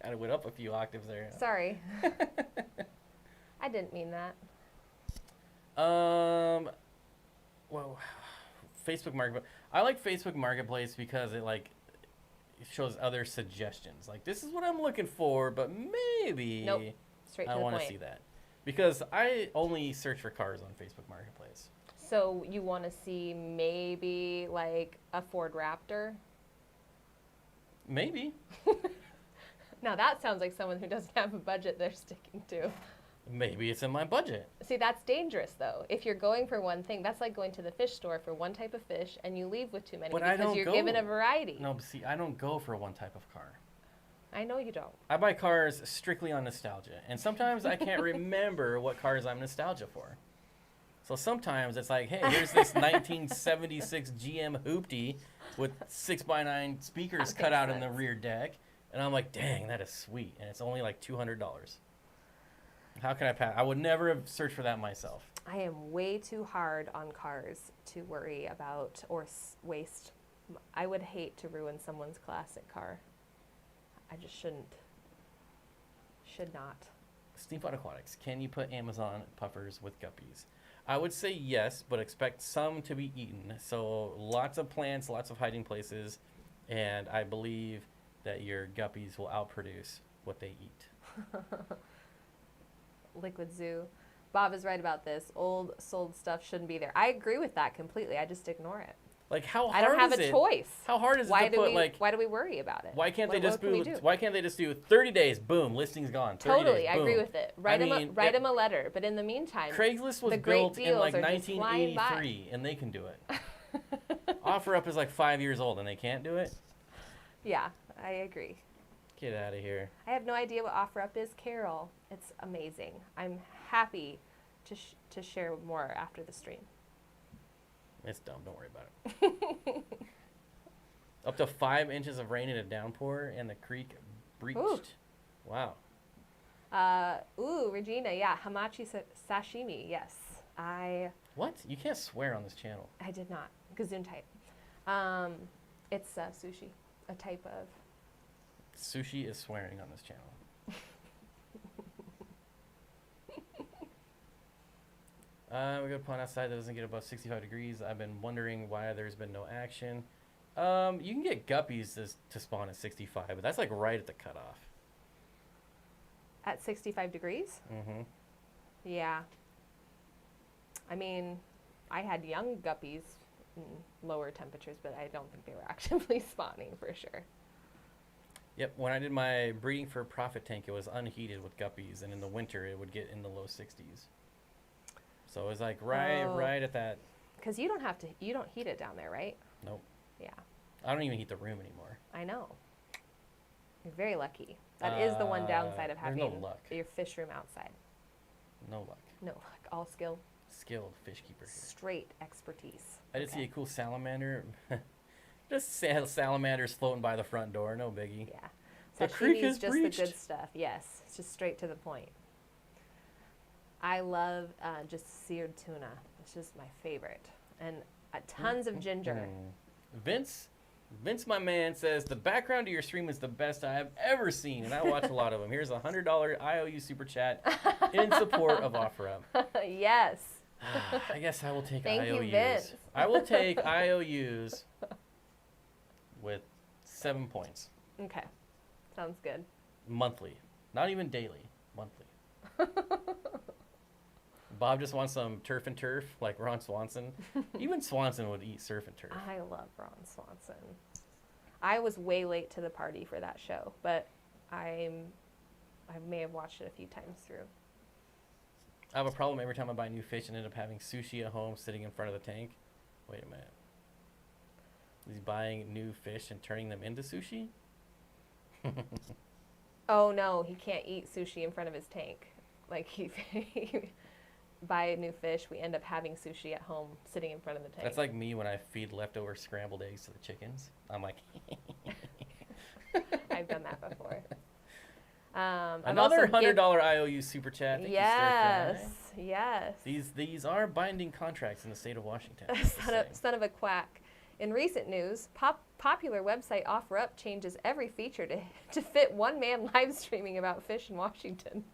Kind of went up a few octaves there. Sorry. I didn't mean that. Well, Facebook Market. I like Facebook Marketplace because it shows other suggestions. Like, this is what I'm looking for, but maybe Nope. Straight to I the want point. to see that. Because I only search for cars on Facebook Marketplace. So you want to see maybe like a Ford Raptor? Maybe. Now that sounds like someone who doesn't have a budget they're sticking to. Maybe it's in my budget. See, that's dangerous though. If you're going for one thing, that's like going to the fish store for one type of fish and you leave with too many But I because don't you're go. given a variety. No, but see, I don't go for one type of car. I know you don't. I buy cars strictly on nostalgia. And sometimes I can't remember what cars I'm nostalgia for. So sometimes it's like, hey, here's this 1976 GM Hoopty with 6x9 speakers cut out in the rear deck. And I'm like, dang, that is sweet. And it's only like $200. How can I pass? I would never have searched for that myself. I am way too hard on cars to worry about or waste. I would hate to ruin someone's classic car. I just shouldn't. Should not. Steenfott Aquatics, can you put Amazon puffers with guppies? I would say yes, but expect some to be eaten. So lots of plants, lots of hiding places, and I believe that your guppies will outproduce what they eat. Liquid Zoo. Bob is right about this. Old sold stuff shouldn't be there. I agree with that completely. I just ignore it. Like, how hard I don't have is a it? choice. How hard is it to put why do we worry about it? Why can't they just what can we do? Why can't they just do 30 days? Boom, listing's gone. 30 Totally, days, I agree boom. with it. Write them a letter. But in the meantime, Craigslist was the great built in deals like are just flying by. 1983, and they can do it. OfferUp is like 5 years old, and they can't do it. Yeah, I agree. Get out of here. I have no idea what OfferUp is, Carol. It's amazing. I'm happy to share more after the stream. It's dumb. Don't worry about it. Up to 5 inches of rain in a downpour, and the creek breached. Ooh. Wow. Regina, yeah, hamachi sashimi, yes. What? You can't swear on this channel. I did not. Gesundheit. It's sushi, a type of. Sushi is swearing on this channel. We got a pond outside that doesn't get above 65 degrees. I've been wondering why there's been no action. You can get guppies to spawn at 65, but that's like right at the cutoff. At 65 degrees? Mm-hmm. Yeah. I mean, I had young guppies in lower temperatures, but I don't think they were actively spawning for sure. Yep, when I did my breeding for profit tank, it was unheated with guppies, and in the winter it would get in the low 60s. So it was like right at that. Because you don't heat it down there, right? Nope. Yeah. I don't even heat the room anymore. I know. You're very lucky. That is the one downside of there's having no luck. your fish room outside. No luck. No luck. All skill. Skilled fish keeper here. Straight expertise. I did see a cool salamander. Just salamanders floating by the front door. No biggie. Yeah. The creek Sashimi is is just breached. the good stuff. Yes. It's just straight to the point. I love just seared tuna. It's just my favorite. And tons of ginger. Vince, my man, says the background to your stream is the best I have ever seen, and I watch a lot of them. Here's a $100 IOU super chat in support of OfferUp. Yes. I guess I will take Thank IOUs. you, Vince. I will take IOUs with 7 points. Okay. Sounds good. Monthly. Not even daily. Monthly. Bob just wants some turf and turf, like Ron Swanson. Even Swanson would eat surf and turf. I love Ron Swanson. I was way late to the party for that show, but I may have watched it a few times through. I have a problem every time I buy new fish and end up having sushi at home sitting in front of the tank. Wait a minute. He's buying new fish and turning them into sushi? Oh no, he can't eat sushi in front of his tank. Like he buy a new fish, we end up having sushi at home sitting in front of the tank. That's like me when I feed leftover scrambled eggs to the chickens. I'm like, I've done that before. another $100 IOU super chat. Thank yes, you, yes. These are binding contracts in the state of Washington. Son of a quack. In recent news, popular website OfferUp changes every feature to fit one man live streaming about fish in Washington.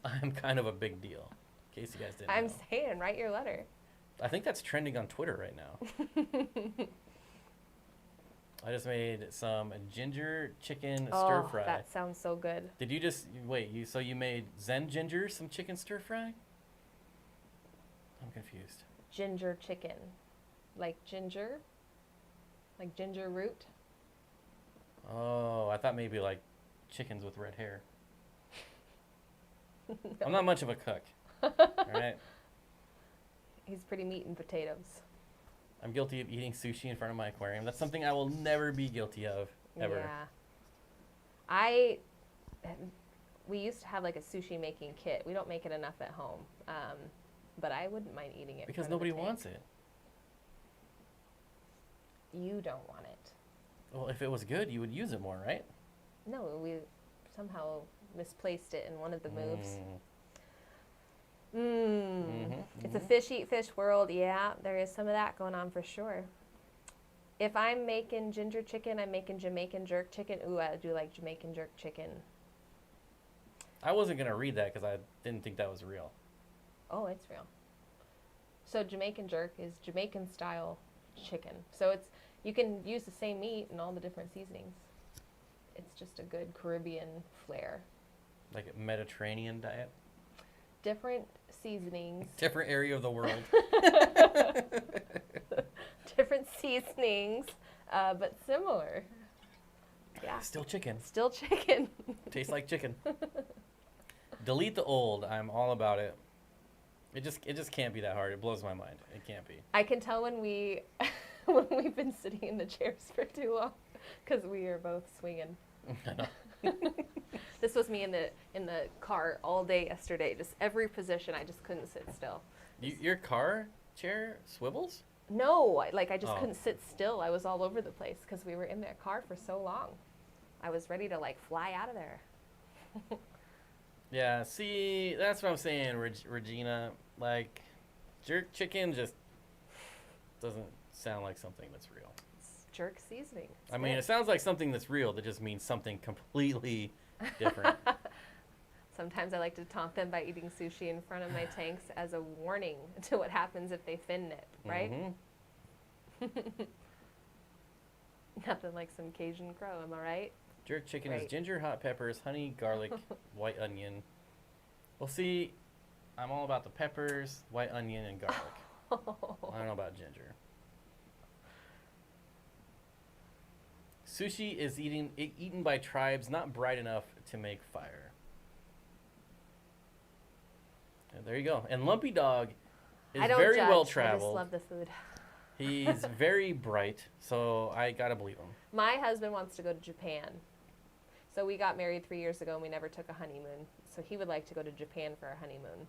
I'm kind of a big deal, in case you guys didn't I'm know. saying, write your letter. I think that's trending on Twitter right now. I just made some ginger chicken stir fry. That sounds so good. Did you just wait? So you made Zen ginger some chicken stir fry? I'm confused. Ginger chicken, like ginger root. Oh, I thought maybe like chickens with red hair. No. I'm not much of a cook. All right. He's pretty meat and potatoes. I'm guilty of eating sushi in front of my aquarium. That's something I will never be guilty of, ever. Yeah. We used to have like a sushi making kit. We don't make it enough at home. But I wouldn't mind eating it. Because nobody wants it. You don't want it. Well, if it was good, you would use it more, right? No, we somehow misplaced it in one of the moves. It's a fish eat fish world. Yeah, there is some of that going on for sure. If I'm making ginger chicken, I'm making Jamaican jerk chicken. Ooh, I do like Jamaican jerk chicken. I wasn't going to read that because I didn't think that was real. Oh, it's real. So Jamaican jerk is Jamaican style chicken. So you can use the same meat and all the different seasonings. It's just a good Caribbean flair. Like a Mediterranean diet? Different seasonings. Different area of the world. Different seasonings, but similar. Yeah. Still chicken. Still chicken. Tastes like chicken. Delete the old. I'm all about it. It just can't be that hard. It blows my mind. It can't be. I can tell when we've been sitting in the chairs for too long because we are both swinging. I know. This was me in the car all day yesterday. Just every position, I just couldn't sit still. Your car chair swivels? No, I just couldn't sit still. I was all over the place because we were in that car for so long. I was ready to fly out of there. Yeah, see, that's what I'm saying, Regina. Like, jerk chicken just doesn't sound like something that's real. It's jerk seasoning. I mean, it sounds like something that's real that just means something completely different. Sometimes I like to taunt them by eating sushi in front of my tanks as a warning to what happens if they fin nip, right? Mm-hmm. Nothing like some Cajun crow, am I right? Jerk chicken is ginger, hot peppers, honey, garlic, white onion. Well, see, I'm all about the peppers, white onion, and garlic. I don't know about ginger. Sushi is eaten by tribes not bright enough to make fire. And there you go. And Lumpy Dog is very well traveled. I just love the food. He's very bright, so I gotta believe him. My husband wants to go to Japan. So we got married 3 years ago and we never took a honeymoon. So he would like to go to Japan for a honeymoon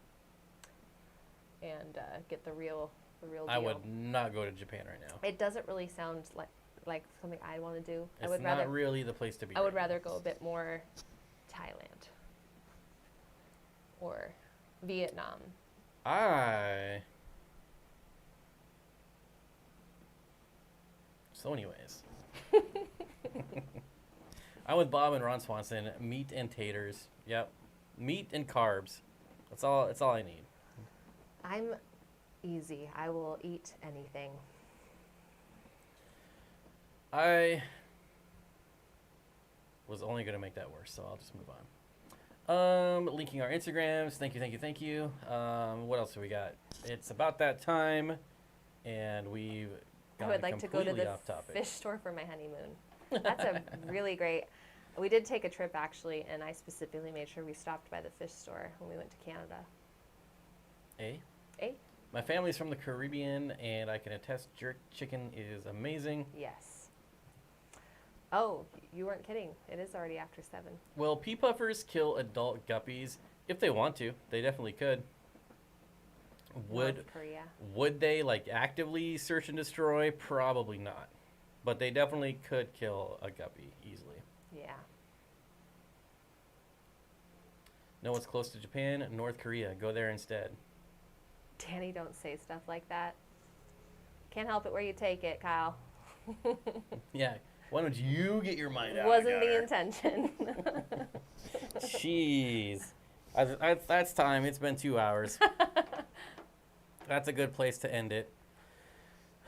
and get the real deal. I would not go to Japan right now. It doesn't really sound like something I want to do. It's not really the place to be. I would rather go a bit more Thailand or Vietnam. So anyways. I'm with Bob and Ron Swanson. Meat and taters. Yep. Meat and carbs. That's all I need. I'm easy. I will eat anything. I was only going to make that worse, so I'll just move on. Linking our Instagrams. Thank you. What else do we got? It's about that time, and we've I got would like to go to completely the off topic. fish store for my honeymoon. That's a really great. We did take a trip actually, and I specifically made sure we stopped by the fish store when we went to Canada. Eh? My family's from the Caribbean, and I can attest jerk chicken is amazing. Yes. Oh, you weren't kidding. It is already after 7. Will pea puffers kill adult guppies? If they want to, they definitely could. North Korea. Would they like actively search and destroy? Probably not. But they definitely could kill a guppy easily. Yeah. Know what's close to Japan? North Korea. Go there instead. Dani, don't say stuff like that. Can't help it where you take it, Kyle. Yeah. Why don't you get your mind out? Wasn't the intention. Jeez. That's time. It's been 2 hours. That's a good place to end it.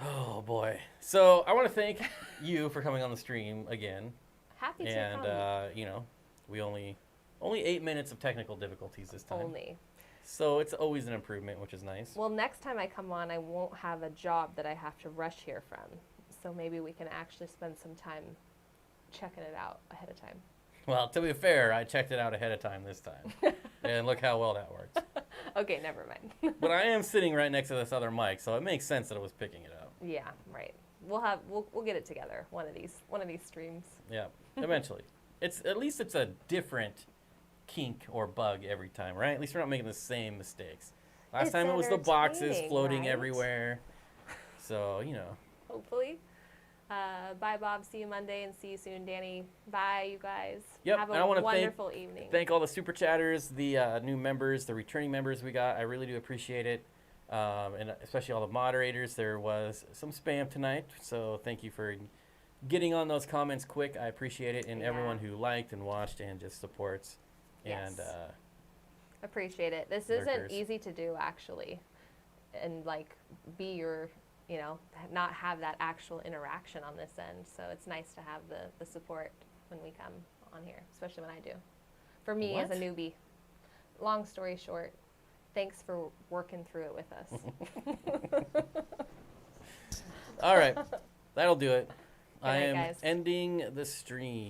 Oh, boy. So I want to thank you for coming on the stream again. Happy to And, come. we only 8 minutes of technical difficulties this time. Only. So it's always an improvement, which is nice. Well, next time I come on, I won't have a job that I have to rush here from. So maybe we can actually spend some time checking it out ahead of time. Well, to be fair, I checked it out ahead of time this time. And look how well that worked. Okay, never mind. But I am sitting right next to this other mic, so it makes sense that it was picking it up. Yeah, right. We'll get it together one of these streams. Yeah, eventually. At least it's a different kink or bug every time, right? At least we're not making the same mistakes. Last It's time it was the boxes entertaining, floating right? everywhere. So, Hopefully. Bye, Bob. See you Monday, and see you soon, Dani. Bye, you guys. Yep, Have and I a wanna wonderful evening. thank all the super chatters, the new members, the returning members we got. I really do appreciate it. And especially all the moderators. There was some spam tonight, so thank you for getting on those comments quick. I appreciate it. And Yeah. everyone who liked and watched and just supports. Yes. And Appreciate it. This isn't Lurkers. easy to do, actually, and be your, not have that actual interaction on this end. So it's nice to have the support when we come on here, especially when I do. For me as a What? newbie. Long story short, thanks for working through it with us. all right, that'll do it. Good I night, am guys. ending the stream.